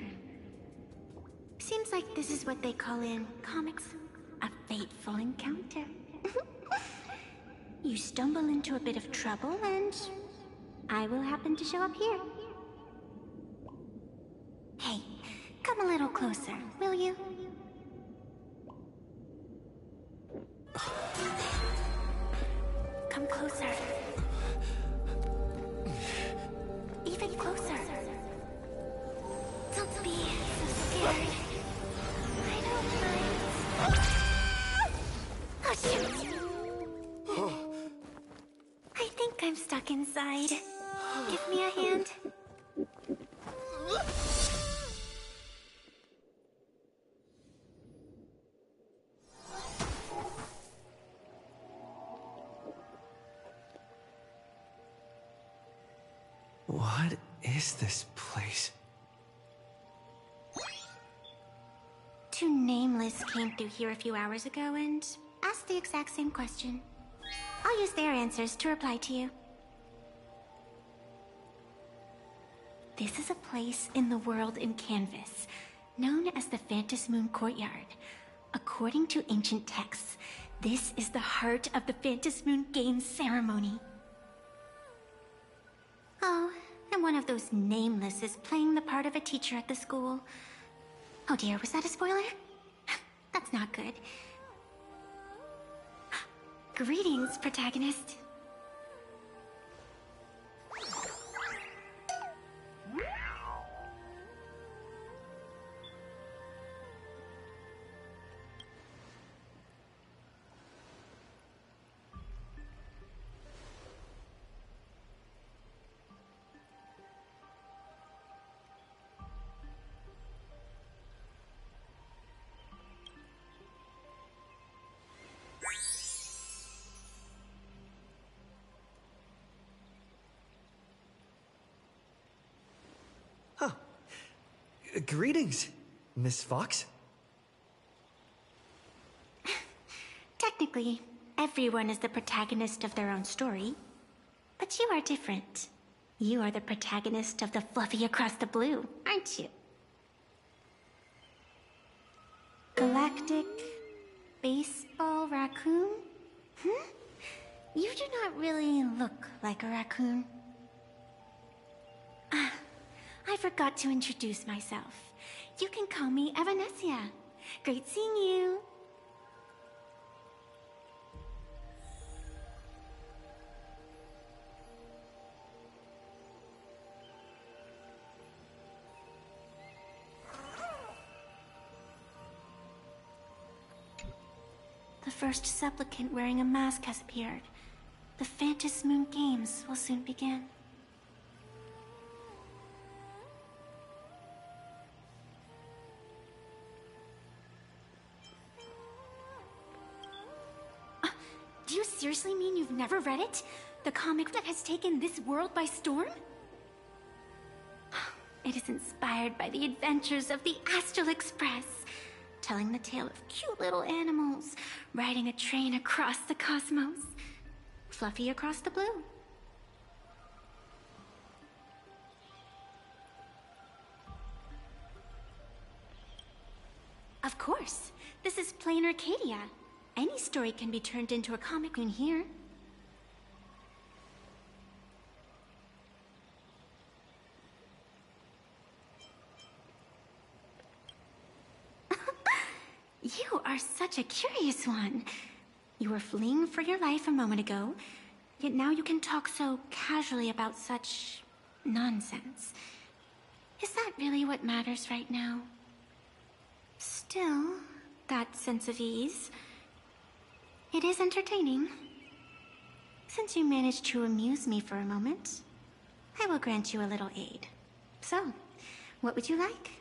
Seems like this is what they call in comics a fateful encounter. You stumble into a bit of trouble and I will happen to show up here. Hey, come a little closer, will you? Come closer. Even closer. Don't be so scared. I don't mind. Oh, shoot. I think I'm stuck inside. Give me a hand. What is this place? Two Nameless came through here a few hours ago and asked the exact same question. I'll use their answers to reply to you. This is a place in the world in Canvas, known as the Phantasmoon Courtyard. According to ancient texts, this is the heart of the Phantasmoon Games ceremony. Oh, and one of those Nameless is playing the part of a teacher at the school. Oh dear, was that a spoiler? That's not good. Greetings, protagonist. Greetings, Miss Fox. Technically, everyone is the protagonist of their own story. But you are different. You are the protagonist of the Fluffy Across the Blue, aren't you? Galactic Baseball Raccoon? You do not really look like a raccoon. I forgot to introduce myself. You can call me Evanessia. Great seeing you. The first supplicant wearing a mask has appeared. The Phantasmoon Games will soon begin. Do you seriously mean you've never read it? The comic that has taken this world by storm? It is inspired by the adventures of the Astral Express, telling the tale of cute little animals riding a train across the cosmos. Fluffy Across the Blue. Of course. This is plain Arcadia. Any story can be turned into a comic in here. You are such a curious one. You were fleeing for your life a moment ago, yet now you can talk so casually about such nonsense. Is that really what matters right now? Still, that sense of ease, it is entertaining. Since you managed to amuse me for a moment, I will grant you a little aid. So, what would you like?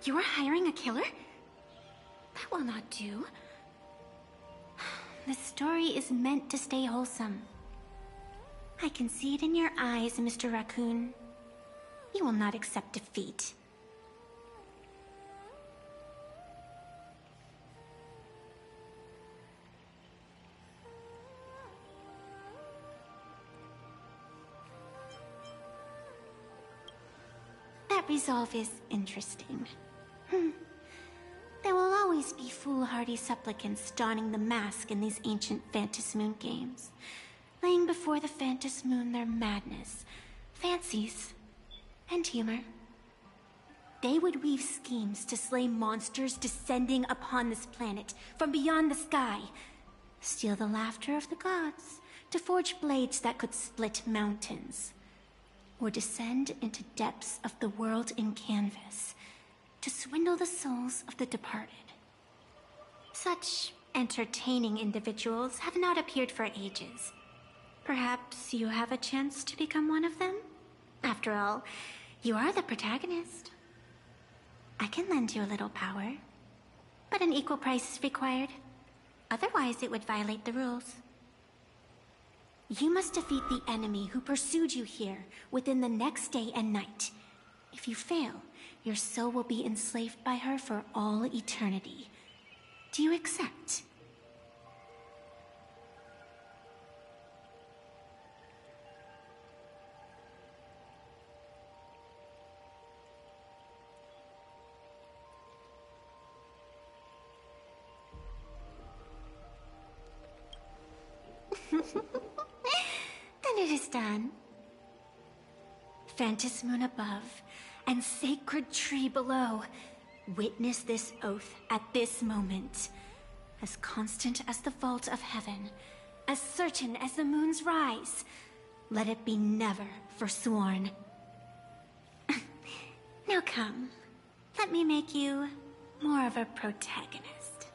You are hiring a killer? That will not do. The story is meant to stay wholesome. I can see it in your eyes, Mr. Raccoon. You will not accept defeat. That resolve is interesting. There will always be foolhardy supplicants donning the mask in these ancient Phantasmoon games, laying before the Phantasmoon their madness, fancies, and humor. They would weave schemes to slay monsters descending upon this planet from beyond the sky, steal the laughter of the gods to forge blades that could split mountains, or descend into depths of the world in canvas to swindle the souls of the departed. Such entertaining individuals have not appeared for ages. Perhaps you have a chance to become one of them? After all, you are the protagonist. I can lend you a little power, but an equal price is required. Otherwise, it would violate the rules. You must defeat the enemy who pursued you here within the next day and night. If you fail, your soul will be enslaved by her for all eternity. Do you accept? Then it is done. Phantasmoon above and sacred tree below, witness this oath at this moment. As constant as the vault of heaven, as certain as the moon's rise, let it be never forsworn. Now come, let me make you more of a protagonist.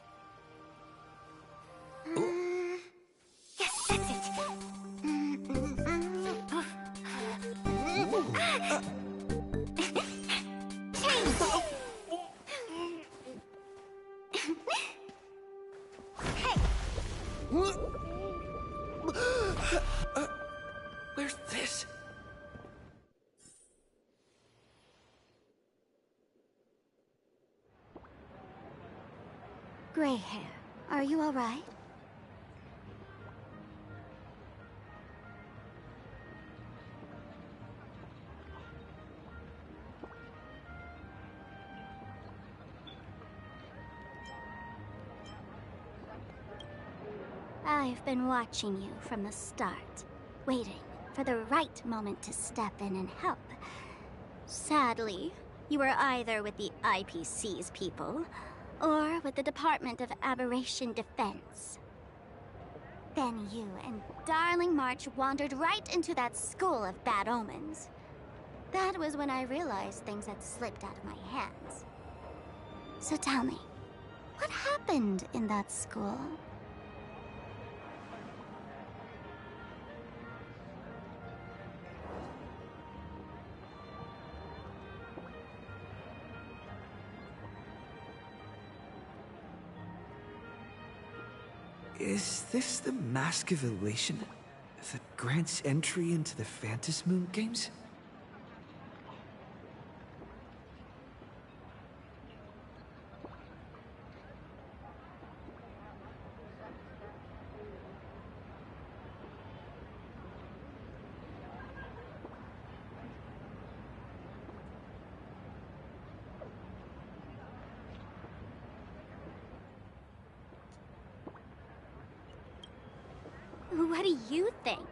Yes, that's it. Where's this? Gray hair, are you all right? I've been watching you from the start, waiting for the right moment to step in and help. Sadly, you were either with the IPC's people, or with the Department of Aberration Defense. Then you and Darling March wandered right into that school of bad omens. That was when I realized things had slipped out of my hands. So tell me, what happened in that school? Is this the Mask of Elation that grants entry into the Phantasmoon games? What do you think?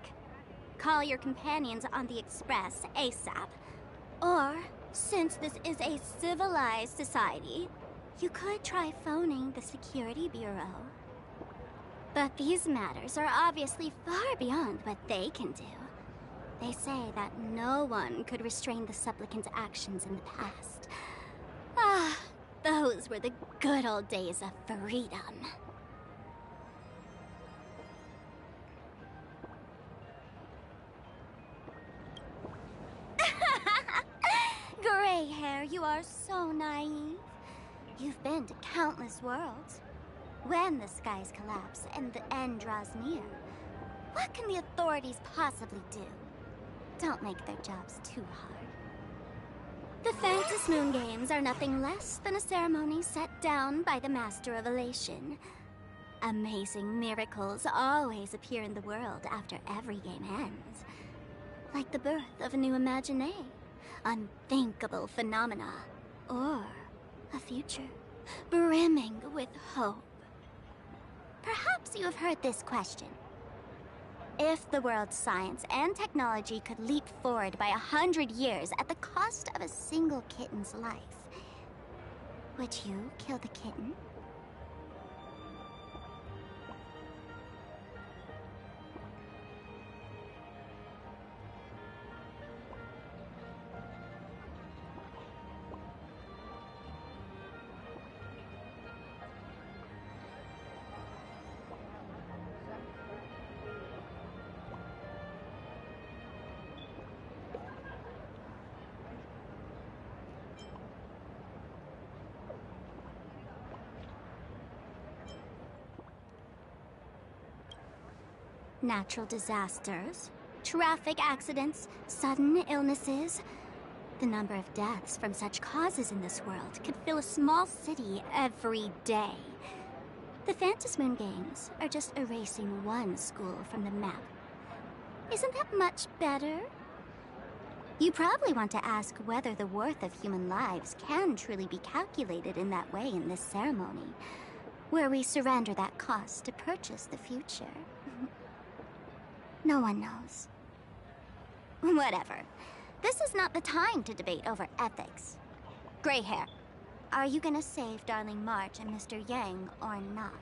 Call your companions on the Express ASAP. Or, since this is a civilized society, you could try phoning the Security Bureau. But these matters are obviously far beyond what they can do. They say that no one could restrain the supplicant's actions in the past. Ah, those were the good old days of freedom. Gray hair, you are are so naive. You've been to countless worlds. When the skies collapse and the end draws near, what can the authorities possibly do? Don't make their jobs too hard. The Phantasm Moon Games are nothing less than a ceremony set down by the Master of Elation. Amazing miracles always appear in the world after every game ends. Like the birth of a new imagination, unthinkable phenomena, or a future brimming with hope. Perhaps you have heard this question. If the world's science and technology could leap forward by 100 years at the cost of a single kitten's life, would you kill the kitten? Natural disasters, traffic accidents, sudden illnesses. The number of deaths from such causes in this world could fill a small city every day. The Phantasm Moon Games are just erasing one school from the map. Isn't that much better? You probably want to ask whether the worth of human lives can truly be calculated in that way in this ceremony, where we surrender that cost to purchase the future. No one knows. Whatever. This is not the time to debate over ethics. Gray hair, are you gonna save Darling March and Mr. Yang or not?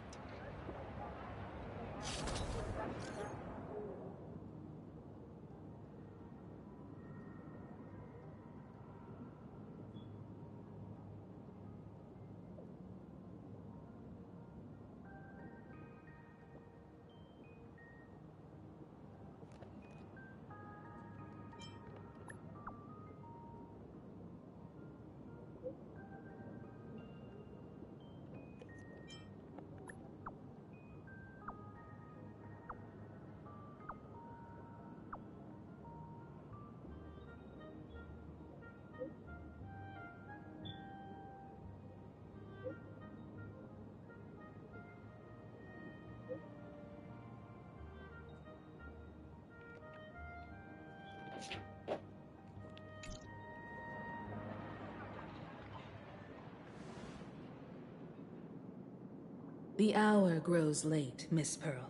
The hour grows late, Miss Pearl.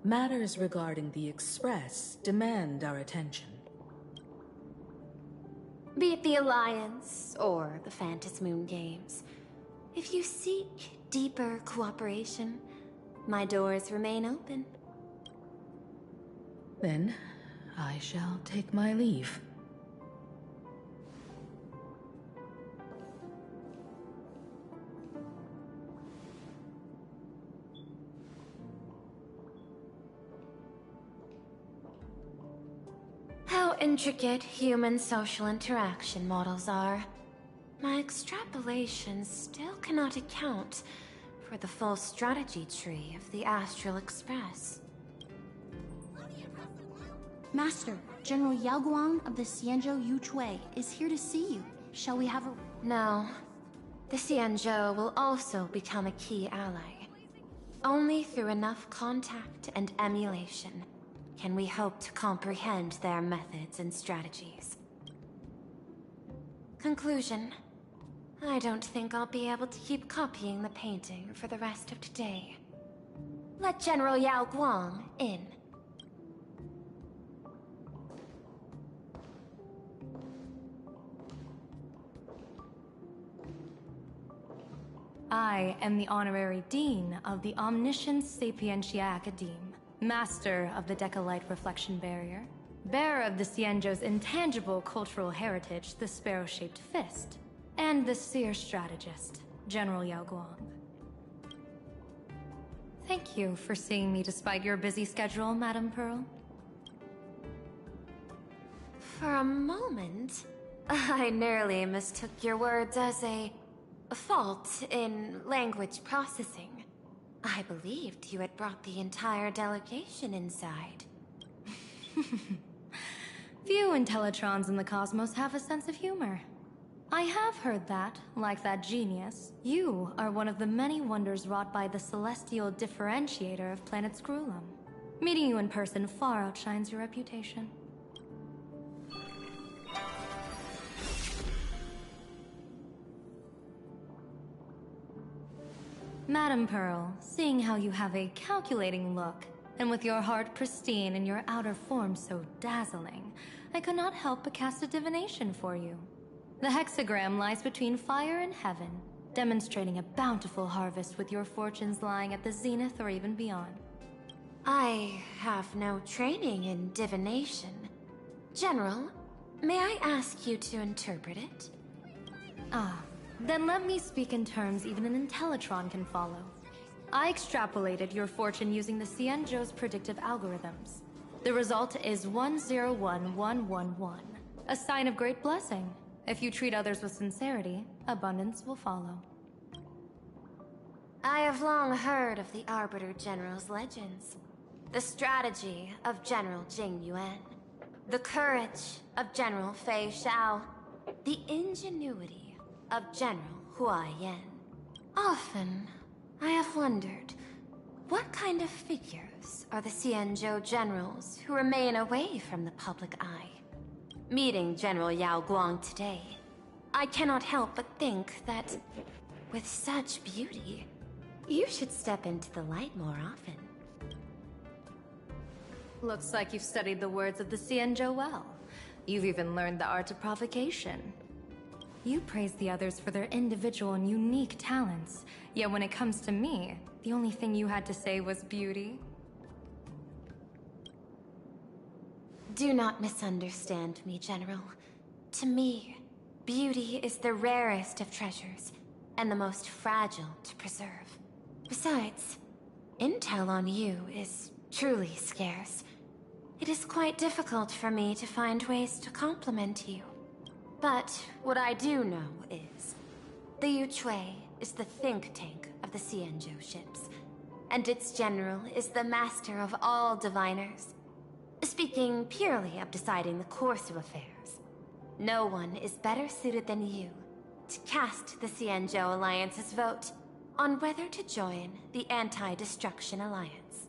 Matters regarding the Express demand our attention. Be it the Alliance or the Phantasm Moon Games, if you seek deeper cooperation, my doors remain open. Then, I shall take my leave. How intricate human social interaction models are. My extrapolations still cannot account for the full strategy tree of the Astral Express. Master, General Yao Guang of the Xianzhou Yuchui is here to see you. Shall we have a... No. The Xianzhou will also become a key ally. Only through enough contact and emulation can we hope to comprehend their methods and strategies. Conclusion. I don't think I'll be able to keep copying the painting for the rest of today. Let General Yao Guang in. I am the Honorary Dean of the Omniscience Sapientia Academe, Master of the Decalite Reflection Barrier, bearer of the Xianzhou's intangible cultural heritage, the Sparrow-Shaped Fist, and the Seer Strategist, General Yao Guang. Thank you for seeing me despite your busy schedule, Madam Pearl. For a moment, I nearly mistook your words as a fault in language processing. I believed you had brought the entire delegation inside. Few Intellitrons in the cosmos have a sense of humor. I have heard that, like that genius, you are one of the many wonders wrought by the celestial differentiator of planet Scrulum. Meeting you in person far outshines your reputation. Madam Pearl, seeing how you have a calculating look, and with your heart pristine and your outer form so dazzling, I could not help but cast a divination for you. The hexagram lies between fire and heaven, demonstrating a bountiful harvest with your fortunes lying at the zenith or even beyond. I have no training in divination. General, may I ask you to interpret it? Ah, then let me speak in terms even an Intellitron can follow. I extrapolated your fortune using the Xianzhou's predictive algorithms. The result is 101111, a sign of great blessing. If you treat others with sincerity, abundance will follow. I have long heard of the Arbiter General's legends. The strategy of General Jing Yuan. The courage of General Fei Xiao. The ingenuity of General Hua Yan. Often, I have wondered, what kind of figures are the Xianzhou generals who remain away from the public eye? Meeting General Yao Guang today, I cannot help but think that, with such beauty, you should step into the light more often. Looks like you've studied the words of the Xianzhou well. You've even learned the art of provocation. You praise the others for their individual and unique talents, yet when it comes to me, the only thing you had to say was beauty. Do not misunderstand me, General. To me, beauty is the rarest of treasures, and the most fragile to preserve. Besides, intel on you is truly scarce. It is quite difficult for me to find ways to compliment you. But what I do know is, the Yuchui is the think tank of the Xianzhou ships, and its general is the master of all diviners. Speaking purely of deciding the course of affairs, no one is better suited than you to cast the Xianzhou Alliance's vote on whether to join the Anti-Destruction Alliance.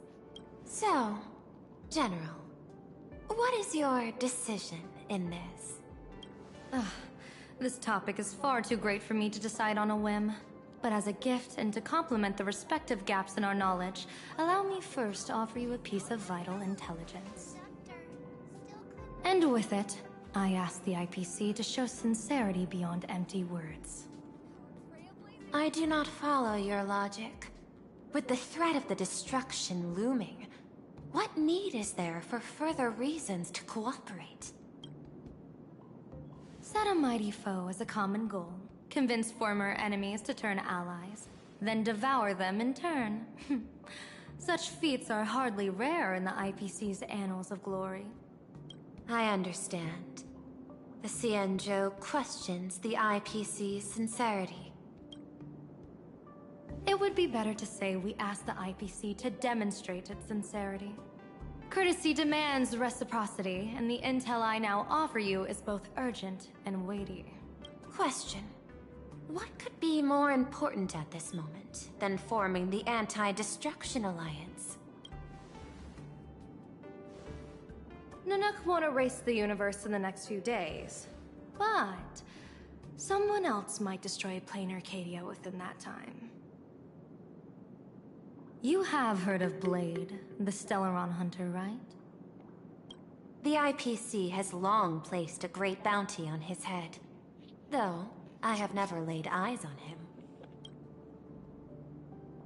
So, General, what is your decision in this? This topic is far too great for me to decide on a whim. But as a gift and to complement the respective gaps in our knowledge, allow me first to offer you a piece of vital intelligence. And with it, I ask the IPC to show sincerity beyond empty words. I do not follow your logic. With the threat of the destruction looming, what need is there for further reasons to cooperate? Set a mighty foe as a common goal. Convince former enemies to turn allies, then devour them in turn. Such feats are hardly rare in the IPC's annals of glory. I understand. The Xianzhou questions the IPC's sincerity. It would be better to say we ask the IPC to demonstrate its sincerity. Courtesy demands reciprocity, and the intel I now offer you is both urgent and weighty. Question. What could be more important at this moment than forming the Anti-Destruction Alliance? Nanook won't erase the universe in the next few days, but someone else might destroy plain Arcadia within that time. You have heard of Blade, the Stellaron hunter, right? The IPC has long placed a great bounty on his head, though I have never laid eyes on him.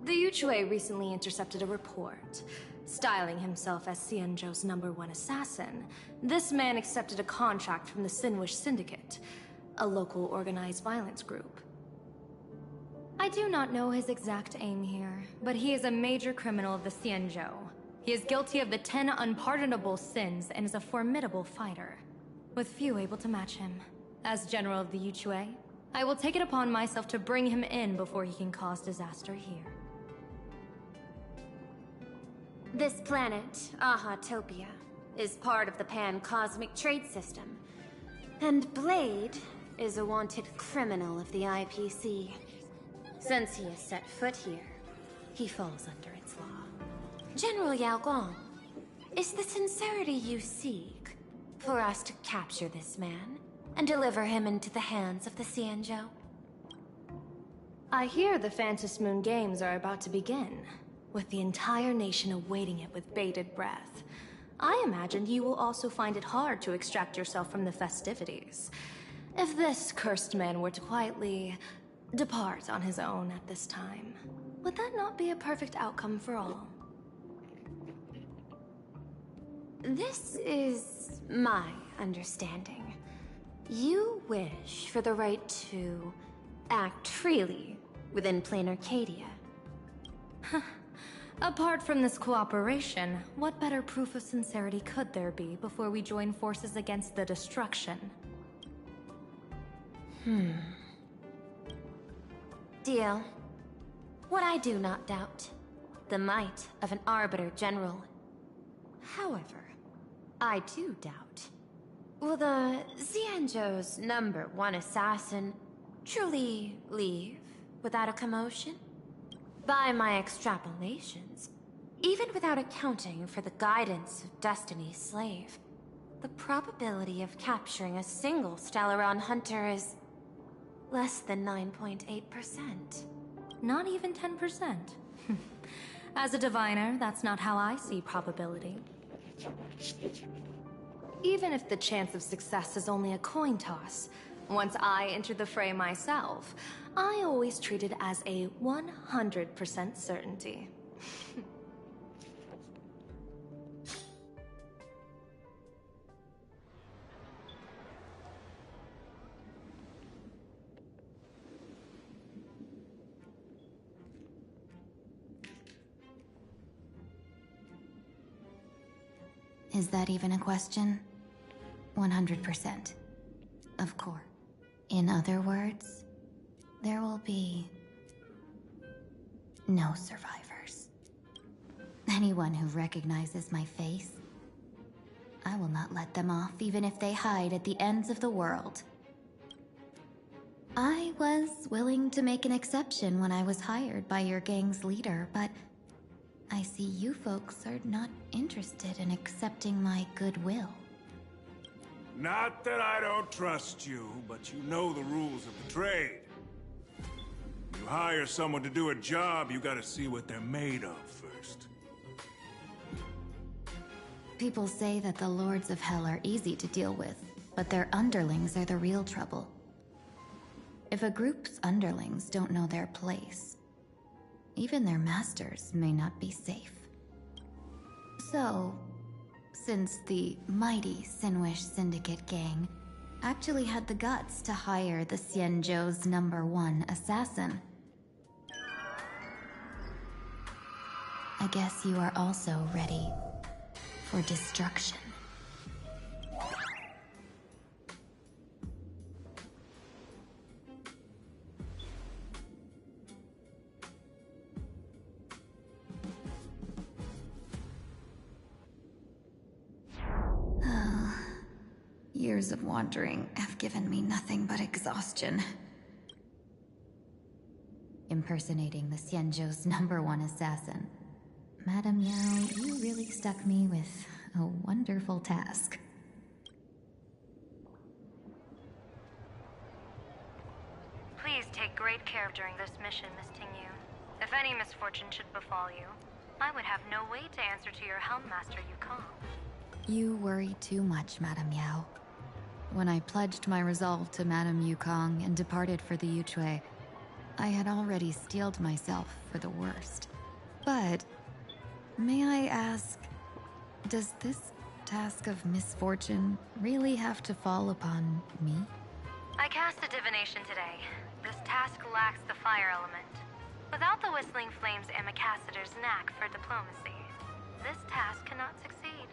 The Yuchui recently intercepted a report. Styling himself as Xianzhou's #1 assassin, this man accepted a contract from the Sinwish Syndicate, a local organized violence group. I do not know his exact aim here, but he is a major criminal of the Xianzhou. He is guilty of the 10 unpardonable sins and is a formidable fighter, with few able to match him. As General of the Yushui, I will take it upon myself to bring him in before he can cause disaster here. This planet, Ahatopia, is part of the pan-cosmic trade system. And Blade is a wanted criminal of the IPC. Since he has set foot here, he falls under its law. General Yao Guang, is the sincerity you seek for us to capture this man and deliver him into the hands of the Xianzhou? I hear the Phantom Moon Games are about to begin, with the entire nation awaiting it with bated breath. I imagine you will also find it hard to extract yourself from the festivities. If this cursed man were to quietly depart on his own at this time, would that not be a perfect outcome for all? This is my understanding. You wish for the right to act freely within plain Arcadia. Apart from this cooperation, what better proof of sincerity could there be before we join forces against the destruction? Deal. What I do not doubt, the might of an Arbiter General. However, I do doubt, will the Xianzhou's #1 assassin truly leave without a commotion? By my extrapolations, even without accounting for the guidance of Destiny's slave, the probability of capturing a single Stellaron hunter is less than 9.8%. Not even 10%. As a diviner, that's not how I see probability. Even if the chance of success is only a coin toss, once I enter the fray myself, I always treat it as a 100% certainty. Is that even a question? 100%. Of course. In other words, there will be no survivors. Anyone who recognizes my face, I will not let them off even if they hide at the ends of the world. I was willing to make an exception when I was hired by your gang's leader, but I see you folks are not interested in accepting my goodwill. Not that I don't trust you, but you know the rules of the trade. You hire someone to do a job, you gotta see what they're made of first. People say that the Lords of Hell are easy to deal with, but their underlings are the real trouble. If a group's underlings don't know their place, even their masters may not be safe. So, since the mighty Sinwish Syndicate gang actually had the guts to hire the Xianzhou's #1 assassin, I guess you are also ready for destruction. Years of wandering have given me nothing but exhaustion. Impersonating the Xianzhou's #1 assassin. Madame Yao, you really stuck me with a wonderful task. Please take great care during this mission, Miss Tingyu. If any misfortune should befall you, I would have no way to answer to your Helmmaster Yukong. You worry too much, Madame Yao. When I pledged my resolve to Madame Yukong and departed for the Yushui, I had already steeled myself for the worst. But, may I ask, does this task of misfortune really have to fall upon me? I cast a divination today. This task lacks the fire element. Without the Whistling Flames Amicassator's knack for diplomacy, this task cannot succeed.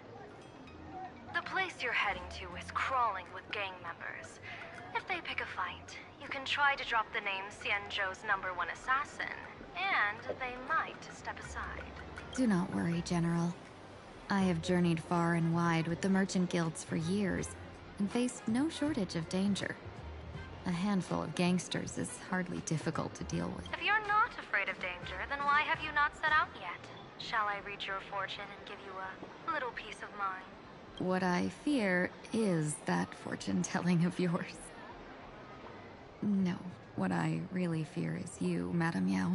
The place you're heading to is crawling with gang members. If they pick a fight, you can try to drop the name Xianzhou's #1 assassin, and they might step aside. Do not worry, General. I have journeyed far and wide with the merchant guilds for years, and faced no shortage of danger. A handful of gangsters is hardly difficult to deal with. If you're not afraid of danger, then why have you not set out yet? Shall I read your fortune and give you a little peace of mind? What I fear is that fortune-telling of yours. No, what I really fear is you, Madame Yao.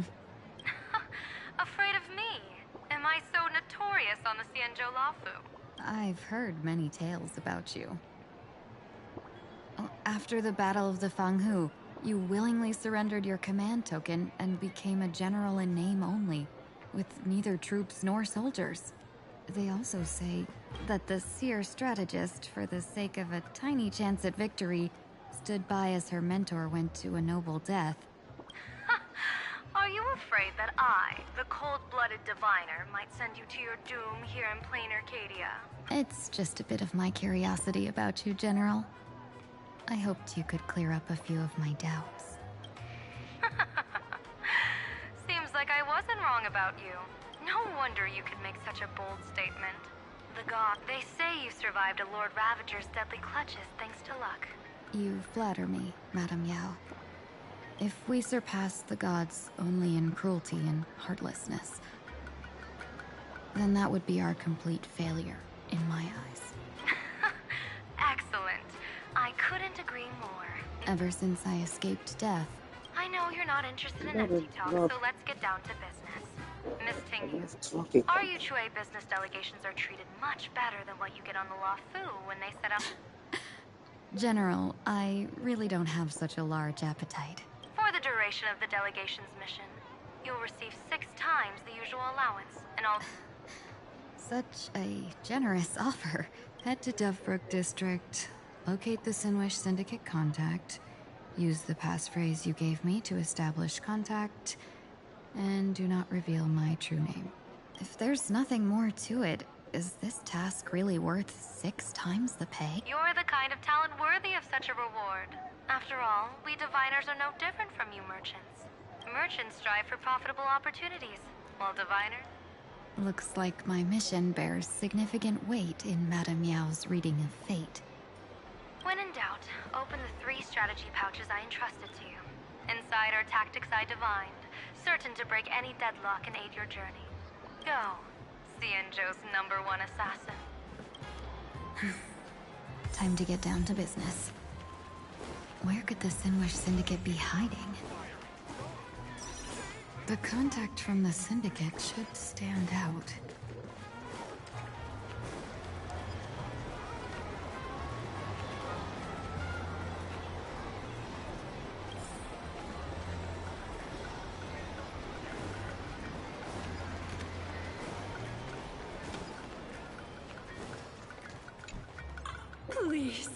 Afraid of me? Am I so notorious on the Xianzhou Lafu? I've heard many tales about you. After the Battle of the Fanghu, you willingly surrendered your command token and became a general in name only, with neither troops nor soldiers. They also say that the seer strategist, for the sake of a tiny chance at victory, stood by as her mentor went to a noble death. Are you afraid that I, the cold-blooded diviner, might send you to your doom here in plain Arcadia? It's just a bit of my curiosity about you, General. I hoped you could clear up a few of my doubts. Seems like I wasn't wrong about you. No wonder you could make such a bold statement. The god, they say you survived a Lord Ravager's deadly clutches thanks to luck. You flatter me, Madame Yao. If we surpass the gods only in cruelty and heartlessness, then that would be our complete failure in my eyes. Excellent. I couldn't agree more. Ever since I escaped death. I know you're not interested in empty talk, so let's get down to business. Miss Tingyu, our Yuchue business delegations are treated much better than what you get on the Lafu when they set up. General, I really don't have such a large appetite. For the duration of the delegation's mission, you'll receive 6 times the usual allowance, and all... Such a generous offer. Head to Dovebrook District, locate the Sinwish Syndicate contact, use the passphrase you gave me to establish contact, and do not reveal my true name. If there's nothing more to it, is this task really worth 6 times the pay? You're the kind of talent worthy of such a reward. After all, we diviners are no different from you merchants. Merchants strive for profitable opportunities, while diviners... Looks like my mission bears significant weight in Madame Yao's reading of fate. When in doubt, open the 3 strategy pouches I entrusted to you. Inside are tactics I divined, certain to break any deadlock and aid your journey. Go, Xianzhou's #1 assassin. Time to get down to business. Where could the Sinwish Syndicate be hiding? The contact from the Syndicate should stand out. Please,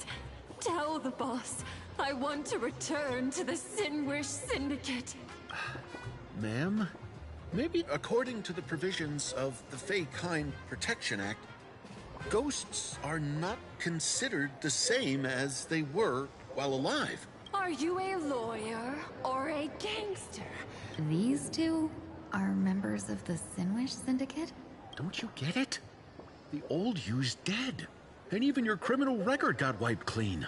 tell the boss I want to return to the Sinwish Syndicate. Ma'am? Maybe according to the provisions of the Fey Kind Protection Act, ghosts are not considered the same as they were while alive. Are you a lawyer or a gangster? These two are members of the Sinwish Syndicate? Don't you get it? The old you's dead, and even your criminal record got wiped clean.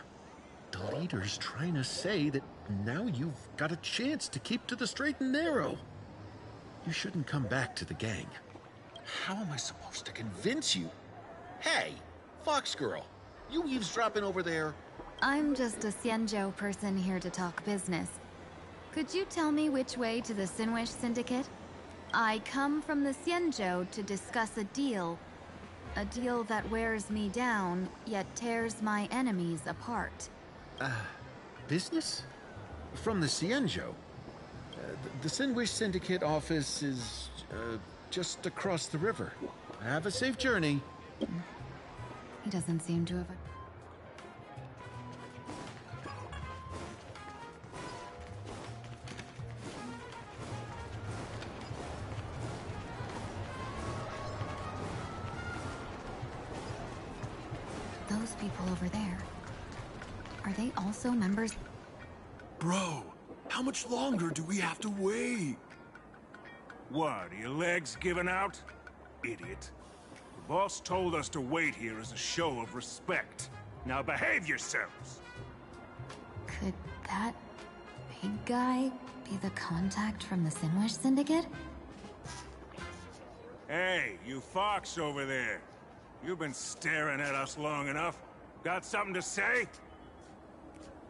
The leader's trying to say that now you've got a chance to keep to the straight and narrow. You shouldn't come back to the gang. How am I supposed to convince you? Hey, Fox Girl, you eavesdropping over there? I'm just a Xianzhou person here to talk business. Could you tell me which way to the Sinwish Syndicate? I come from the Xianzhou to discuss a deal. A deal that wears me down, yet tears my enemies apart. Business? From the Xianzhou? The Sinwish Syndicate office is just across the river. Have a safe journey. He doesn't seem to have... Those those people over there? Are they also members? Bro, how much longer do we have to wait? What, are your legs giving out? Idiot. The boss told us to wait here as a show of respect. Now behave yourselves! Could that big guy be the contact from the Sinwish Syndicate? Hey, you fox over there. You've been staring at us long enough. Got something to say?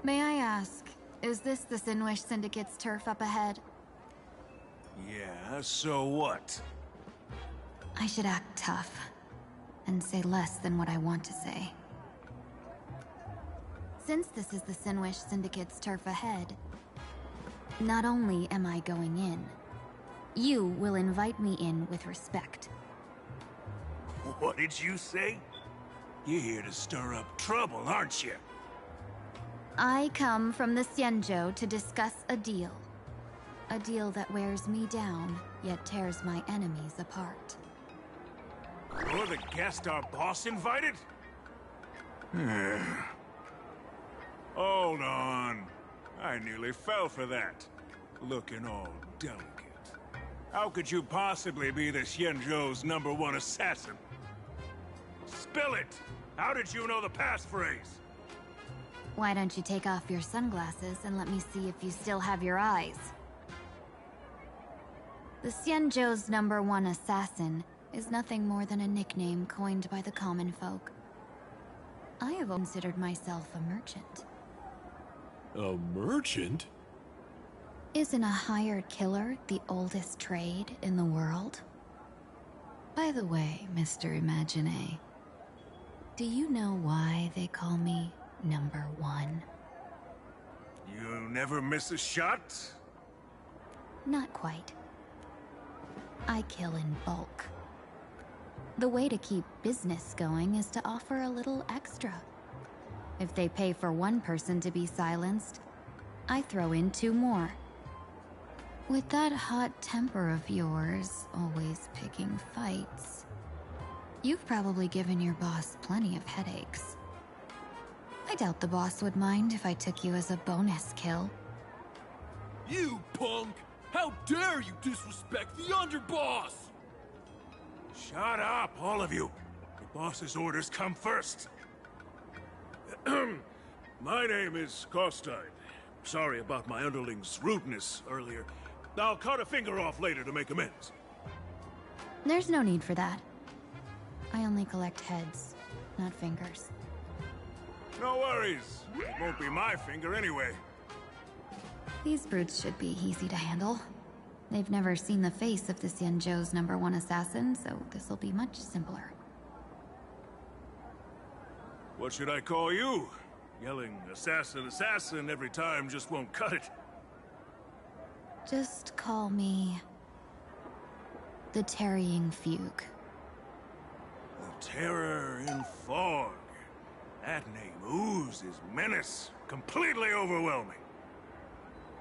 May I ask, is this the Sinwish Syndicate's turf up ahead? Yeah, so what? I should act tough, and say less than what I want to say. Since this is the Sinwish Syndicate's turf ahead, not only am I going in, you will invite me in with respect. What did you say? You're here to stir up trouble, aren't you? I come from the Xianzhou to discuss a deal. A deal that wears me down, yet tears my enemies apart. You're the guest our boss invited? Hold on. I nearly fell for that. Looking all delicate. How could you possibly be the Xianzhou's #1 assassin? Spill it! How did you know the passphrase? Why don't you take off your sunglasses and let me see if you still have your eyes? The Xianzhou's #1 assassin is nothing more than a nickname coined by the common folk. I have considered myself a merchant. A merchant? Isn't a hired killer the oldest trade in the world? By the way, Mr. Imagine, do you know why they call me #1? You never miss a shot? Not quite. I kill in bulk. The way to keep business going is to offer a little extra. If they pay for one person to be silenced, I throw in 2 more. With that hot temper of yours, always picking fights, you've probably given your boss plenty of headaches. I doubt the boss would mind if I took you as a bonus kill. You punk! How dare you disrespect the underboss! Shut up, all of you! The boss's orders come first. My name is Kostide. Sorry about my underling's rudeness earlier. I'll cut a finger off later to make amends. There's no need for that. I only collect heads, not fingers. No worries. It won't be my finger anyway. These brutes should be easy to handle. They've never seen the face of the Xianzhou's #1 assassin, so this'll be much simpler. What should I call you? Yelling assassin, assassin every time just won't cut it. Just call me the Tarrying Fugue. The Terror in Fog. That name oozes menace. Completely overwhelming.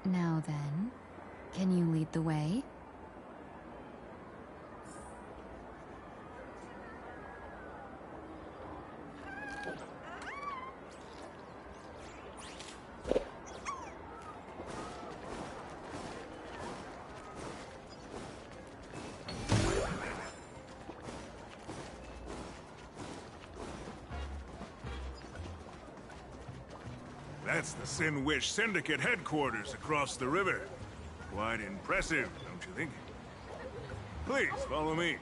Now then, can you lead the way? That's the Sinwish Syndicate headquarters across the river. Quite impressive, don't you think? Please, follow me.